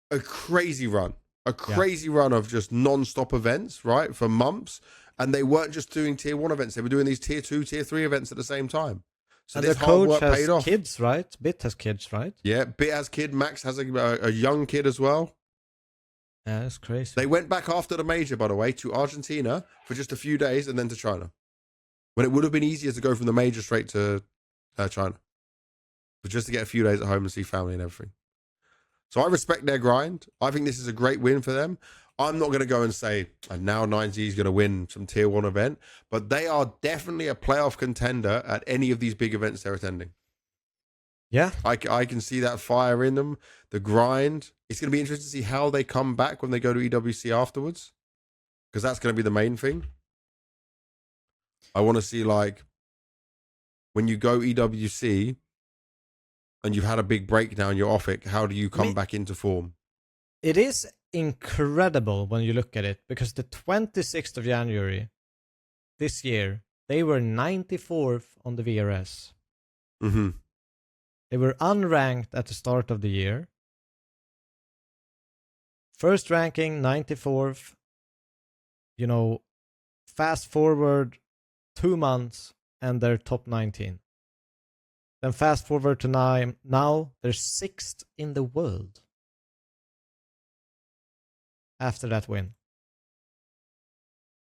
a crazy run. A crazy run of just non-stop events, right, for months. And they weren't just doing tier 1 events. They were doing these tier 2, tier 3 events at the same time. So and this hard work paid off. Kids, right? Bit has kids, right? Yeah, Bit has kid. Max has a young kid as well. Yeah, that's crazy. They went back after the major, by the way, to Argentina for just a few days and then to China. When it would have been easier to go from the major straight to China. But just to get a few days at home and see family and everything. So I respect their grind. I think this is a great win for them. I'm not going to go and say, and now 9Z is going to win some tier 1 event, but they are definitely a playoff contender at any of these big events they're attending. Yeah. I can see that fire in them, the grind. It's going to be interesting to see how they come back when they go to EWC afterwards, because that's going to be the main thing. I want to see, like, when you go EWC, and you've had a big breakdown, you're off it, how do you come back into form? It is incredible when you look at it, because the 26th of January this year, they were 94th on the VRS. Mm-hmm. They were unranked at the start of the year. First ranking, 94th. You know, fast forward 2 months and they're top 19. Then fast forward to now, they're 6th in the world. After that win.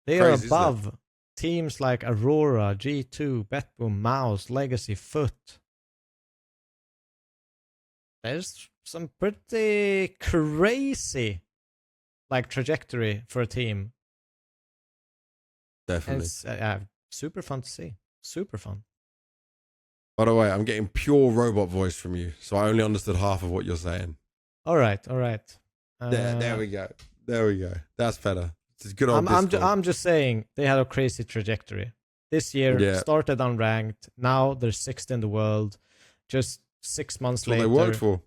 They are above teams like Aurora, G2, BetBoom, MOUZ, Legacy, FUT. There's some pretty crazy trajectory for a team. Definitely. And it's super fun to see. Super fun. By the way, I'm getting pure robot voice from you, so I only understood half of what you're saying. All right. There we go. That's better. It's good old I'm just saying they had a crazy trajectory. This year started unranked. Now they're 6th in the world. Just 6 months That's what later. they worked for.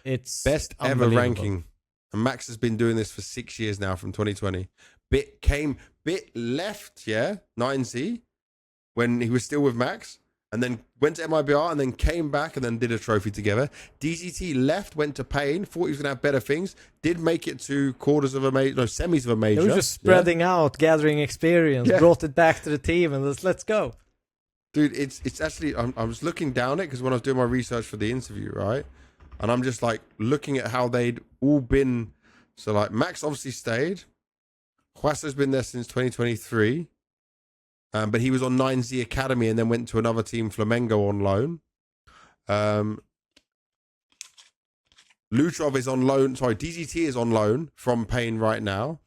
It's best ever ranking. And Max has been doing this for 6 years now, from 2020. Bit left, 9Z, when he was still with Max, and then went to MIBR, and then came back, and then did a trophy together. DGT left, went to Pain, thought he was going to have better things, did make it to semis of a major. He was just spreading out, gathering experience, brought it back to the team, and let's go. Dude, it's actually, I was looking down it, because when I was doing my research for the interview, right? And I'm just like looking at how they'd all been. So like Max obviously stayed. Huaso's been there since 2023. But he was on 9Z Academy and then went to another team, Flamengo, on loan. Lutrov is on loan. Sorry, DGT is on loan from Pain right now.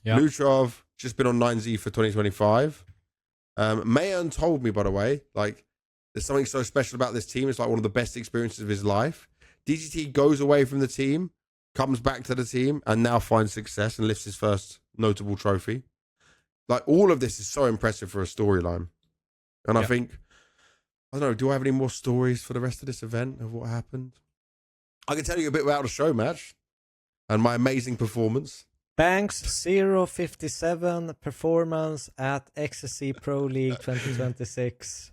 Yeah. Lutrov just been on 9Z for 2025. Mayan told me, by the way, like there's something so special about this team. It's like one of the best experiences of his life. DGT goes away from the team, comes back to the team, and now finds success and lifts his first notable trophy. Like, all of this is so impressive for a storyline. And I think, I don't know, do I have any more stories for the rest of this event of what happened? I can tell you a bit about the show match and my amazing performance. Banks 057 performance at XSE Pro League 2026.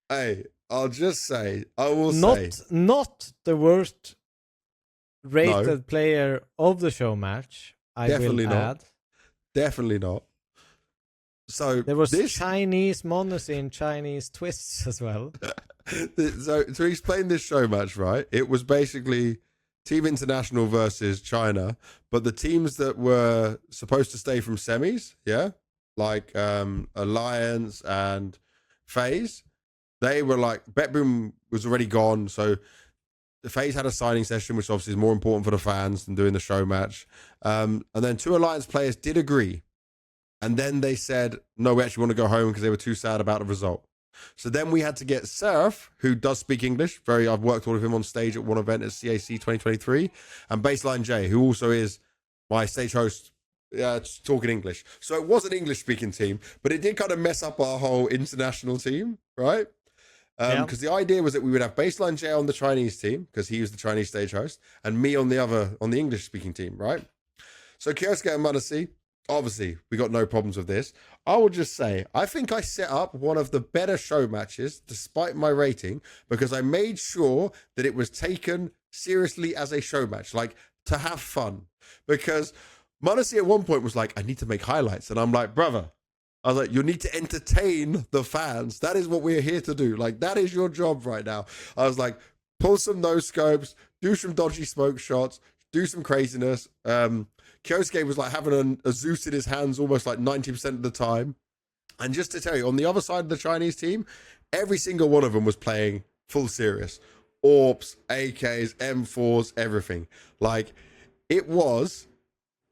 Hey, I'll just say, not the worst rated player of the show match. Definitely will add. Definitely not. So there was Chinese monacy and Chinese twists as well. So to explain this show match, right? It was basically Team International versus China, but the teams that were supposed to stay from semis, like Alliance and FaZe, they were like, BetBoom was already gone, so the FaZe had a signing session, which obviously is more important for the fans than doing the show match. And then 2 Alliance players did agree. And then they said, no, we actually want to go home because they were too sad about the result. So then we had to get Surf, who does speak English. I've worked all of him on stage at one event at CAC 2023. And Baseline J, who also is my stage host, talking English. So it was an English-speaking team, but it did kind of mess up our whole international team, right? Because the idea was that we would have Baseline J on the Chinese team, because he was the Chinese stage host, and me on the English-speaking team, right? So Kyosuke and Munacy, obviously, we got no problems with this. I will just say, I think I set up one of the better show matches, despite my rating, because I made sure that it was taken seriously as a show match, like to have fun. Because Munacy at one point was like, I need to make highlights. And I'm like, brother, I was like, you need to entertain the fans. That is what we're here to do. Like, that is your job right now. I was like, pull some no scopes, do some dodgy smoke shots, do some craziness. Kyosuke was like having a Zeus in his hands almost like 90% of the time. And just to tell you, on the other side of the Chinese team, every single one of them was playing full serious. AWPs, AKs, M4s, everything. Like, it was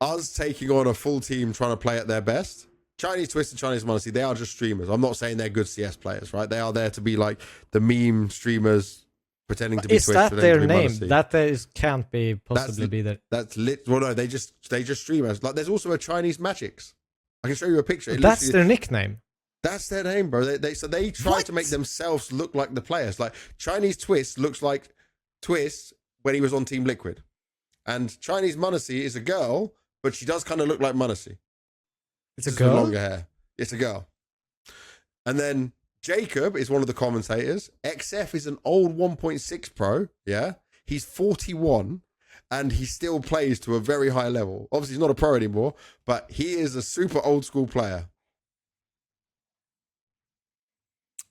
us taking on a full team trying to play at their best. Chinese Twist and Chinese Munacy, they are just streamers. I'm not saying they're good CS players, right? They are there to be like the meme streamers pretending to be Twist. Is that their name? That can't be possibly be that. That's lit. Well, no, they just streamers. Like, there's also a Chinese Magics. I can show you a picture. That's their nickname. That's their name, bro. They try to make themselves look like the players. Like, Chinese Twist looks like Twist when he was on Team Liquid, and Chinese Munacy is a girl, but she does kind of look like Munacy. It's a girl? Longer hair. It's a girl. And then Jacob is one of the commentators. XF is an old 1.6 pro. Yeah. He's 41 and he still plays to a very high level. Obviously, he's not a pro anymore, but he is a super old school player.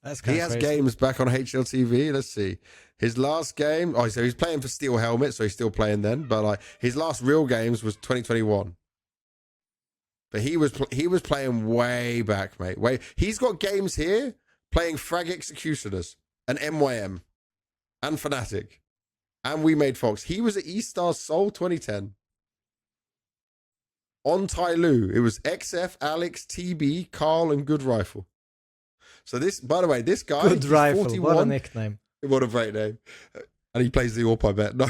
That's kind he of has crazy. games back on HLTV. Let's see. His last game. Oh, so he's playing for Steel Helmet, so he's still playing then. But like, his last real games was 2021. But he was playing way back, mate. He's got games here playing Frag Executioners and MYM and Fnatic and We Made Fox. He was at eStar Seoul 2010. On TYLOO, it was XF, Alex, TB, Carl, and Good Rifle. So this, by the way, this guy, Good Rifle, 41, what a nickname. What a great name. And he plays the AWP, I bet. No.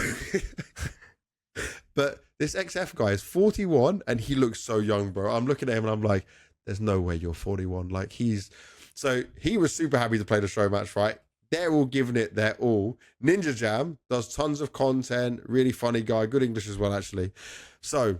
But this XF guy is 41 and he looks so young, bro. I'm looking at him and I'm like, there's no way you're 41. Like, he was super happy to play the show match, right? they're all giving it their all. Ninja Jam does tons of content, really funny guy, good English as well, actually. So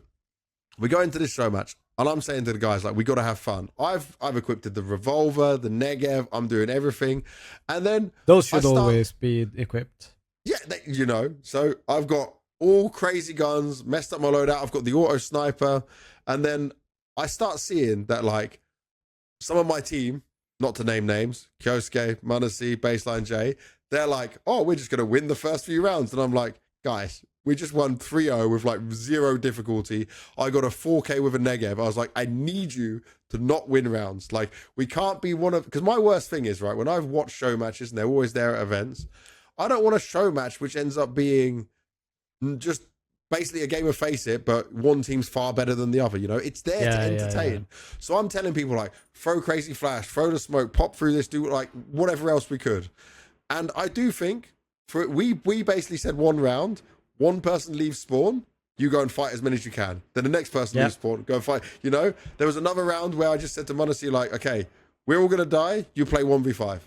we go into this show match, and I'm saying to the guys, like, we got to have fun. I've equipped the revolver, the Negev, I'm doing everything. And then those should always be equipped. Yeah, you know, so I've got all crazy guns, messed up my loadout. I've got the auto sniper. And then I start seeing that, like, some of my team, not to name names, Kyosuke, Munacy, Baseline J, they're like, oh, we're just going to win the first few rounds. And I'm like, guys, we just won 3-0 with like 0 difficulty. I got a 4K with a Negev. I was like, I need you to not win rounds. Like, we can't be one of, because my worst thing is, right, when I've watched show matches and they're always there at events, I don't want a show match which ends up being just basically a game of face it, but one team's far better than the other. You know, it's there to entertain. Yeah. So I'm telling people, like, throw crazy flash, throw the smoke, pop through this, do like whatever else we could. And I do think we basically said one round, one person leaves spawn, you go and fight as many as you can. Then the next person leaves spawn, go and fight. You know, there was another round where I just said to Munacy, like, okay, we're all going to die. You play 1v5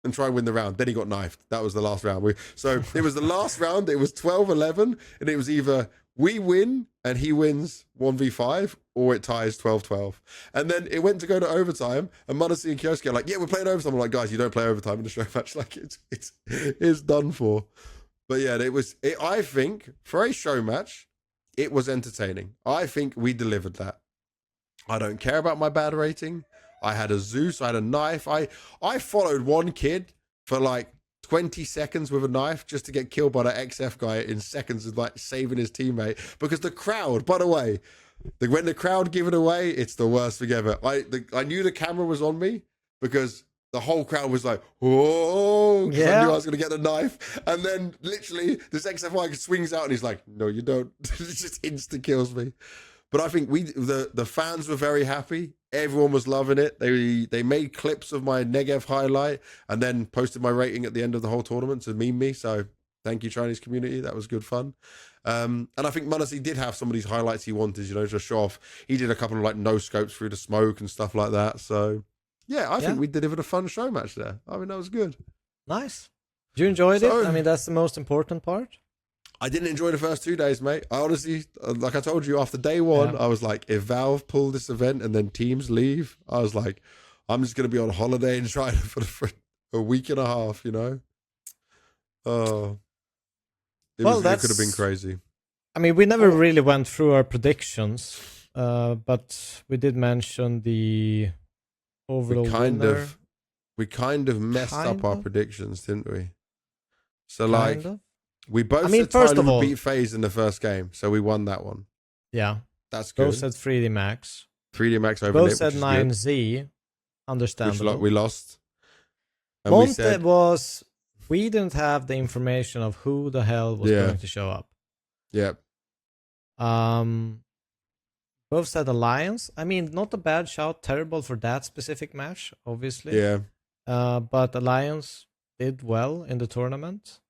and try and win the round. Then he got knifed. That was the last round. So it was the last round. It was 12-11, and it was either we win and he wins 1v5, or it ties 12-12. And then it went to go to overtime, and Munacy and Kyosuke are like, yeah, we're playing overtime. I'm like, guys, you don't play overtime in the show match. Like, it's done for. But yeah, I think for a show match, it was entertaining. I think we delivered that. I don't care about my bad rating. I had a Zeus, I had a knife. I followed one kid for like 20 seconds with a knife just to get killed by that XF guy in seconds of like saving his teammate. Because the crowd, by the way, when the crowd give it away, it's the worst thing ever. I knew the camera was on me because the whole crowd was like, whoa, because I knew I was going to get the knife. And then literally this XF guy swings out and he's like, no, you don't. It just insta kills me. But I think the fans were very happy. Everyone was loving it. They made clips of my Negev highlight and then posted my rating at the end of the whole tournament to meme me. So thank you, Chinese community. That was good fun. And I think Munacy did have some of these highlights he wanted, you know, to show off. He did a couple of like no scopes through the smoke and stuff like that. So yeah, I think we delivered a fun show match there. I mean, that was good. Nice. Did you enjoy it? I mean, that's the most important part. I didn't enjoy the first 2 days, mate. I honestly, like I told you, after day one, I was like, if Valve pull this event and then teams leave, I was like, I'm just going to be on holiday in China for a week and a half, you know? Oh. It could have been crazy. I mean, we never really went through our predictions, but we did mention the overall winner. We kind of messed up our predictions, didn't we? So, we both said TYLOO would beat FaZe in the first game, so we won that one. Yeah. That's good. Both said 3D Max. 3D Max over Both said 9Z. Understandable. Which we lost. And we didn't have the information of who the hell was going to show up. Yep. Both said Alliance. I mean, not a bad shout. Terrible for that specific match, obviously. Yeah. But Alliance did well in the tournament.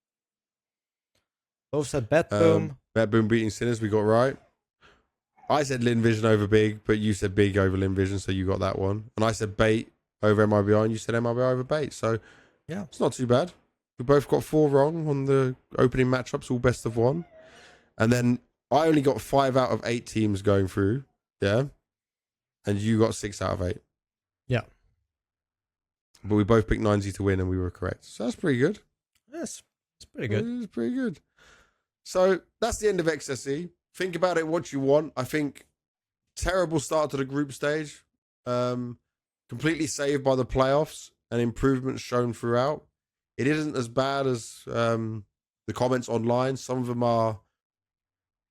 Both said BetBoom. BetBoom beating Sinners, we got right. I said Lynn Vision over Big, but you said Big over Lynn Vision, so you got that one. And I said Bait over MIBR, and you said MIBR over Bait. So, yeah, it's not too bad. We both got 4 wrong on the opening matchups, all best of 1. And then I only got 5 out of 8 teams going through, yeah? And you got 6 out of 8. Yeah. But we both picked 9Z to win, and we were correct. So that's pretty good. Yes, it's pretty good. It's pretty good. So that's the end of XSE. Think about it what you want. I think terrible start to the group stage. Completely saved by the playoffs and improvements shown throughout. It isn't as bad as the comments online. Some of them are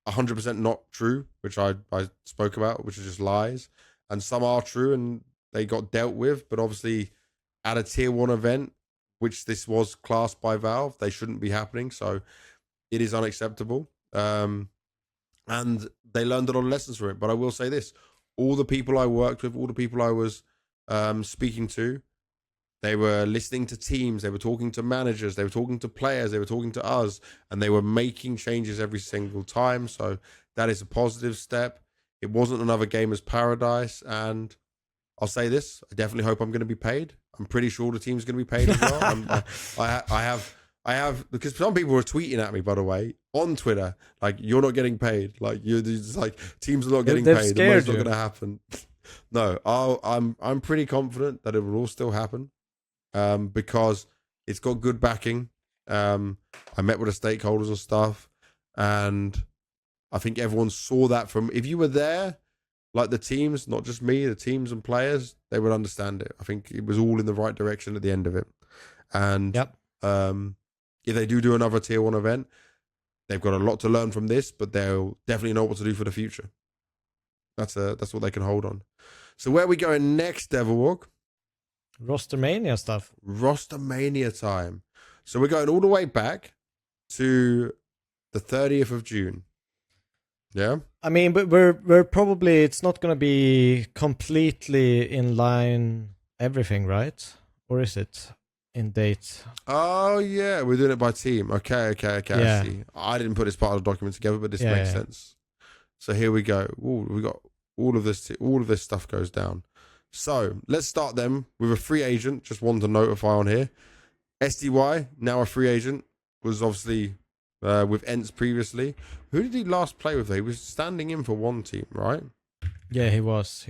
100% not true, which I spoke about, which are just lies. And some are true and they got dealt with. But obviously at a tier 1 event, which this was classed by Valve, they shouldn't be happening. So it is unacceptable. And they learned a lot of lessons from it. But I will say this, all the people I worked with, all the people I was speaking to, they were listening to teams, they were talking to managers, they were talking to players, they were talking to us, and they were making changes every single time. So that is a positive step. It wasn't another Gamers Paradise, and I'll say this: I definitely hope I'm going to be paid. I'm pretty sure the team's going to be paid as well. I have because some people were tweeting at me, by the way, on Twitter, like, you're not getting paid, like, you're just like, teams are not getting paid, the money's not going to happen. No, I'm pretty confident that it will all still happen, because it's got good backing. I met with the stakeholders and stuff, and I think everyone saw that from, if you were there, like the teams, not just me, the teams and players, they would understand it. I think it was all in the right direction at the end of it. And if they do another tier 1 event, they've got a lot to learn from this, but they'll definitely know what to do for the future. That's what they can hold on. So where are we going next, Devilwalk? Rostermania stuff. Rostermania time. So we're going all the way back to the 30th of June. Yeah. I mean, but we're probably, it's not going to be completely in line everything, right? Or is it in date? Oh yeah, we're doing it by team. Okay. Yeah. I see. I didn't put this part of the document together, but this makes sense. So here we go. Ooh, we got all of this. All of this stuff goes down. So let's start them with a free agent. Just wanted to notify on here. SDY, now a free agent, was obviously with Ents previously. Who did he last play with? He was standing in for one team, right? Yeah, he was.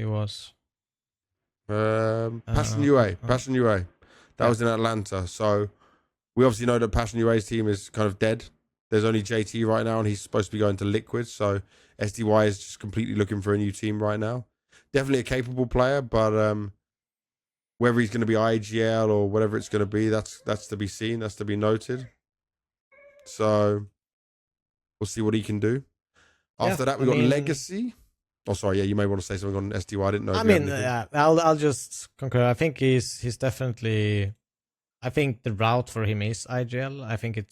Passion UA. Passion UA. That was in Atlanta. So we obviously know that Passion UA's team is kind of dead. There's only JT right now, and he's supposed to be going to Liquid. So SDY is just completely looking for a new team right now. Definitely a capable player, but whether he's going to be IGL or whatever it's going to be, that's to be seen. That's to be noted. So we'll see what he can do. After that, we got Legacy. Oh, sorry. Yeah, you may want to say something on SDY. I didn't know. I mean, I'll just concur. I think he's definitely. I think the route for him is IGL. I think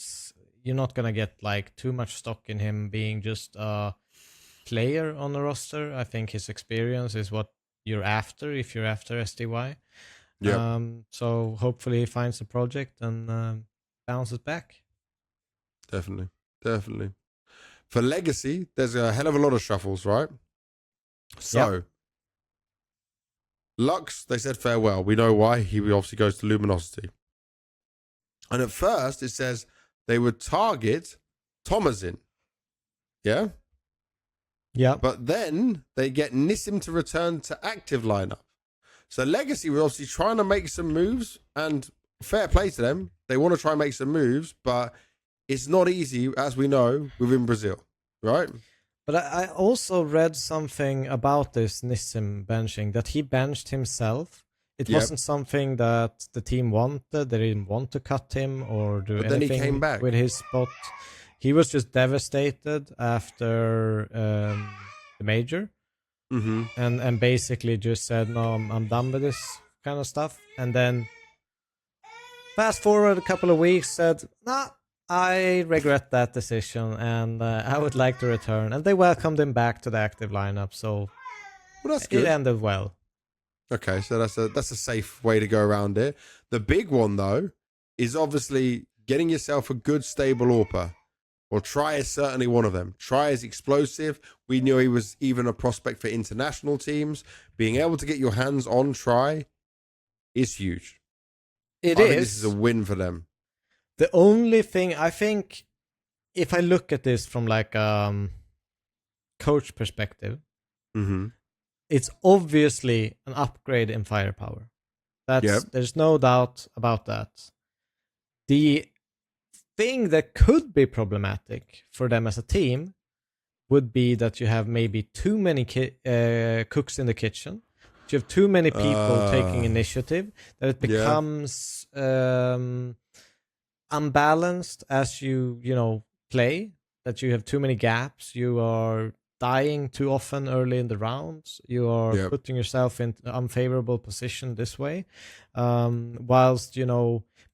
you're not gonna get like too much stock in him being just a player on the roster. I think his experience is what you're after if you're after SDY. Yeah. So hopefully he finds a project and bounces back. Definitely. For Legacy, there's a hell of a lot of shuffles, right? So, Lux, they said farewell. We know why. He obviously goes to Luminosity. And at first, it says they would target Thomasin. Yeah? Yeah. But then they get Nissim to return to active lineup. So Legacy was obviously trying to make some moves, and fair play to them. They want to try and make some moves, but it's not easy, as we know, within Brazil, right? But I also read something about this Nissim benching, that he benched himself. It wasn't something that the team wanted. They didn't want to cut him or do anything then he came back with his spot. He was just devastated after the major. Mm-hmm. And basically just said, no, I'm done with this kind of stuff. And then fast forward a couple of weeks, said, nah, I regret that decision and I would like to return. And they welcomed him back to the active lineup. So that's good. It ended well. Okay, so that's a safe way to go around it. The big one, though, is obviously getting yourself a good, stable AWPer. Well, Try is certainly one of them. Try is explosive. We knew he was even a prospect for international teams. Being able to get your hands on Try is huge. I think this is a win for them. The only thing, I think, if I look at this from like coach perspective, it's obviously an upgrade in firepower. There's no doubt about that. The thing that could be problematic for them as a team would be that you have maybe too many cooks in the kitchen. You have too many people taking initiative, that it becomes unbalanced as you play, that you have too many gaps, you are dying too often early in the rounds, you are putting yourself in an unfavorable position this way. Whilst,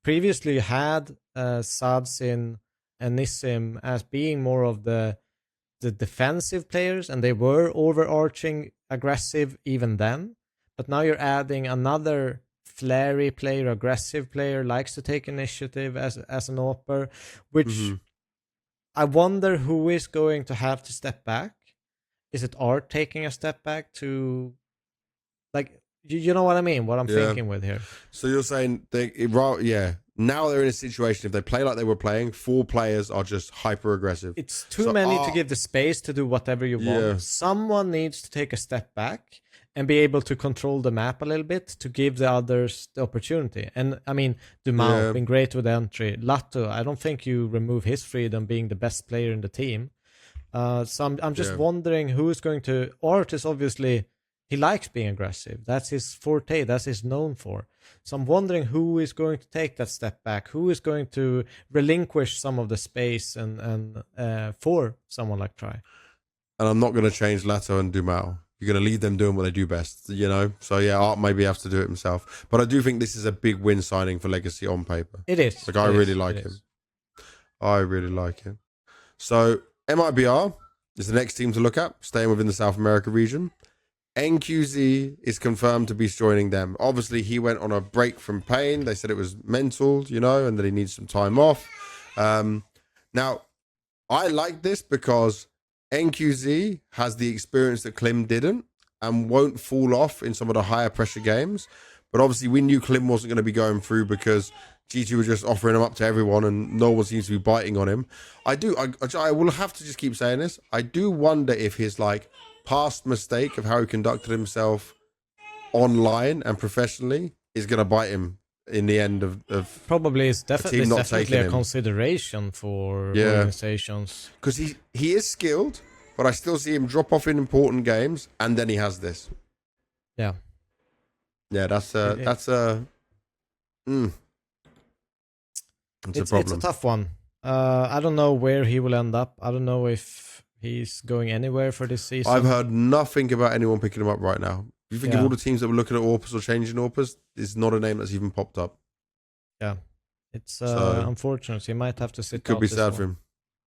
previously you had Sadzin and Nissim as being more of the defensive players, and they were overarching aggressive even then. But now you're adding another flary player, aggressive player, likes to take initiative as an AWPer, which I wonder who is going to have to step back. Is it Art taking a step back to, like, You know what I mean? What I'm thinking with here. So you're saying now they're in a situation, if they play like they were playing, 4 players are just hyper aggressive. It's too many to give the space to do whatever you want. Someone needs to take a step back and be able to control the map a little bit to give the others the opportunity. And I mean, Dumao been great with entry. Lato, I don't think you remove his freedom being the best player in the team. So I'm just wondering who is going to. Art is obviously, he likes being aggressive. That's his forte. That's his known for. So I'm wondering who is going to take that step back. Who is going to relinquish some of the space and for someone like Try. And I'm not going to change Lato and Dumao. You're going to leave them doing what they do best, you know? So, yeah, Art maybe has to do it himself. But I do think this is a big win signing for Legacy on paper. It is. Like, I really like him. I really like him. So, MIBR is the next team to look at, staying within the South America region. NQZ is confirmed to be joining them. Obviously, he went on a break from pain. They said it was mental, you know, and that he needs some time off. Now, I like this because NQZ has the experience that Klim didn't and won't fall off in some of the higher pressure games. But obviously we knew Klim wasn't going to be going through because G2 was just offering him up to everyone and no one seems to be biting on him. I will have to just keep saying this. I do wonder if his like past mistake of how he conducted himself online and professionally is going to bite him in the end of probably it's definitely a consideration for organizations, because he is skilled, but I still see him drop off in important games, and then he has this. Yeah, that's a problem. It's a tough one. I don't know where he will end up. I don't know if he's going anywhere for this season. I've heard nothing about anyone picking him up right now. You think of all the teams that were looking at Orpus or changing Orpus, there's not a name that's even popped up. Yeah. It's unfortunate. He might have to sit out. Could be sad for him.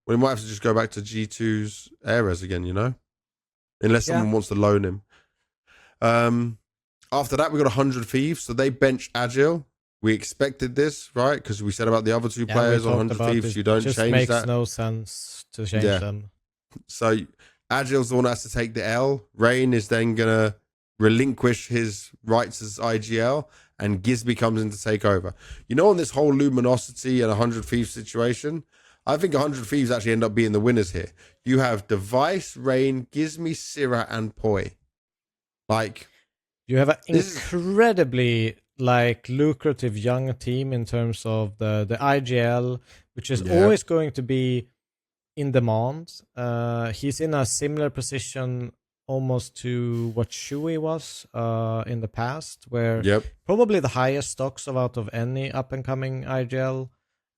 Well, he might have to just go back to G2's Ares again, you know? Unless someone wants to loan him. After that, we got 100 Thieves. So they bench Agile. We expected this, right? Because we said about the other 2 players on 100 Thieves. You don't change that. It just makes no sense to change them. So Agile's the one that has to take the L. Rain is then going to relinquish his rights as IGL, and Gizby comes in to take over. You know, on this whole Luminosity and 100 Thieves situation, I think 100 Thieves actually end up being the winners here. You have Device, Rain, Gizmy, Syrah, and Poi. Like, you have an incredibly lucrative young team in terms of the IGL, which is always going to be in demand. He's in a similar position almost to what Shui was in the past, where probably the highest stocks out of any up-and-coming IGL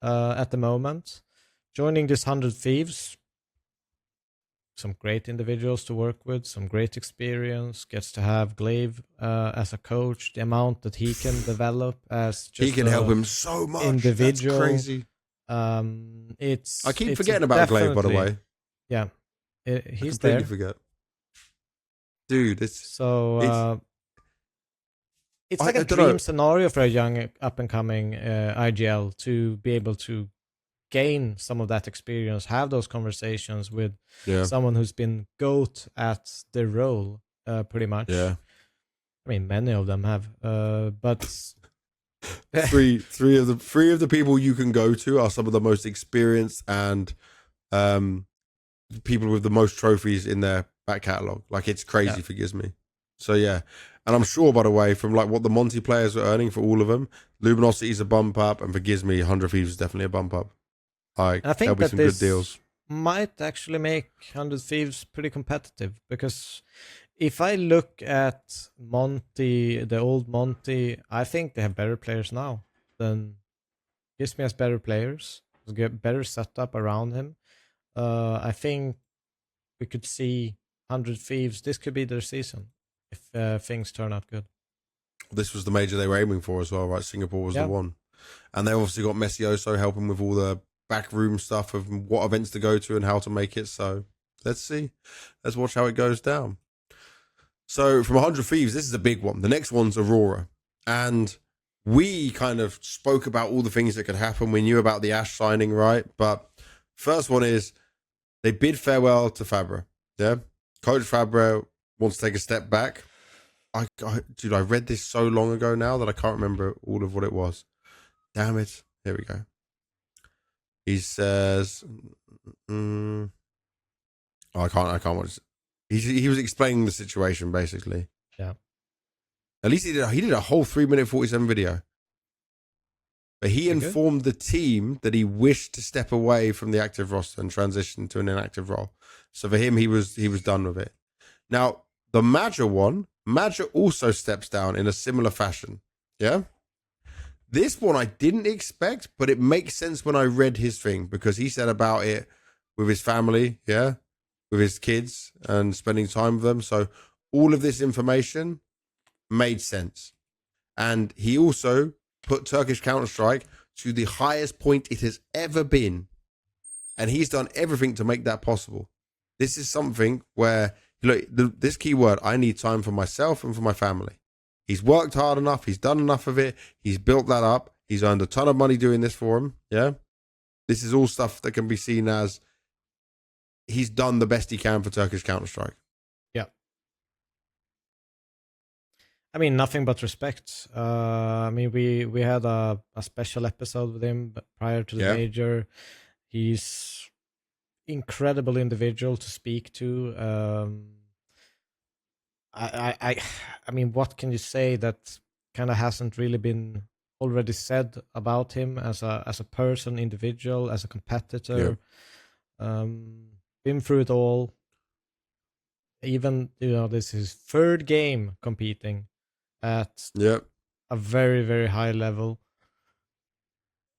at the moment. Joining this 100 Thieves, some great individuals to work with, some great experience, gets to have Glaive as a coach, the amount that he can develop as just he can help him so much. Individual. That's crazy. I keep forgetting about Glaive, by the way. Yeah, I he's completely forget. Dude, it's like a dream scenario for a young up-and-coming IGL to be able to gain some of that experience, have those conversations with someone who's been GOAT at their role, pretty much. Yeah. I mean, many of them have, but three of the people you can go to are some of the most experienced and people with the most trophies in their back catalogue. Like, it's crazy for Gizmy. So yeah, and I'm sure, by the way, from like what the Monty players are earning for all of them, Luminosity is a bump up, and for Gizmy, 100 Thieves is definitely a bump up. Like, I think there'll be some good deals. Might actually make 100 Thieves pretty competitive, because if I look at Monty, the old Monty, I think they have better players now than Gizmy has better players, get better setup around him. I think we could see 100 Thieves. This could be their season if things turn out good. This was the major they were aiming for as well, right? Singapore was the one. And they obviously got Messioso helping with all the backroom stuff of what events to go to and how to make it. So let's see. Let's watch how it goes down. So from 100 Thieves, this is a big one. The next one's Aurora. And we kind of spoke about all the things that could happen. We knew about the Ash signing, right? But first one is they bid farewell to Fabra. Yeah. Coach Fabra wants to take a step back. Dude, I read this so long ago now that I can't remember all of what it was. Damn it. Here we go. He says, I can't watch. He was explaining the situation basically. Yeah. At least he did a whole 3-minute 47 video. But he informed the team that he wished to step away from the active roster and transition to an inactive role. So for him, he was done with it. Now, the Major also steps down in a similar fashion. Yeah? This one I didn't expect, but it makes sense when I read his thing, because he said about it with his family, yeah? With his kids and spending time with them. So all of this information made sense. And he also put Turkish Counter-Strike to the highest point it has ever been. And he's done everything to make that possible. This is something where, look, this key word, I need time for myself and for my family. He's worked hard enough. He's done enough of it. He's built that up. He's earned a ton of money doing this for him. Yeah. This is all stuff that can be seen as he's done the best he can for Turkish Counter-Strike. Yeah. I mean, nothing but respect. I mean, we had a special episode with him prior to the major. He's incredible individual to speak to. I mean, what can you say that kind of hasn't really been already said about him as a person, individual, as a competitor? Been through it all. Even, this is his third game competing at a very, very high level.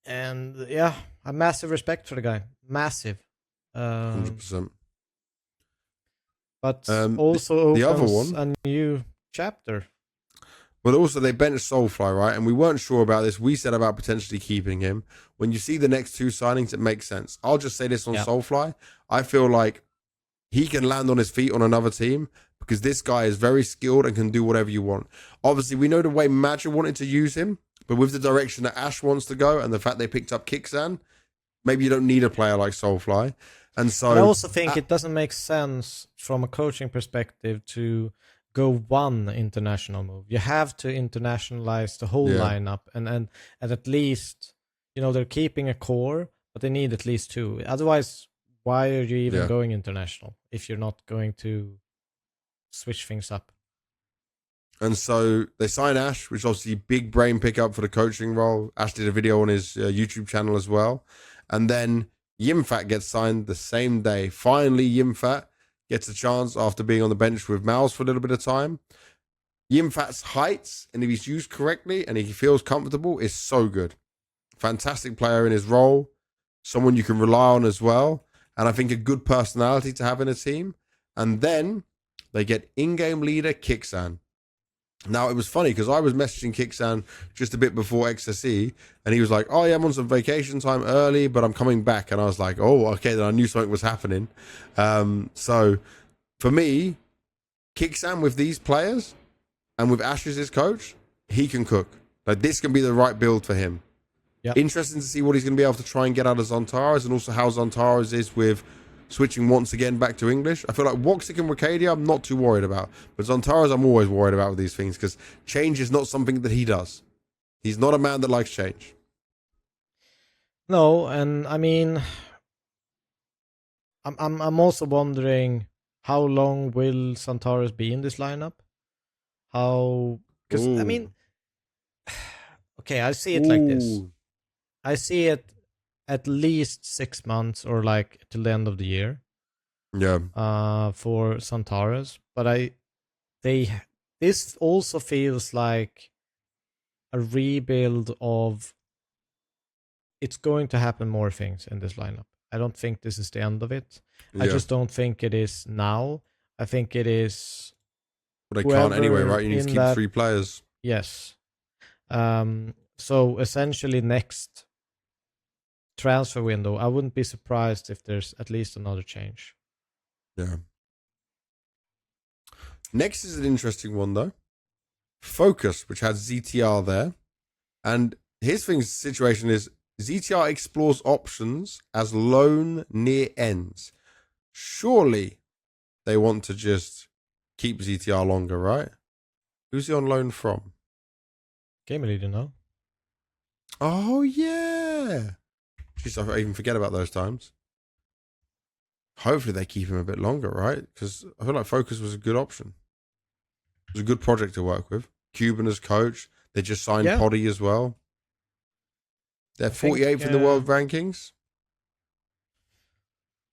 And a massive respect for the guy. Massive. 100%. But also opens the other one, a new chapter. Well, also they benched Soulfly, right? And we weren't sure about this. We said about potentially keeping him. When you see the next two signings, it makes sense. I'll just say this on Soulfly. I feel like he can land on his feet on another team because this guy is very skilled and can do whatever you want. Obviously, we know the way Magic wanted to use him, but with the direction that Ash wants to go and the fact they picked up Kixan, maybe you don't need a player like Soulfly. And so I also think it doesn't make sense from a coaching perspective to go one international move. You have to internationalize the whole lineup, and at least, they're keeping a core, but they need at least two. Otherwise, why are you even going international if you're not going to switch things up? And so they sign Ash, which is obviously big brain pickup for the coaching role. Ash did a video on his YouTube channel as well. And then Yimfat gets signed the same day. Finally, Yimfat gets a chance after being on the bench with MOUZ for a little bit of time. Yimfat's heights, and if he's used correctly and he feels comfortable, is so good. Fantastic player in his role. Someone you can rely on as well. And I think a good personality to have in a team. And then they get in-game leader Kixan. Now, it was funny because I was messaging Kixan just a bit before XSE, and he was like, oh, yeah, I'm on some vacation time early, but I'm coming back. And I was like, oh, okay, then I knew something was happening. So for me, Kixan with these players and with Ash as his coach, he can cook. Like, this can be the right build for him. Yep. Interesting to see what he's going to be able to try and get out of Zontaras, and also how Zontaras is with switching once again back to English. I feel like Woxic and Racadia I'm not too worried about. But Zontaras I'm always worried about with these things because change is not something that he does. He's not a man that likes change. No, and I mean, I'm also wondering how long will Zontaras be in this lineup? Because, I mean, okay, I see it like this. I see it at least 6 months or like till the end of the year. Yeah. For Zontaras, but this also feels like a rebuild of. It's going to happen more things in this lineup. I don't think this is the end of it. I just don't think it is now. I think it is. Well, they can't anyway, right? You need to keep 3 players. Yes. So essentially, next transfer window, I wouldn't be surprised if there's at least another change. Yeah. Next is an interesting one though. Focus, which has ZTR there. And his situation is ZTR explores options as lone near ends. Surely they want to just keep ZTR longer, right? Who's he on loan from? GamerLegion, no? Oh, yeah. Jeez, I even forget about those times. Hopefully they keep him a bit longer, right? Because I feel like Focus was a good option. It was a good project to work with. Cuban as coach. They just signed Poddy as well. They're 48th in the world rankings.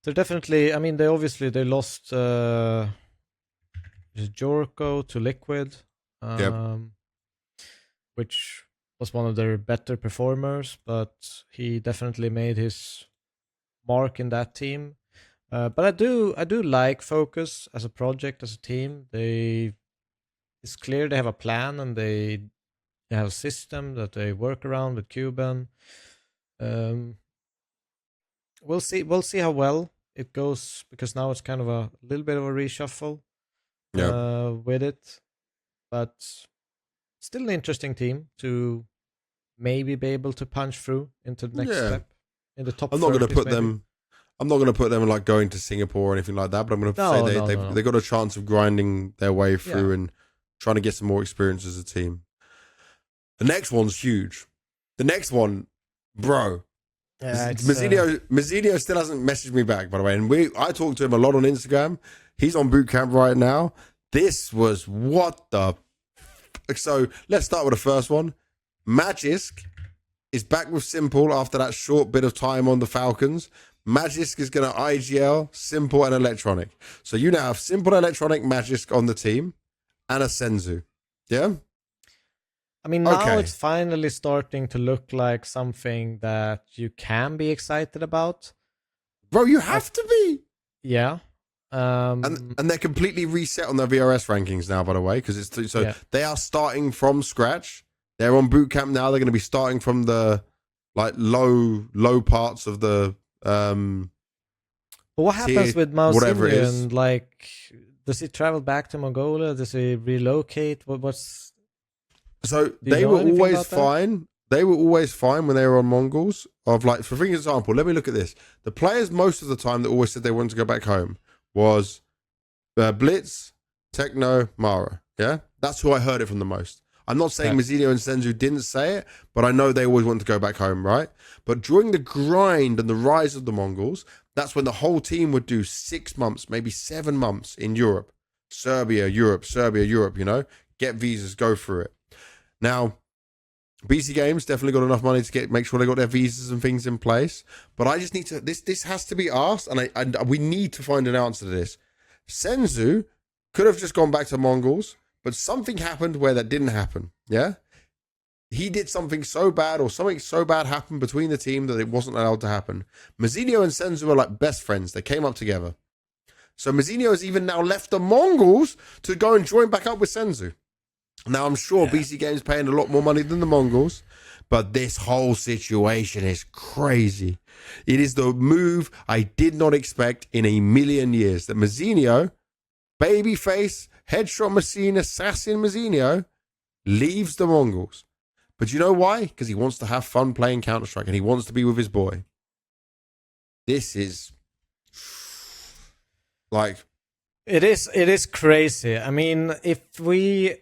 They're definitely, I mean, they lost Jorko to Liquid, which was one of their better performers, but he definitely made his mark in that team. But I do like Focus as a project, as a team. It's clear they have a plan and they have a system that they work around with Cuban. We'll see how well it goes, because now it's kind of a little bit of a reshuffle with it, but still an interesting team to maybe be able to punch through into the next step in the top. I'm not going to put them. I'm not going to put them like going to Singapore or anything like that, but I'm going to say they got a chance of grinding their way through and trying to get some more experience as a team. The next one's huge. The next one, bro. Yeah, mzinho still hasn't messaged me back, by the way. And I talked to him a lot on Instagram. He's on boot camp right now. This was what the... So let's start with the first one. Magisk is back with s1mple after that short bit of time on the Falcons. Magisk is going to IGL, s1mple, and Electronic. So you now have s1mple, Electronic, Magisk on the team, and a senzu. Yeah? I mean, now it's finally starting to look like something that you can be excited about. Bro, you have to be. Yeah. And they're completely reset on their VRS rankings now, by the way, because they are starting from scratch. They're on boot camp now. They're going to be starting from the like low parts of the But what happens with mzinho? And like, does he travel back to Mongolia? Does he relocate? What's So they were always fine. They were always fine when they were on MongolZ. Of like, for example, let me look at this. The players most of the time that always said they wanted to go back home was Blitz, Techno, Mara. Yeah, that's who I heard it from the most. I'm not saying mzinho and senzu didn't say it, but I know they always wanted to go back home, right? But during the grind and the rise of the MongolZ, that's when the whole team would do 6 months, maybe 7 months in Europe. Serbia, Europe, you know? Get visas, go through it. Now, BC Games definitely got enough money to make sure they got their visas and things in place. But I just need to... This has to be asked, and we need to find an answer to this. Senzu could have just gone back to MongolZ, but something happened where that didn't happen, yeah? He did something so bad, or something so bad happened between the team that it wasn't allowed to happen. mzinho and senzu are like best friends. They came up together. So mzinho has even now left the MongolZ to go and join back up with senzu. Now, I'm sure BC Games paying a lot more money than the MongolZ, but this whole situation is crazy. It is the move I did not expect in a million years, that mzinho, babyface, headshot machine, assassin mzinho, leaves the MongolZ. But you know why? Because he wants to have fun playing Counter-Strike and he wants to be with his boy. This is like... It is crazy. I mean, if we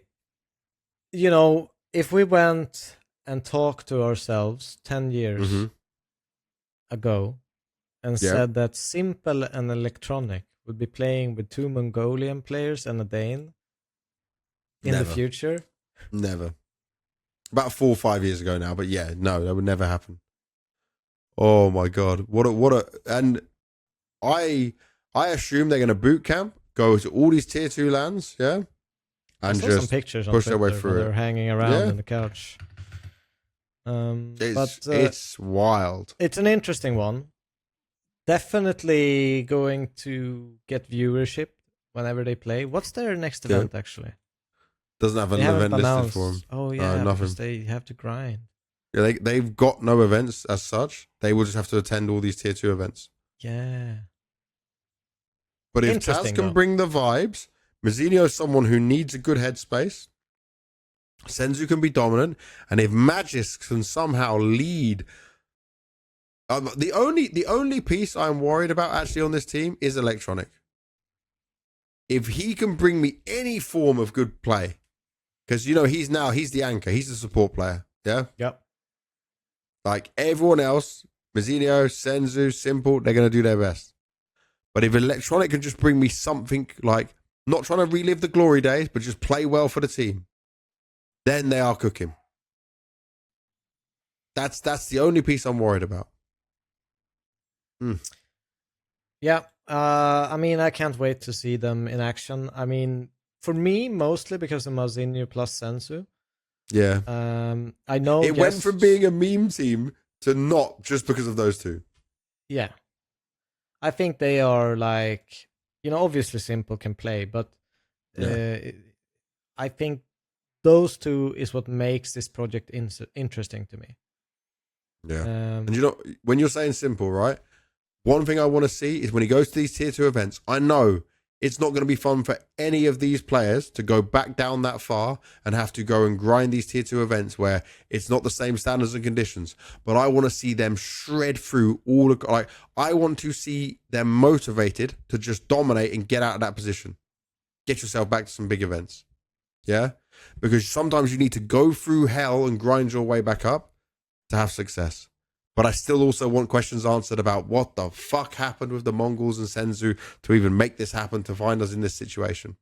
went and talked to ourselves 10 years ago and said that s1mple and Electronic would be playing with 2 Mongolian players and a Dane in the future. Never. About 4 or 5 years ago now, but yeah, no, that would never happen. Oh my God. And I assume they're going to boot camp, go to all these tier 2 lands, yeah? And I saw some pictures on Twitter where they're hanging around on the couch. It's wild. It's an interesting one. Definitely going to get viewership whenever they play. What's their next event, actually? Doesn't have an event listed for them. Oh, yeah, because they have to grind. Yeah, they've got no events as such. They will just have to attend all these tier 2 events. Yeah. But if Taz can bring the vibes... mzinho is someone who needs a good headspace. Senzu can be dominant. And if magisk can somehow lead... the only piece I'm worried about actually on this team is Electronic. If he can bring me any form of good play, Because, you know, he's the anchor. He's the support player. Yeah? Yep. Like everyone else, mzinho, senzu, s1mple, they're going to do their best. But if Electronic can just bring me something like, not trying to relive the glory days, but just play well for the team, then they are cooking. That's the only piece I'm worried about. Yeah. I mean, I can't wait to see them in action. I mean, for me, mostly because of mzinho plus senzu. Yeah. I know it went from being a meme team to not just because of those two. Yeah. I think they are like, you know, obviously s1mple can play, but I think those two is what makes this project interesting to me. Yeah. And you know, when you're saying s1mple, right? One thing I want to see is when he goes to these tier 2 events, I know it's not going to be fun for any of these players to go back down that far and have to go and grind these tier 2 events where it's not the same standards and conditions. But I want to see them shred through all of, like, I want to see them motivated to just dominate and get out of that position. Get yourself back to some big events. Yeah? Because sometimes you need to go through hell and grind your way back up to have success. But I still also want questions answered about what the fuck happened with the MongolZ and senzu to even make this happen, to find us in this situation.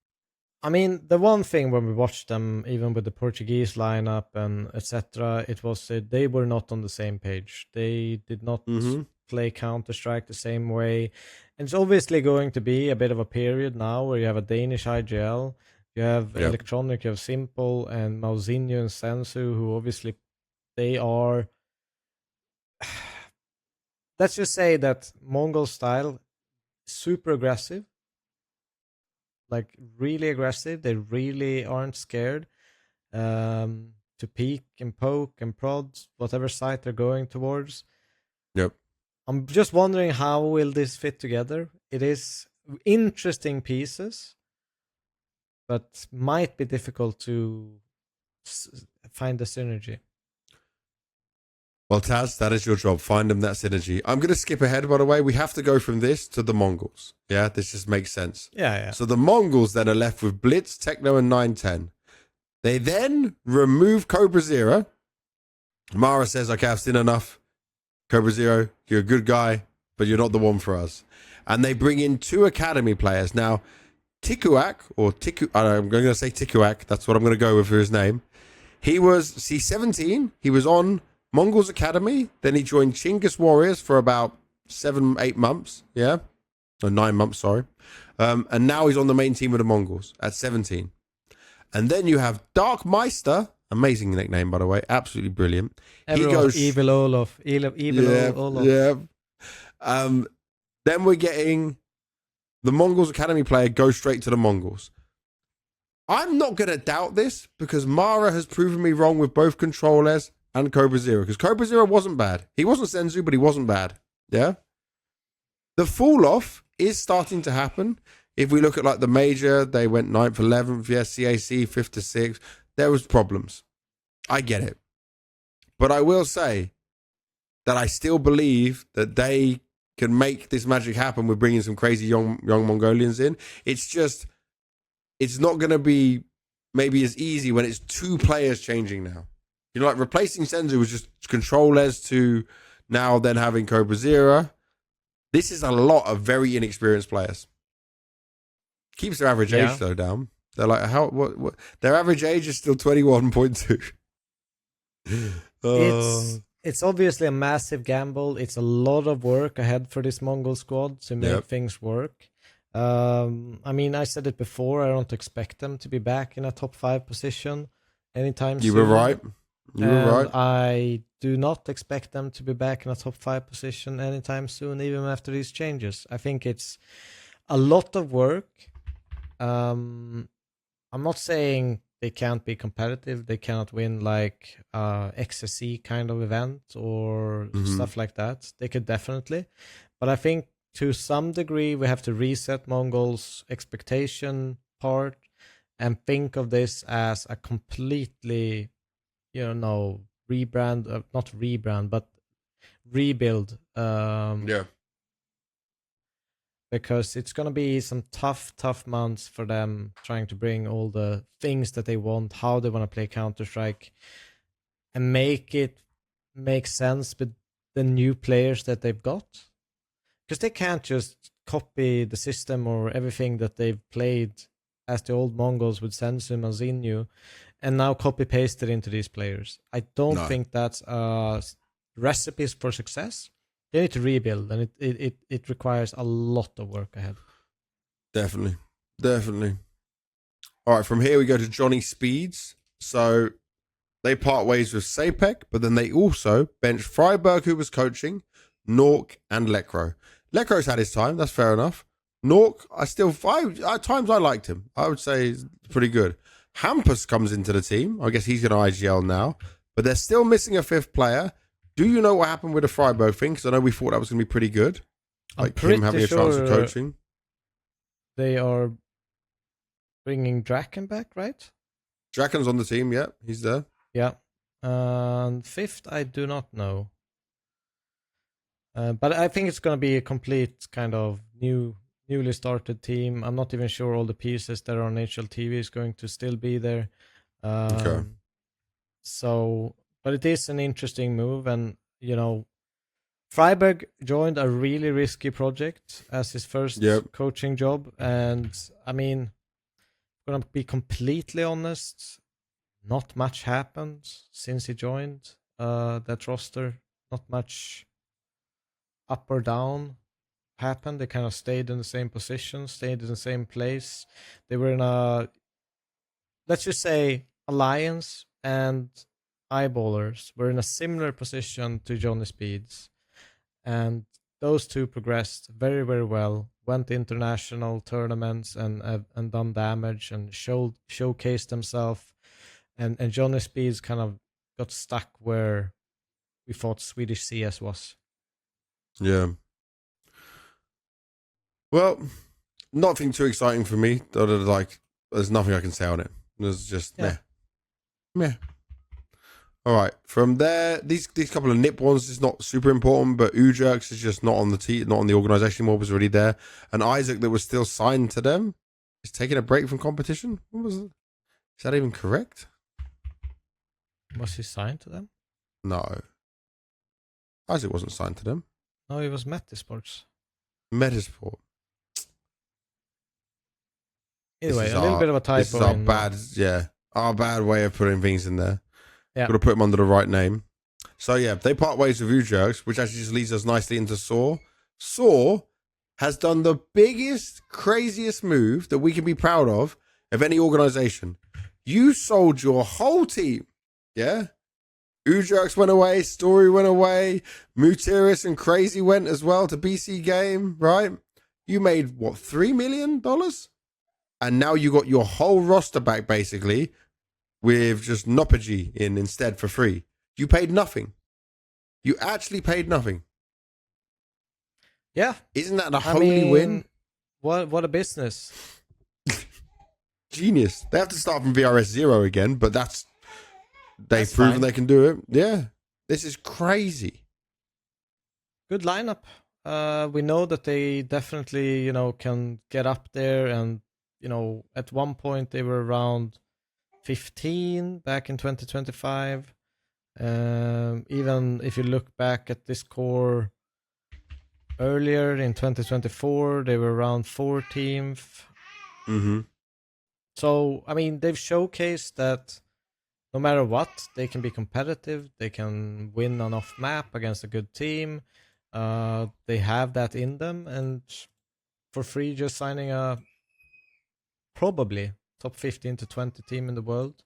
I mean, the one thing when we watched them, even with the Portuguese lineup and etc., it was they were not on the same page. They did not play Counter-Strike the same way. And it's obviously going to be a bit of a period now where you have a Danish IGL, you have Electronic, you have s1mple, and mzinho and senzu, who obviously they are... Let's just say that Mongol style, super aggressive, like really aggressive. They really aren't scared to peek and poke and prod whatever site they're going towards. Yep. I'm just wondering how will this fit together. It is interesting pieces, but might be difficult to find the synergy. Well, Taz, that is your job. Find them that synergy. I'm going to skip ahead, by the way. We have to go from this to the MongolZ. Yeah, this just makes sense. Yeah. So the MongolZ then are left with Blitz, Techno, and 910. They then remove Cobra Zero. Mara says, okay, I've seen enough. Cobra Zero, you're a good guy, but you're not the one for us. And they bring in 2 academy players. Now, Tikuak, I'm going to say Tikuak. That's what I'm going to go with for his name. He was C17. He was on MongolZ Academy, then he joined Chinggis Warriors for about 7-8 months, or 9 months, sorry. And now he's on the main team of the MongolZ at 17. And then you have Dark Meister, amazing nickname, by the way, absolutely brilliant. Everyone, he goes Evil Olaf. Olaf. Yeah. Then we're getting the MongolZ Academy player go straight to the MongolZ. I'm not going to doubt this because Mara has proven me wrong with both controllers and Cobra Zero, because Cobra Zero wasn't bad. He wasn't senzu, but he wasn't bad. Yeah? The fall off is starting to happen. If we look at like the major, they went 9th, 11th, yes, CAC, 5th to 6th. There was problems. I get it. But I will say that I still believe that they can make this magic happen with bringing some crazy young Mongolians in. It's just, it's not going to be maybe as easy when it's 2 players changing now. You know, like replacing senzu was just controllers to now then having Cobra Zero. This is a lot of very inexperienced players. Keeps their average age though down. They're like, what? Their average age is still 21.2. It's obviously a massive gamble. It's a lot of work ahead for this Mongol squad to make things work. I mean, I said it before. I don't expect them to be back in a top 5 position anytime soon. You were right. I do not expect them to be back in a top 5 position anytime soon, even after these changes. I think it's a lot of work. I'm not saying they can't be competitive. They cannot win like XSE kind of event or stuff like that. They could definitely. But I think to some degree we have to reset MongolZ expectation part and think of this as a completely, rebrand, not rebrand, but rebuild. because it's going to be some tough months for them trying to bring all the things that they want, how they want to play Counter-Strike, and make it make sense with the new players that they've got. Because they can't just copy the system or everything that they've played as the old Mongols with senzu and mzinho, and now copy-paste it into these players. I don't think that's recipes for success. They need to rebuild, and it requires a lot of work ahead. Definitely. All right, from here we go to Johnny Speeds. So they part ways with Sapek, but then they also bench Freiberg, who was coaching, Nork, and Lekro. Lekro's had his time, that's fair enough. Nork, at times I liked him. I would say he's pretty good. Hampus comes into the team. I guess he's going to IGL now, but they're still missing a fifth player. Do you know what happened with the Freiberg thing? Because I know we thought that was going to be pretty good. Like him having a chance of coaching. They are bringing Draken back, right? Draken's on the team, yeah. He's there. Yeah. Fifth, I do not know. But I think it's going to be a complete kind of newly started team. I'm not even sure all the pieces that are on HLTV is going to still be there. Okay. So... But it is an interesting move, and Freiberg joined a really risky project as his first coaching job, and I mean, I'm gonna be completely honest, not much happened since he joined that roster. Not much up or down happened. They kind of stayed in the same position, stayed in the same place. They were in a, let's just say, Alliance and Eyeballers were in a similar position to Johnny Speeds, and those two progressed very, very well, went to international tournaments and done damage and showcased themselves, and Johnny Speeds kind of got stuck where we thought Swedish CS was. Yeah. Well, nothing too exciting for me. There's nothing I can say on it. There's just meh. All right, from there, these couple of nip ones is not super important, but Ujerks is just not on the organization anymore, was already there. And Isaac, that was still signed to them, is taking a break from competition. What was it? Is that even correct? Was he signed to them? No. Isaac wasn't signed to them. No, he was Metisports. Metisport. Anyway, a little bit of a typo. This is our bad way of putting things in there. Yeah. Got to put them under the right name. So yeah, they part ways with Ujerks, which actually just leads us nicely into Saw. Saw has done the biggest, craziest move that we can be proud of any organization. You sold your whole team. Yeah? Ujerks went away, Story went away, Mutiris and Crazy went as well to BC Game, right? You made, what, $3 million? And now you got your whole roster back, basically, with just Nopagy in instead for free. You paid nothing. You actually paid nothing. Yeah. Isn't that a holy win? What a business. Genius. They have to start from VRS 0 again, but they've proven fine. They can do it. Yeah. This is crazy. Good lineup. We know that they definitely, can get up there, and, at one point they were around 15 back in 2025. Even if you look back at this core earlier in 2024, they were around 14th. Mm-hmm. So, I mean, they've showcased that no matter what, they can be competitive. They can win on off map against a good team. They have that in them, and for free, just signing a probably top 15 to 20 team in the world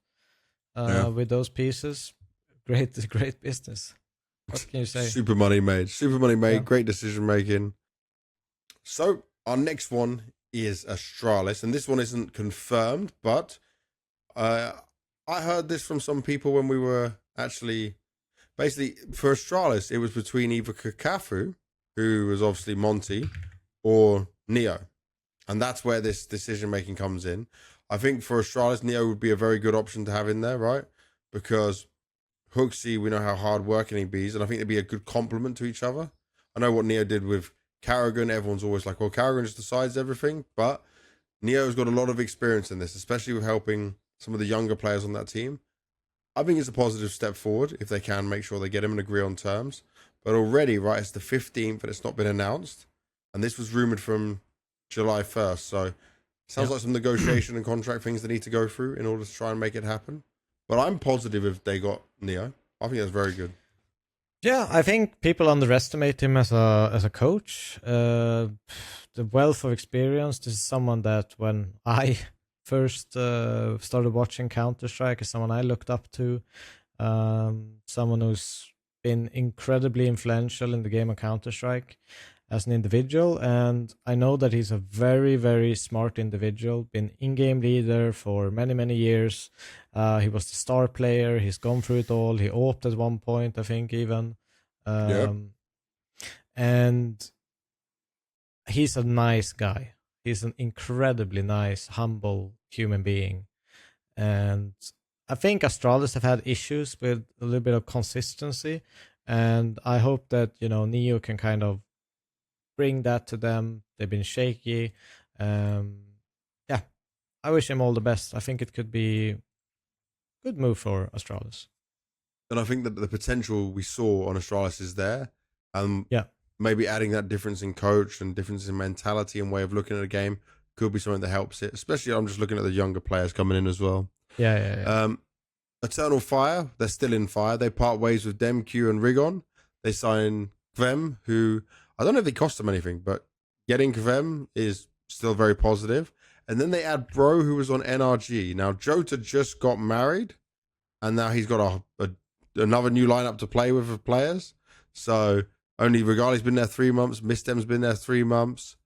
with those pieces. Great business. What can you say? Super money made. Yeah. Great decision making. So our next one is Astralis, and this one isn't confirmed, but I heard this from some people when we were actually basically for Astralis. It was between either Kakafu, who was obviously Monty, or Neo, and that's where this decision making comes in. I think for Astralis, Neo would be a very good option to have in there, right? Because Hooksy, we know how hard working he is, and I think they'd be a good complement to each other. I know what Neo did with Karrigan, everyone's always like, well, Karrigan just decides everything, but Neo's got a lot of experience in this, especially with helping some of the younger players on that team. I think it's a positive step forward if they can make sure they get him and agree on terms. But already, right, it's the 15th and it's not been announced. And this was rumored from July 1st. So it sounds like some negotiation and contract things they need to go through in order to try and make it happen. But I'm positive if they got Neo. I think that's very good. Yeah, I think people underestimate him as a coach. The wealth of experience. This is someone that when I first started watching Counter-Strike is someone I looked up to. Someone who's been incredibly influential in the game of Counter-Strike as an individual, and I know that he's a very, very smart individual, been in-game leader for many, many years. He was the star player, he's gone through it all, he opted at one point, I think, even. And he's a nice guy. He's an incredibly nice, humble human being. And I think Astralis have had issues with a little bit of consistency, and I hope that, Neo can kind of bring that to them. They've been shaky. Yeah, I wish him all the best. I think it could be a good move for Astralis. And I think that the potential we saw on Astralis is there. Yeah. Maybe adding that difference in coach and difference in mentality and way of looking at a game could be something that helps it. Especially, I'm just looking at the younger players coming in as well. Yeah. Eternal Fire, they're still in Fire. They part ways with DemQ and Rigon. They sign Kvem, who I don't know if they cost them anything, but getting Kvem is still very positive. And then they add Bro, who was on NRG. Now, Jota just got married, and now he's got another new lineup to play with of players. So only Regali's been there 3 months. Mistem's been there 3 months.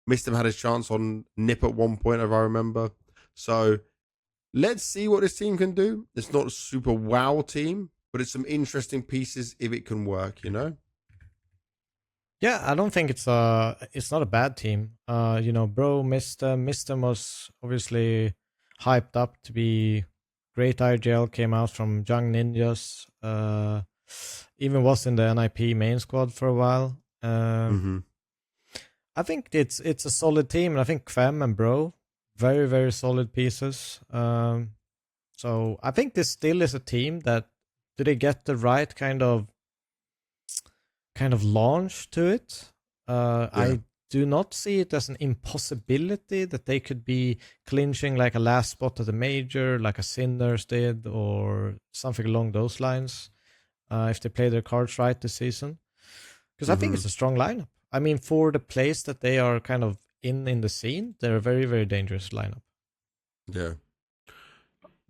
Mistem had his chance on Nip at one point, if I remember. So let's see what this team can do. It's not a super wow team, but it's some interesting pieces if it can work, Yeah, I don't think it's not a bad team. Bro, Mistem was obviously hyped up to be great. IGL came out from Young Ninjas. Even was in the NIP main squad for a while. I think it's a solid team, and I think Kvem and Bro, very, very solid pieces. So I think this still is a team that, do they get the right kind of launch to it? I do not see it as an impossibility that they could be clinching like a last spot at the major, like a Sinners did, or something along those lines, if they play their cards right this season. Because I think it's a strong lineup. I mean, for the place that they are kind of in the scene, they're a very, very dangerous lineup. Yeah.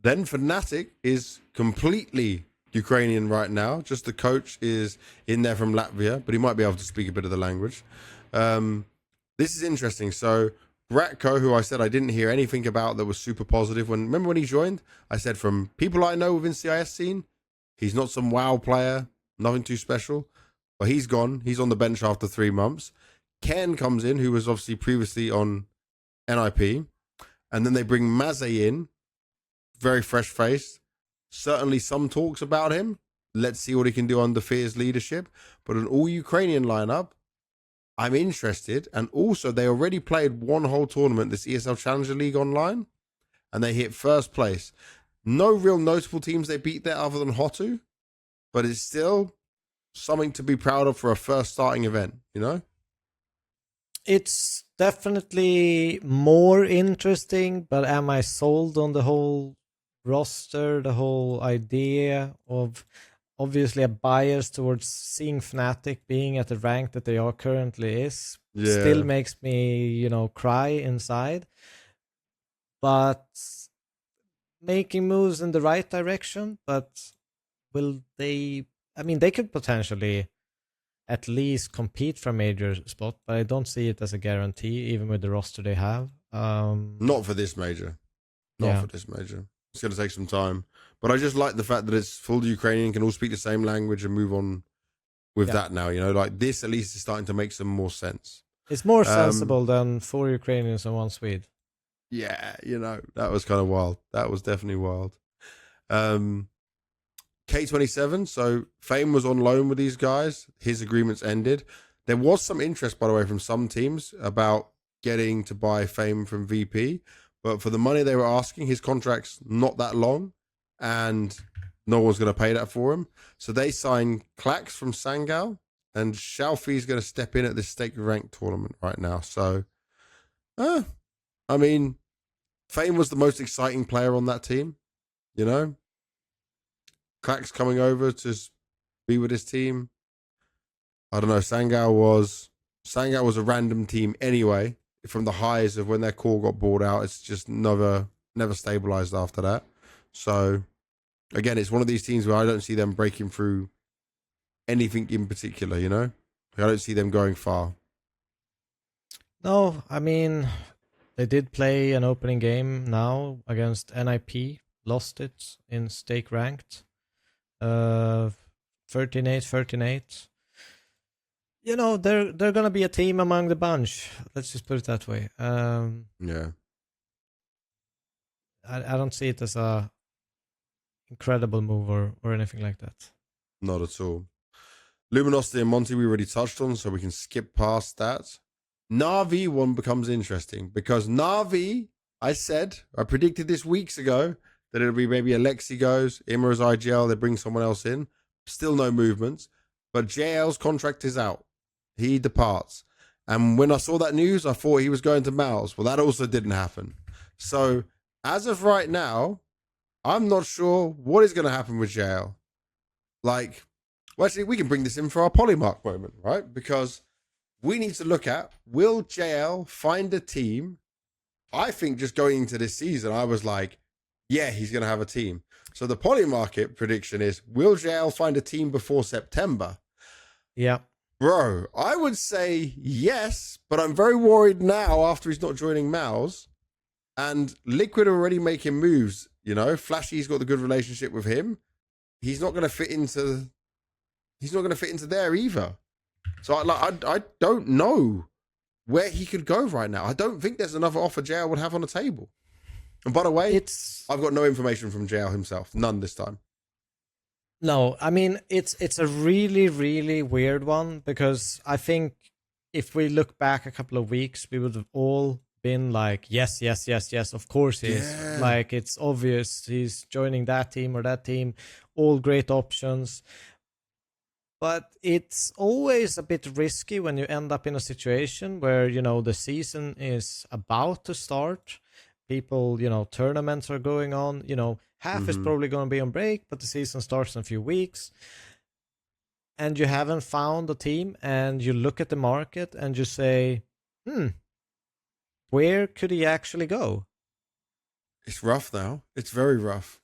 Then fnatic is completely Ukrainian right now. Just the coach is in there from Latvia, but he might be able to speak a bit of the language. This is interesting. So Ratko, who I said I didn't hear anything about that was super positive. Remember when he joined? I said from people I know within CIS scene, he's not some wow player, nothing too special. But he's gone. He's on the bench after 3 months. Ken comes in, who was obviously previously on NIP. And then they bring Maze in, very fresh face. Certainly some talks about him. Let's see what he can do under Fear's leadership. But an all-Ukrainian lineup, I'm interested. And also, they already played one whole tournament, this ESL Challenger League online, and they hit first place. No real notable teams they beat there other than Hotu, but it's still something to be proud of for a first starting event, It's definitely more interesting, but am I sold on the whole roster, the whole idea of obviously a bias towards seeing Fnatic being at the rank that they are currently is? Still makes me, cry inside. But making moves in the right direction, but will they... I mean, they could potentially at least compete for a major spot, but I don't see it as a guarantee, even with the roster they have. Not for this major. Not for this major. It's going to take some time. But I just like the fact that it's full Ukrainian, can all speak the same language and move on with that now. Like this at least is starting to make some more sense. It's more sensible than 4 Ukrainians and 1 Swede. Yeah, that was kind of wild. That was definitely wild. K27, so Fame was on loan with these guys. His agreement's ended. There was some interest, by the way, from some teams about getting to buy Fame from VP, but for the money they were asking, his contract's not that long, and no one's going to pay that for him. So they signed Clax from Sangal, and Xiaofi's going to step in at this stake rank tournament right now. So, I mean, Fame was the most exciting player on that team, you know? Clax coming over to be with his team. I don't know. Sangal was a random team anyway. From the highs of when their core got bought out, it's just never stabilized after that. So again, it's one of these teams where I don't see them breaking through anything in particular. You know, I don't see them going far. No, I mean, they did play an opening game now against NIP, lost it in stake ranked, 13-8. You know, they're gonna be a team among the bunch. Let's just put it that way. Yeah. I don't see it as a incredible move or anything like that. Not at all. Luminosity and Monty we already touched on, so we can skip past that. Na'Vi one becomes interesting because Na'Vi, I predicted this weeks ago that it'll be maybe Alexi goes, Imra's IGL, they bring someone else in. Still no movements, but JL's contract is out. He departs. And when I saw that news, I thought he was going to MOUZ. Well, that also didn't happen. So as of right now, I'm not sure what is going to happen with JL. Like, well, actually, we can bring this in for our Polymark moment, right? Because we need to look at, will JL find a team? I think just going into this season, I was like, yeah, he's going to have a team. So the Polymarket prediction is, will JL find a team before September? Yeah. Bro, I would say yes, but I'm very worried now after he's not joining MOUZ. And Liquid are already making moves, you know. Flashy's got the good relationship with him. He's not going to fit into there either. So I don't know where he could go right now. I don't think there's another offer JL would have on the table. And by the way, I've got no information from JL himself. None this time. No, I mean, it's a really, really weird one because I think if we look back a couple of weeks, we would have all been like, yes, of course he is. Like, it's obvious he's joining that team or that team, all great options. But it's always a bit risky when you end up in a situation where, you know, the season is about to start. People, you know, tournaments are going on, you know, half is probably going to be on break, but the season starts in a few weeks. And you haven't found a team, and you look at the market and you say, where could he actually go? It's rough now. It's very rough.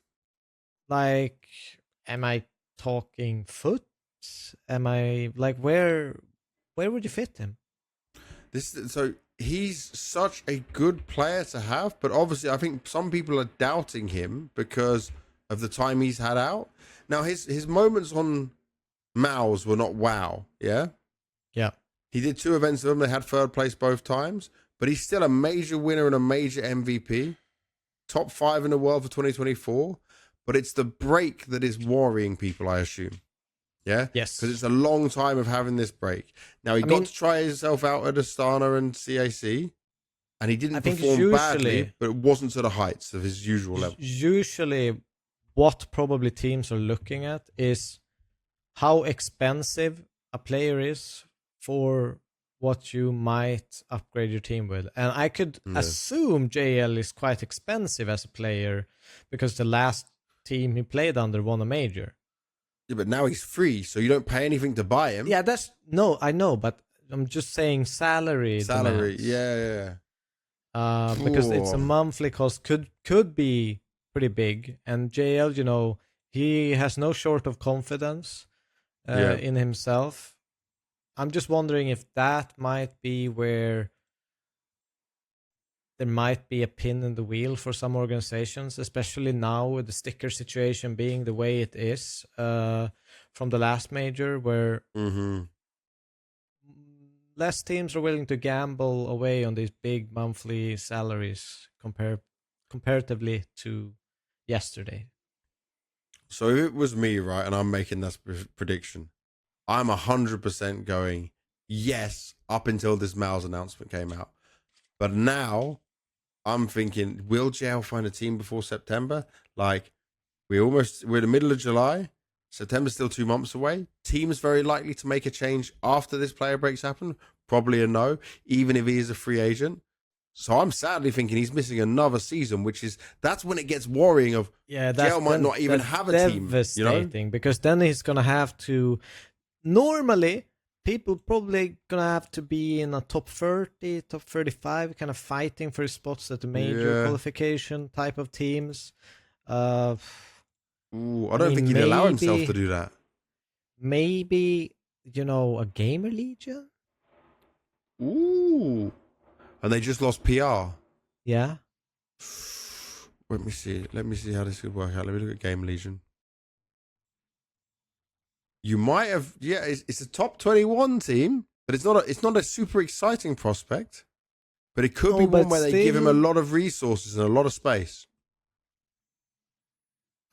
Like, am I talking FUT? Am I like, where would you fit him? So he's such a good player to have, but obviously I think some people are doubting him because of the time he's had out. Now his moments on MOUZ were not wow, yeah? Yeah. He did 2 events of them, they had third place both times, but he's still a major winner and a major MVP. Top 5 in the world for 2024, but it's the break that is worrying people, I assume. Yeah? Yes. Because it's a long time of having this break. Now, he got to try himself out at Astana and CAC, and he didn't perform badly, but it wasn't to the heights of his usual level. Usually, what probably teams are looking at is how expensive a player is for what you might upgrade your team with. And I could assume JL is quite expensive as a player because the last team he played under won a major. Yeah, but now he's free, so you don't pay anything to buy him. Yeah, I know, but I'm just saying salary demands. Yeah. Because it's a monthly cost, could be pretty big. And JL, you know, he has no short of confidence in himself. I'm just wondering if that might be where there might be a pin in the wheel for some organizations, especially now with the sticker situation being the way it is from the last major, where less teams are willing to gamble away on these big monthly salaries comparatively to yesterday. So if it was me, right, and I'm making that prediction, I'm 100% going, Yes, up until this MOUZ announcement came out. But now I'm thinking, will JL find a team before September? Like, we're in the middle of July. September's still 2 months away. Team's very likely to make a change after this player breaks happen. Probably a no, even if he is a free agent. So I'm sadly thinking he's missing another season, that's when it gets worrying of JL might not even have a team. Devastating, because then he's going to have to, normally people probably going to have to be in a top 30, top 35, kind of fighting for spots at the major qualification type of teams. I don't think he'd allow himself to do that. Maybe, a GamerLegion? Ooh. And they just lost PR. Yeah. Let me see how this could work out. Let me look at GamerLegion. You might have, it's a top 21 team, but it's not a super exciting prospect. But it could be one where they give him a lot of resources and a lot of space.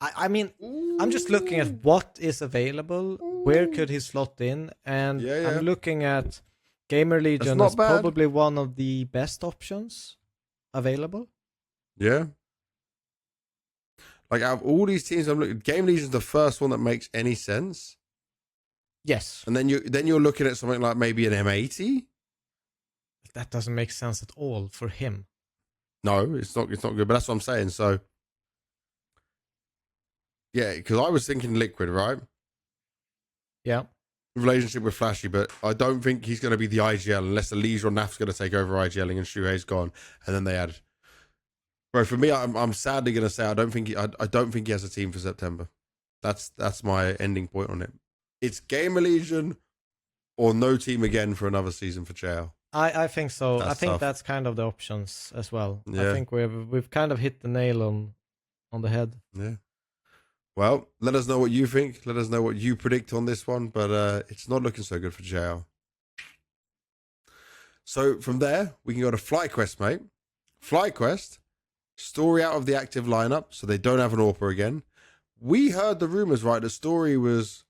I mean, I'm just looking at what is available. Where could he slot in? And I'm looking at GamerLegion as probably one of the best options available. Yeah. Like, out of all these teams I'm looking at, GamerLegion's the first one that makes any sense. Yes. And then you're looking at something like maybe an M80. That doesn't make sense at all for him. No, it's not good, but that's what I'm saying. So yeah, because I was thinking Liquid, right? Yeah. Relationship with Flashy, but I don't think he's going to be the IGL unless Elise or Naf's going to take over IGLing and Shuhei's gone, and then they add. Bro, for me, I'm sadly going to say I don't think he has a team for September. That's my ending point on it. It's GamerLegion or no team again for another season for JL. I think so. I think tough. that's kind of the options as well. Yeah. I think we've kind of hit the nail on the head. Yeah. Well, let us know what you think. Let us know what you predict on this one, but it's not looking so good for JL. So from there, we can go to FlyQuest, mate. FlyQuest, Story out of the active lineup, so they don't have an AWPer again. We heard the rumors, right? The Story was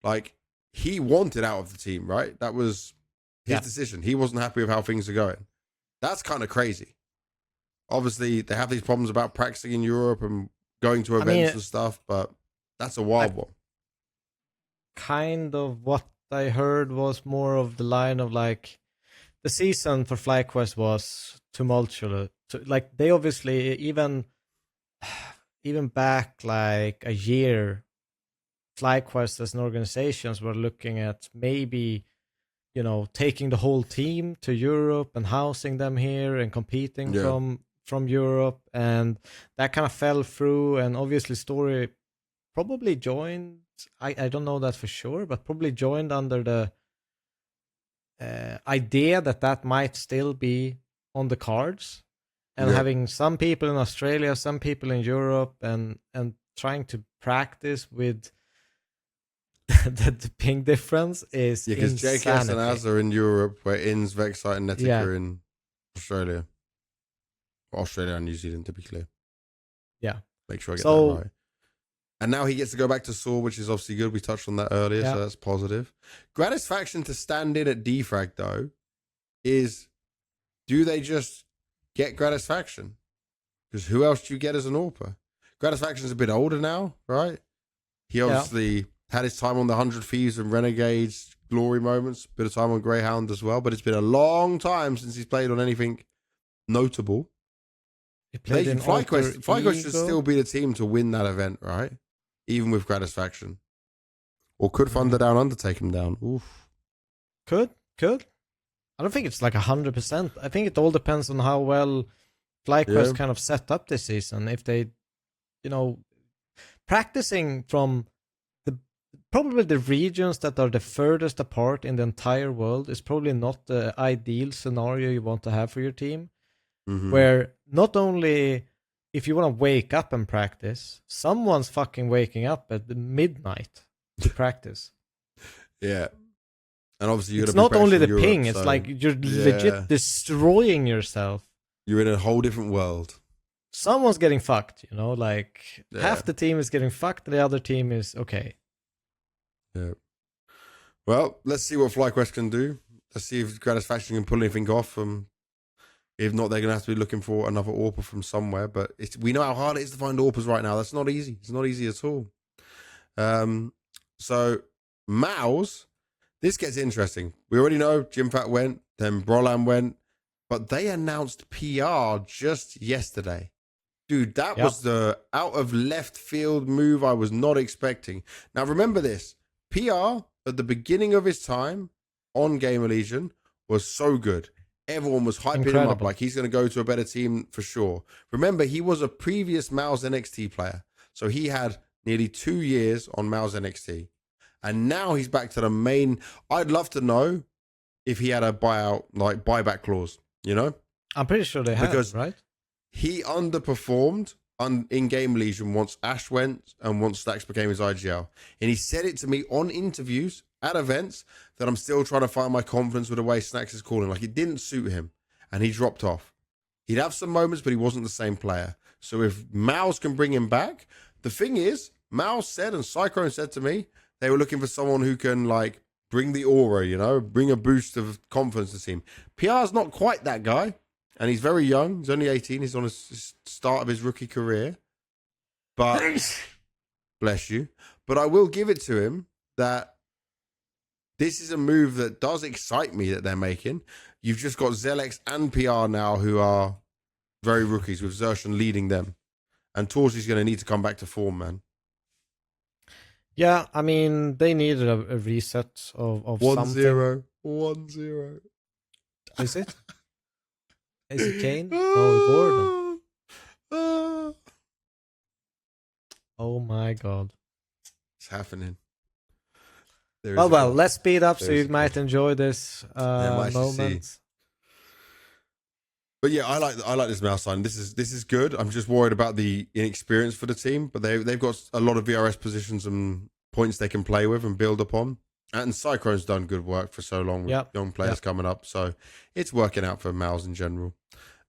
like, he wanted out of the team, right? That was his decision. He wasn't happy with how things are going. That's kind of crazy. Obviously, they have these problems about practicing in Europe and going to events and stuff, but that's a wild one. Kind of what I heard was more of the line of like, the season for FlyQuest was tumultuous. Like, they obviously, even back like a year, FlyQuest as an organization were looking at maybe, taking the whole team to Europe and housing them here and competing from Europe, and that kind of fell through. And obviously Story probably joined, I don't know that for sure, but probably joined under the idea that might still be on the cards, and having some people in Australia, some people in Europe, and trying to practice with the ping difference is because JKS and Az are in Europe, where Inns, Vexite, and Netic are in Australia. Australia and New Zealand, typically. Yeah. Make sure I get that right. And now he gets to go back to Saw, which is obviously good. We touched on that earlier, so that's positive. Gratisfaction to stand in at Defrag, though, is, do they just get Gratisfaction? Because who else do you get as an AWPer? Gratisfaction's a bit older now, right? He obviously had his time on the 100 Thieves and Renegades, glory moments, bit of time on Greyhound as well, but it's been a long time since he's played on anything notable. FlyQuest should still be the team to win that event, right? Even with Gratisfaction. Or could Thunder Down Under take him down? Oof. Could. I don't think it's like 100%. I think it all depends on how well FlyQuest kind of set up this season. If they, practicing from probably the regions that are the furthest apart in the entire world is probably not the ideal scenario you want to have for your team. Mm-hmm. Where not only if you want to wake up and practice, someone's fucking waking up at midnight to practice. Yeah. And obviously it's not only the Europe, ping, it's like you're legit destroying yourself. You're in a whole different world. Someone's getting fucked, like half the team is getting fucked, the other team is okay. Yeah. Well, let's see what FlyQuest can do. Let's see if Gratisfaction can pull anything off. If not, they're going to have to be looking for another AWPer from somewhere. But we know how hard it is to find AWPers right now. That's not easy. It's not easy at all. So, MOUZ, this gets interesting. We already know Jimfat went, then Brolan went. But they announced PR just yesterday. Dude, that was the out of left field move I was not expecting. Now, remember this. PR, at the beginning of his time on GamerLegion, was so good. Everyone was hyping him up like he's going to go to a better team for sure. Remember, he was a previous MOUZ NXT player. So he had nearly 2 years on MOUZ NXT. And now he's back to the main. I'd love to know if he had a buyback clause, you know? I'm pretty sure they have, right? He underperformed in GamerLegion once Ash went and once Stacks became his IGL. And he said it to me on interviews at events that I'm still trying to find my confidence with the way Stacks is calling. Like, it didn't suit him and he dropped off. He'd have some moments, but he wasn't the same player. So if MOUZ can bring him back, the thing is, MOUZ said and Cyclone said to me, they were looking for someone who can, like, bring the aura, you know, bring a boost of confidence to the team. PR's not quite that guy. And he's very young. He's only 18. He's on the start of his rookie career. But, bless you. But I will give it to him that this is a move that does excite me that they're making. You've just got Zelex and PR now who are very rookies with Zershan leading them. And Torsy's going to need to come back to form, man. Yeah, I mean, they needed a reset of 1-0. 1-0. Is it? Is it Kane? No, Gordon. Oh my god. It's happening. Well, let's speed up so you might enjoy this moment. But yeah, I like this MOUZ sign. This is good. I'm just worried about the inexperience for the team, but they've got a lot of VRS positions and points they can play with and build upon. And Cyclone's done good work for so long with young players coming up. So it's working out for MOUZ in general.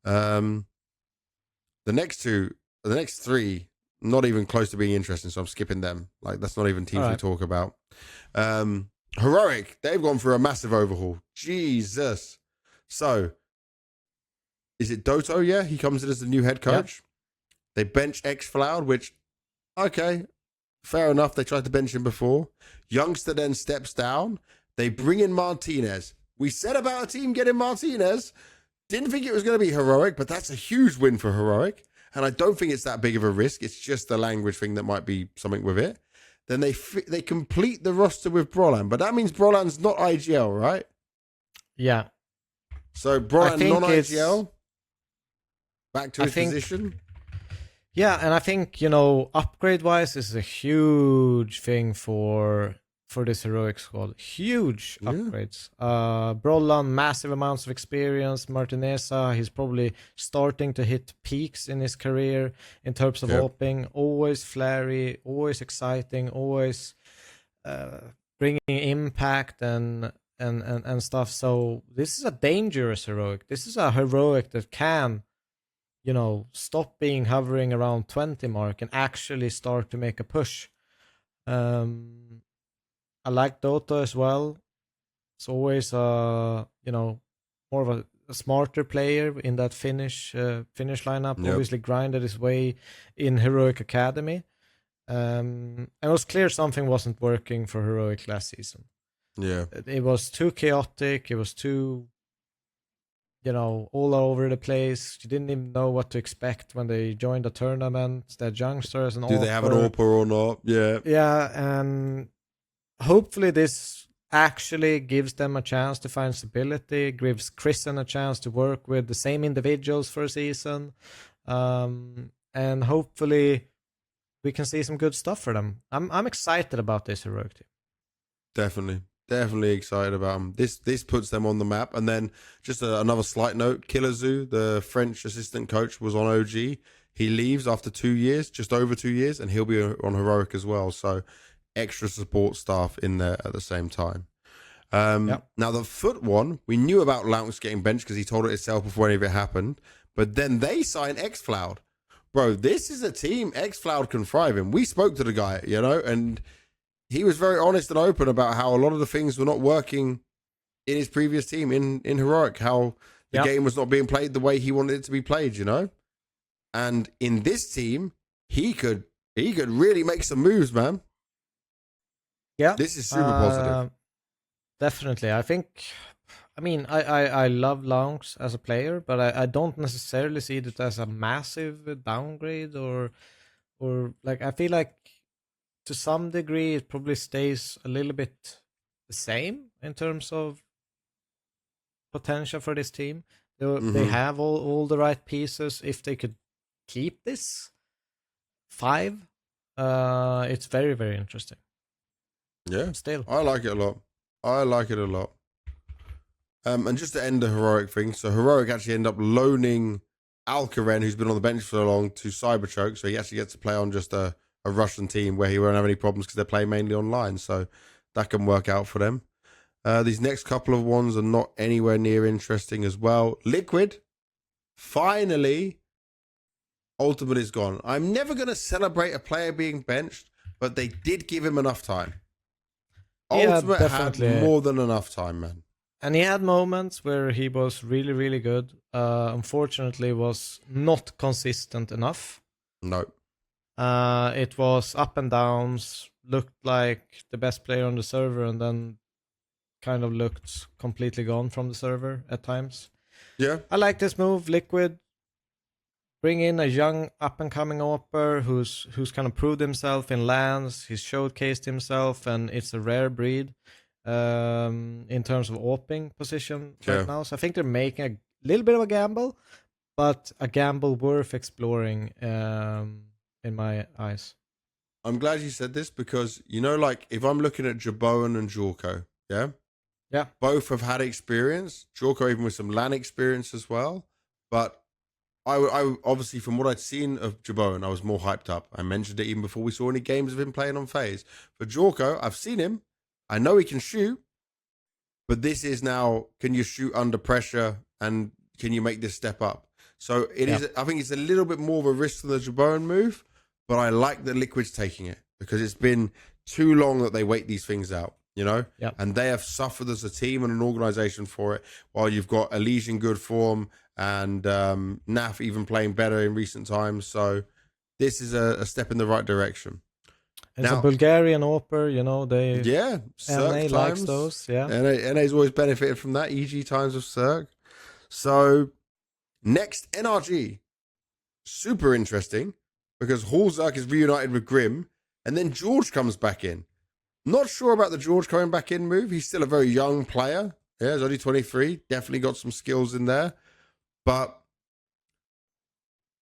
The next three, not even close to being interesting. So I'm skipping them. Like, that's not even teams we talk about. Heroic, they've gone through a massive overhaul. Jesus. So is it Doto? Yeah, he comes in as the new head coach. They bench XFloud, which, okay, fair enough. They tried to bench him before. Youngster then steps down. They bring in Martinez. We said about a team getting Martinez. Didn't think it was going to be Heroic, but that's a huge win for Heroic. And I don't think it's that big of a risk. It's just a language thing that might be something with it. Then they complete the roster with Brolan. But that means Brolan's not IGL, right? Yeah. So Brolan non-IGL. Back to his position. Yeah, and I think, you know, upgrade-wise is a huge thing for this Heroic squad. Huge upgrades. Brolan, massive amounts of experience. Martineza, he's probably starting to hit peaks in his career in terms of opening. Always flary, always exciting, always bringing impact and stuff. So this is a dangerous Heroic. This is a Heroic that can, you know, stop being hovering around 20 mark and actually start to make a push. I like Dota as well. It's always you know, more of a smarter player in that finish lineup. Obviously grinded his way in Heroic Academy. And it was clear something wasn't working for Heroic last season. Yeah. It was too chaotic. It was too, you know, all over the place. You didn't even know what to expect when they joined the tournament. Their youngsters and all. Do they have an AWPer or not? Yeah. Yeah, and hopefully this actually gives them a chance to find stability, gives Chrisen a chance to work with the same individuals for a season. And hopefully we can see some good stuff for them. I'm excited about this Heroic team. Definitely excited about them. This puts them on the map. And then just another slight note, TYLOO, the French assistant coach, was on OG. He leaves after 2 years, just over 2 years, and he'll be on Heroic as well. So extra support staff in there at the same time. Now the FUT one, we knew about Lounks getting benched because he told it himself before any of it happened. But then they signed XFloud. Bro, this is a team XFloud can thrive in. We spoke to the guy, you know, and he was very honest and open about how a lot of the things were not working in his previous team in Heroic, how the game was not being played the way he wanted it to be played, you know? And in this team, he could really make some moves, man. Yeah. This is super positive. Definitely. I love Lounge as a player, but I don't necessarily see it as a massive downgrade or like, I feel like to some degree it probably stays a little bit the same in terms of potential for this team. They have all the right pieces. If they could keep this 5, it's very, very interesting. Yeah. Still. I like it a lot. And just to end the Heroic thing, so Heroic actually end up loaning Alkaren, who's been on the bench for so long, to Cyberchoke, so he actually gets to play on just a Russian team where he won't have any problems because they're playing mainly online, so that can work out for them. These next couple of ones are not anywhere near interesting as well. Liquid, finally, Ultimate is gone. I'm never going to celebrate a player being benched, but they did give him enough time. Ultimate had more than enough time, man. And he had moments where he was really, really good. Unfortunately, was not consistent enough. No. It was up and downs, looked like the best player on the server, and then kind of looked completely gone from the server at times. Yeah. I like this move, Liquid. Bring in a young up-and-coming AWPer who's kind of proved himself in LANs. He's showcased himself, and it's a rare breed. In terms of AWPing position right now. So I think they're making a little bit of a gamble, but a gamble worth exploring in my eyes. I'm glad you said this because, you know, like if I'm looking at Jaboan and Jorko, yeah, both have had experience. Jorko even with some LAN experience as well. But I obviously, from what I'd seen of Jaboan, I was more hyped up. I mentioned it even before we saw any games of him playing on FaZe. For Jorko, I've seen him. I know he can shoot, but this is now, can you shoot under pressure and can you make this step up? So it is. I think it's a little bit more of a risk than the Jaboan move, but I like that Liquid's taking it because it's been too long that they wait these things out, you know? And they have suffered as a team and an organization for it, while you've got Elise in good form and Naf even playing better in recent times. So this is a step in the right direction. It's a Bulgarian AWPer, you know, they... Yeah, NA likes those, NA's always benefited from that, EG times of Cirque. So, next, NRG. Super interesting, because Hallzerk is reunited with Grim, and then George comes back in. Not sure about the George coming back in move. He's still a very young player. Yeah, he's only 23. Definitely got some skills in there. But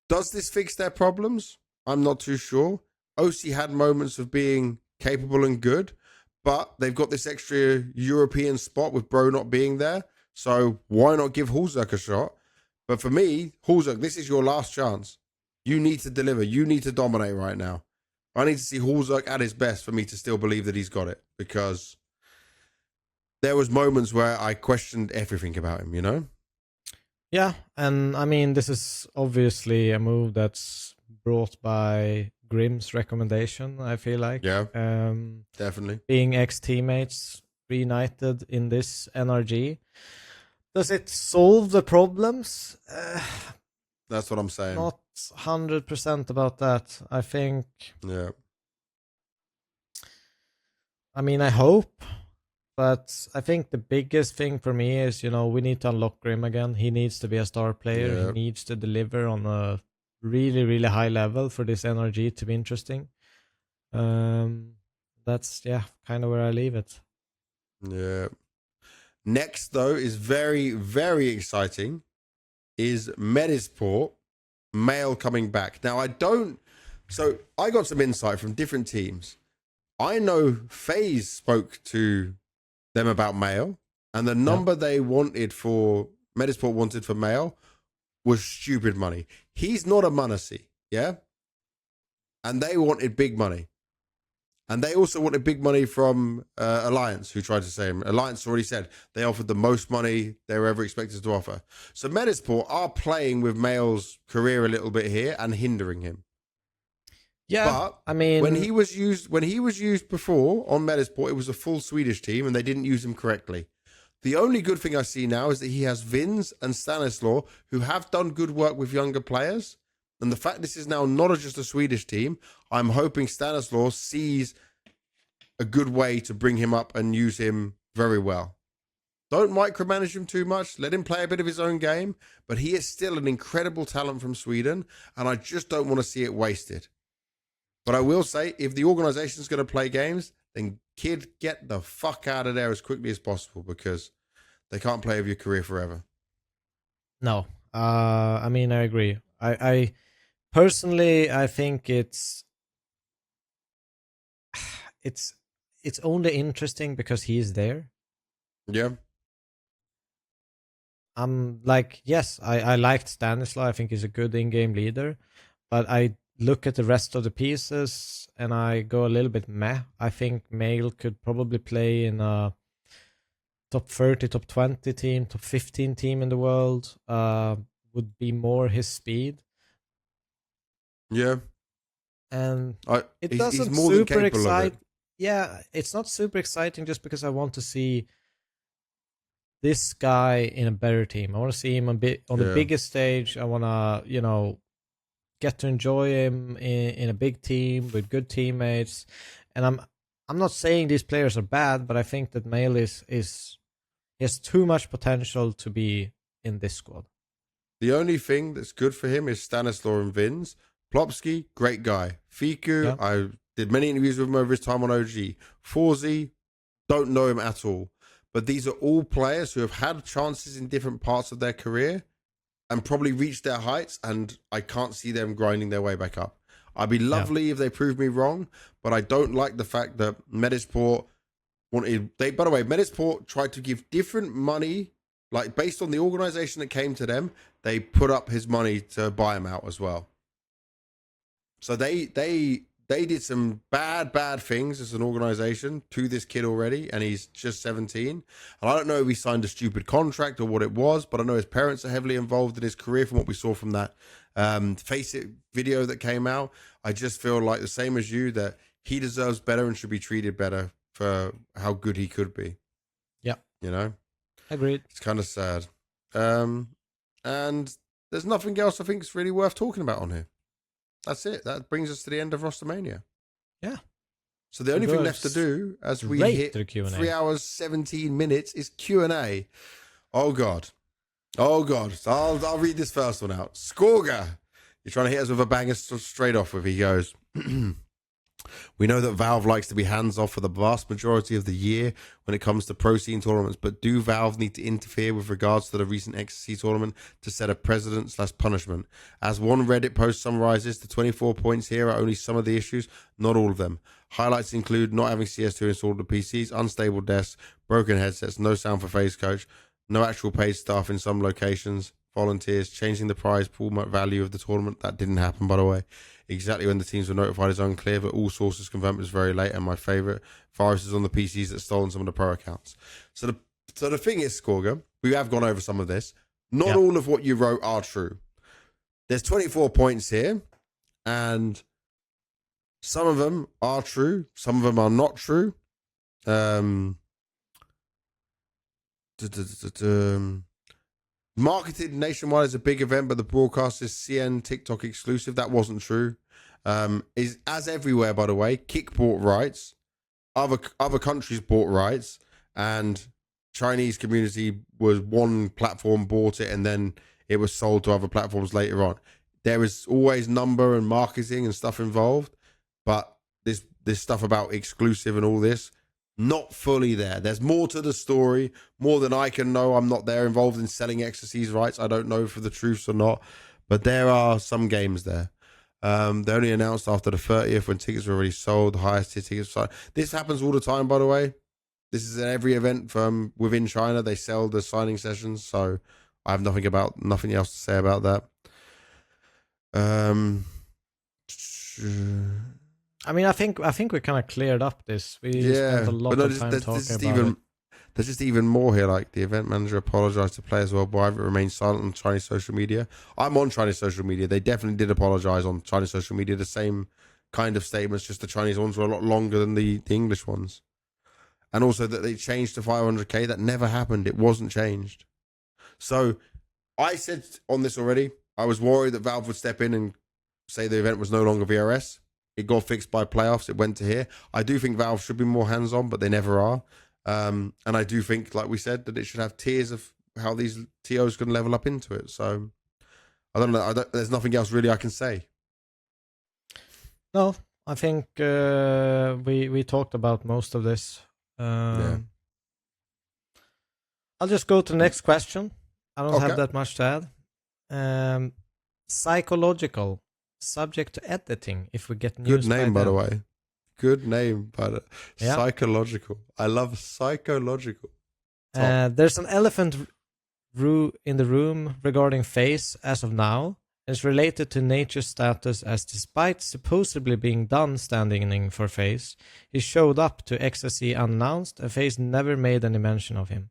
does this fix their problems? I'm not too sure. OC had moments of being capable and good, but they've got this extra European spot with Bro not being there. So why not give Hallzerk a shot? But for me, Hallzerk, this is your last chance. You need to deliver. You need to dominate right now. I need to see Hallzerk at his best for me to still believe that he's got it, because there was moments where I questioned everything about him, you know? Yeah, and I mean, this is obviously a move that's brought by Grim's recommendation, I feel like. Yeah, definitely. Being ex-teammates reunited in this NRG. Does it solve the problems? That's what I'm saying. Not 100% about that. I think... Yeah. I mean, I hope. But I think the biggest thing for me is, you know, we need to unlock Grim again. He needs to be a star player. Yeah. He needs to deliver on a really, really high level for this NRG to be interesting. That's, kind of where I leave it. Yeah. Next, though, is very, very exciting, is Medisport, Male coming back. Now, I got some insight from different teams. I know FaZe spoke to them about Male, and the number they wanted for, Medisport wanted for Male was stupid money. He's not a Munassi, yeah? And they wanted big money. And they also wanted big money from Alliance, who tried to say him. Alliance already said they offered the most money they were ever expected to offer. So Medisport are playing with Male's career a little bit here and hindering him. Yeah, but I mean, when he was used before on Medisport, it was a full Swedish team and they didn't use him correctly. The only good thing I see now is that he has Vins and Stanislaw, who have done good work with younger players. And the fact this is now not just a Swedish team, I'm hoping Stanislaw sees a good way to bring him up and use him very well. Don't micromanage him too much. Let him play a bit of his own game. But he is still an incredible talent from Sweden, and I just don't want to see it wasted. But I will say, if the organization is going to play games, then kid, get the fuck out of there as quickly as possible, because they can't play with your career forever. No, I mean, I agree. I personally, I think it's only interesting because he is there. Yeah. I'm like, yes, I liked Stanislaw. I think he's a good in-game leader, but I look at the rest of the pieces and I go a little bit meh. I think Male could probably play in a top 30, top 20 team, top 15 team in the world. Would be more his speed. Yeah. And it he's doesn't more than super capable of excite. it. Yeah, it's not super exciting just because I want to see this guy in a better team. I want to see him a bit on the biggest stage. I want to, get to enjoy him in a big team with good teammates. And I'm not saying these players are bad, but I think that Male he has too much potential to be in this squad. The only thing that's good for him is Stanislaw and Vins. Plopsky, great guy. Fiku, I did many interviews with him over his time on OG. FaZe, don't know him at all. But these are all players who have had chances in different parts of their career and probably reached their heights, and I can't see them grinding their way back up. I'd be lovely if they proved me wrong, but I don't like the fact that Medisport wanted... By the way, Medisport tried to give different money, like based on the organization that came to them, they put up his money to buy him out as well. So they did some bad things as an organization to this kid already, and he's just 17. And I don't know if he signed a stupid contract or what it was, but I know his parents are heavily involved in his career from what we saw from that Face It video that came out. I just feel like the same as you, that he deserves better and should be treated better for how good he could be. Yeah. Agreed. It's kind of sad. And there's nothing else I think is really worth talking about on here. That's it. That brings us to the end of Rostermania. Yeah. So the only thing left to do as we hit 3 hours, 17 minutes is Q&A. Oh, God. So I'll read this first one out. Skorga. You're trying to hit us with a banger straight off with. He goes... We know that Valve likes to be hands-off for the vast majority of the year when it comes to pro scene tournaments, but do Valve need to interfere with regards to the recent XSE tournament to set a precedent/punishment? As one Reddit post summarizes, the 24 points here are only some of the issues, not all of them. Highlights include not having CS2 installed on PCs, unstable desks, broken headsets, no sound for FaZe coach, no actual paid staff in some locations, volunteers, changing the prize pool value of the tournament. That didn't happen, by the way. Exactly when the teams were notified is unclear, but all sources confirmed it was very late, and my favorite, viruses on the PCs that stolen some of the pro accounts. So the thing is, Skorga, we have gone over some of this. Not all of what you wrote are true. There's 24 points here, and some of them are true, some of them are not true. Marketed nationwide as a big event, but the broadcast is CN TikTok exclusive. That wasn't true. Is as everywhere, by the way. Kick bought rights, other countries bought rights, and Chinese community was one platform bought it, and then it was sold to other platforms later on. There is always number and marketing and stuff involved, but this stuff about exclusive and all this, not fully there. There's more to the story, more than I can know. I'm not there involved in selling XSE's rights. I don't know for the truths or not, but there are some games there. They only announced after the 30th when tickets were already sold, the highest tier tickets sold. This happens all the time, by the way. This is in every event from within China. They sell the signing sessions, so I have nothing else to say about that. I mean, I think we kind of cleared up this. We spent a lot of time talking about it. There's just even more here. Like, the event manager apologized to players worldwide, but remained silent on Chinese social media. I'm on Chinese social media. They definitely did apologize on Chinese social media. The same kind of statements, just the Chinese ones were a lot longer than the English ones. And also that they changed to 500k. That never happened. It wasn't changed. So I said on this already, I was worried that Valve would step in and say the event was no longer VRS. It got fixed by playoffs. It went to here. I do think Valve should be more hands-on, but they never are. And I do think, like we said, that it should have tiers of how these TOs can level up into it. So I don't know. There's nothing else really I can say. No, I think we talked about most of this. I'll just go to the next question. I don't have that much to add. Psychological, subject to editing if we get news. Good name, by the way. Good name, but psychological. I love psychological. There's an elephant in the room regarding FaZe as of now. It's related to Nature's status, as despite supposedly being done standing for FaZe, he showed up to XSE unannounced and FaZe never made any mention of him.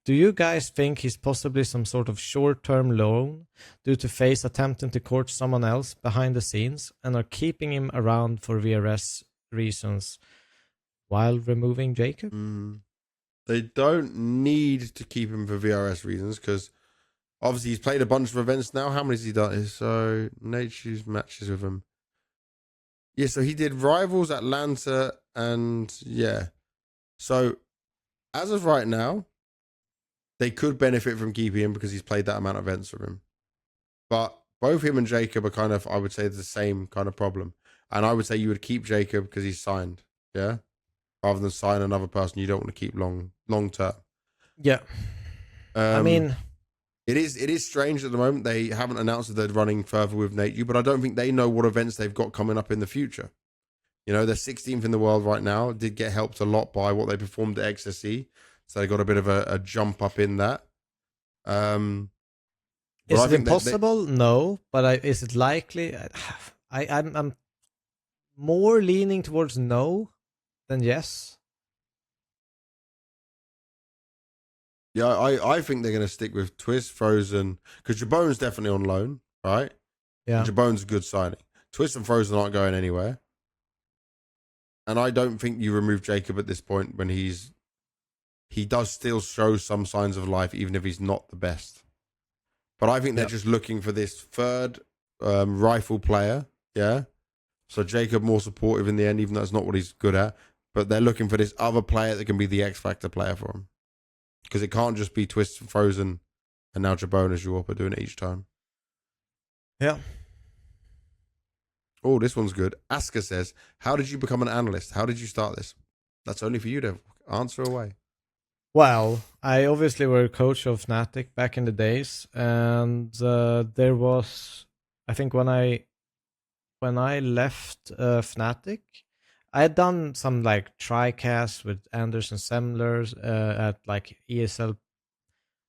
Do you guys think he's possibly some sort of short-term loan due to FaZe attempting to court someone else behind the scenes and are keeping him around for VRS reasons while removing Jacob? They don't need to keep him for VRS reasons because obviously he's played a bunch of events now. How many has he done? So Nature's matches with him. Yeah, so he did Rivals, Atlanta, and So as of right now, they could benefit from keeping him because he's played that amount of events with him. But both him and Jacob are kind of, I would say, the same kind of problem. And I would say you would keep Jacob because he's signed, rather than sign another person you don't want to keep long term. Yeah. I mean, it is strange at the moment. They haven't announced that they're running further with Nate, but I don't think they know what events they've got coming up in the future. You know, they're 16th in the world right now. Did get helped a lot by what they performed at XSE. So they got a bit of a jump up in that. Is it impossible? No. But is it likely? I'm more leaning towards no than yes. Yeah, I think they're going to stick with Twist, Frozen, because Jabone's definitely on loan, right? Yeah. Jabone's a good signing. Twist and Frozen aren't going anywhere. And I don't think you remove Jacob at this point when he does still show some signs of life, even if he's not the best. But I think they're just looking for this third rifle player, So Jacob more supportive in the end, even though that's not what he's good at. But they're looking for this other player that can be the X Factor player for him. Because it can't just be Twist, Frozen, and now Jabone as Europa doing it each time. Yeah. Oh, this one's good. Aska says, how did you become an analyst? How did you start this? That's only for you to answer away. Well, I obviously were a coach of Fnatic back in the days. And there was, I think when I left Fnatic, I had done some like TriCasts with Anders and Semlers at like ESL.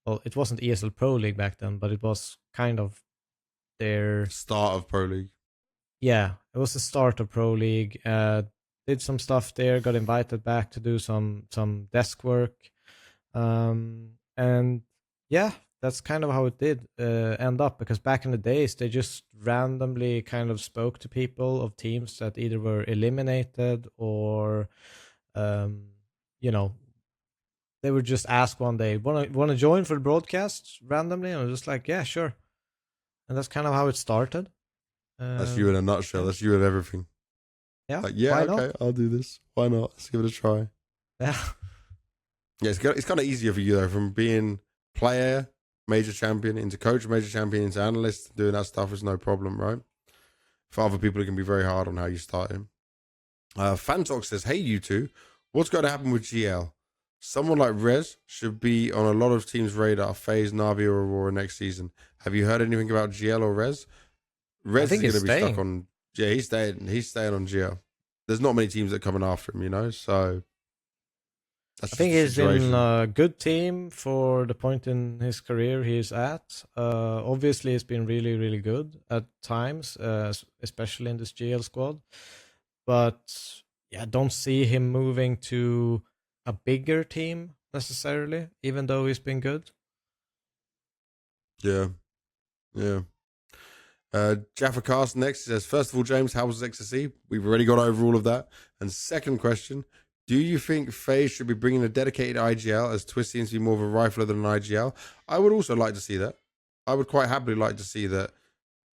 Well, it wasn't ESL Pro League back then, but it was kind of their start of Pro League. Yeah, it was the start of Pro League. Did some stuff there, got invited back to do some desk work. And yeah, that's kind of how it did end up, because back in the days, they just randomly kind of spoke to people of teams that either were eliminated or, you know, they would just ask one day, want to join for the broadcast randomly? And I was just like, yeah, sure. And that's kind of how it started. That's you in a nutshell. That's you at everything. Yeah. Like, yeah, okay, I'll do this. Why not? Let's give it a try. Yeah. Yeah, it's kind of easier for you, though, from being player, major champion, into coach, major champion, into analyst. Doing that stuff is no problem, right? For other people, it can be very hard on how you start him. Fantalk says, hey, you two, what's going to happen with GL? Someone like REZ should be on a lot of teams' radar, FaZe, Na'Vi, or Aurora next season. Have you heard anything about GL or REZ? REZ is going to be stuck on... Yeah, he's staying on GL. There's not many teams that are coming after him, you know, so... I think he's in a good team for the point in his career he's at. Obviously, he's been really, really good at times, especially in this GL squad. But yeah, I don't see him moving to a bigger team necessarily, even though he's been good. Yeah. Jaffa Cast next says, first of all, James, how was XSE? We've already got over all of that. And second question, Do you think FaZe should be bringing a dedicated IGL, as Twist seems to be more of a rifler than an IGL? I would also like to see that. I would quite happily like to see that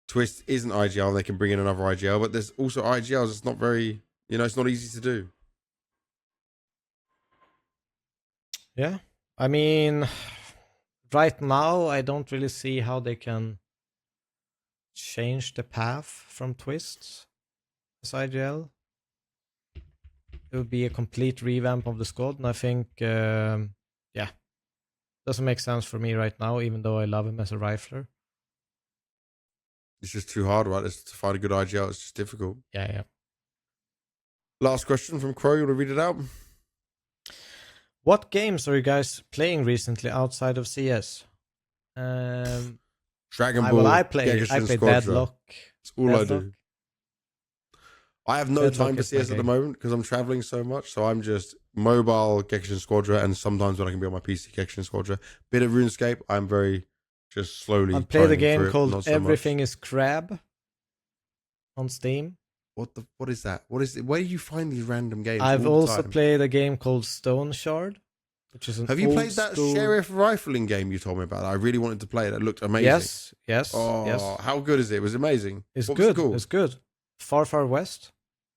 Twist isn't IGL and they can bring in another IGL, but there's also IGLs. It's not very, it's not easy to do. Yeah. I mean, right now, I don't really see how they can change the path from Twist as IGL. It would be a complete revamp of the squad, and I think, doesn't make sense for me right now, even though I love him as a rifler. It's just too hard, right? It's to find a good IGL. It's just difficult. Yeah. Last question from Crow. You want to read it out? What games are you guys playing recently outside of CS? Dragon Ball. I play Deadlock. That's all I do. I have no time for CS at the moment because I'm traveling so much. So I'm just mobile Gekishin Squadra, and sometimes when I can be on my PC, Gekishin Squadra. Bit of RuneScape. I'm very just slowly. I played a game called Everything is Crab on Steam. What is that? What is it? Where do you find these random games? I've also played a game called Stone Shard, which is an Have you played that sheriff rifling game you told me about? I really wanted to play it. It looked amazing. Yes. How good is it? It was amazing. It's good. It's good. Far West.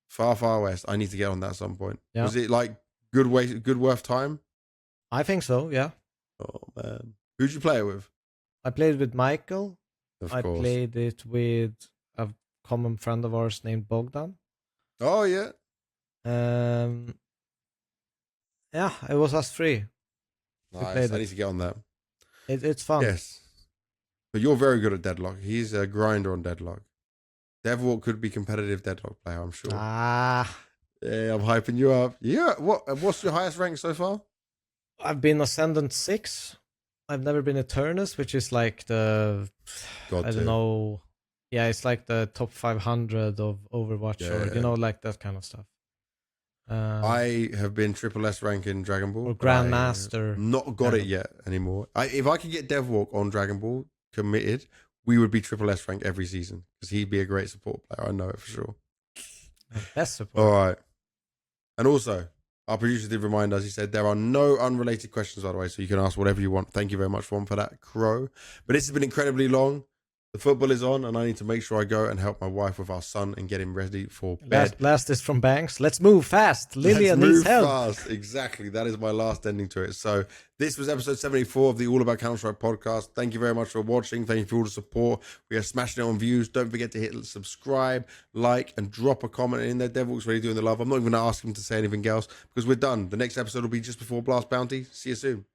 Far West. I need to get on that at some point. Yeah. Was it like good worth time? I think so, yeah. Oh man. Who'd you play it with? I played with Michael. Of course. Played it with a common friend of ours named Bogdan. Oh yeah. Yeah, it was us three. Nice. I need to get on that. It's fun. Yes. But you're very good at Deadlock. He's a grinder on Deadlock. Devilwalk could be competitive Deadlock player, I'm sure. Yeah, I'm hyping you up. Yeah. What's your highest rank so far? I've been Ascendant 6. I've never been Eternus, which is like the I don't know. Yeah, it's like the top 500 of Overwatch, or like that kind of stuff. I have been triple S rank in Dragon Ball. Or Grandmaster. Not got it yet anymore. If I could get Devilwalk on Dragon Ball committed, we would be triple S rank every season because he'd be a great support player. I know it for sure. Best support. All right. And also, our producer did remind us, he said, there are no unrelated questions, by the way, so you can ask whatever you want. Thank you very much for that, Crow. But this has been incredibly long. The football is on, and I need to make sure I go and help my wife with our son and get him ready for bed. Last is from Banks. Let's move fast. Lilia needs help. Fast. Exactly. That is my last ending to it. So this was episode 74 of the All About Counter-Strike podcast. Thank you very much for watching. Thank you for all the support. We are smashing it on views. Don't forget to hit subscribe, like, and drop a comment in there. Devil's really doing the love. I'm not even going to ask him to say anything else because we're done. The next episode will be just before Blast Bounty. See you soon.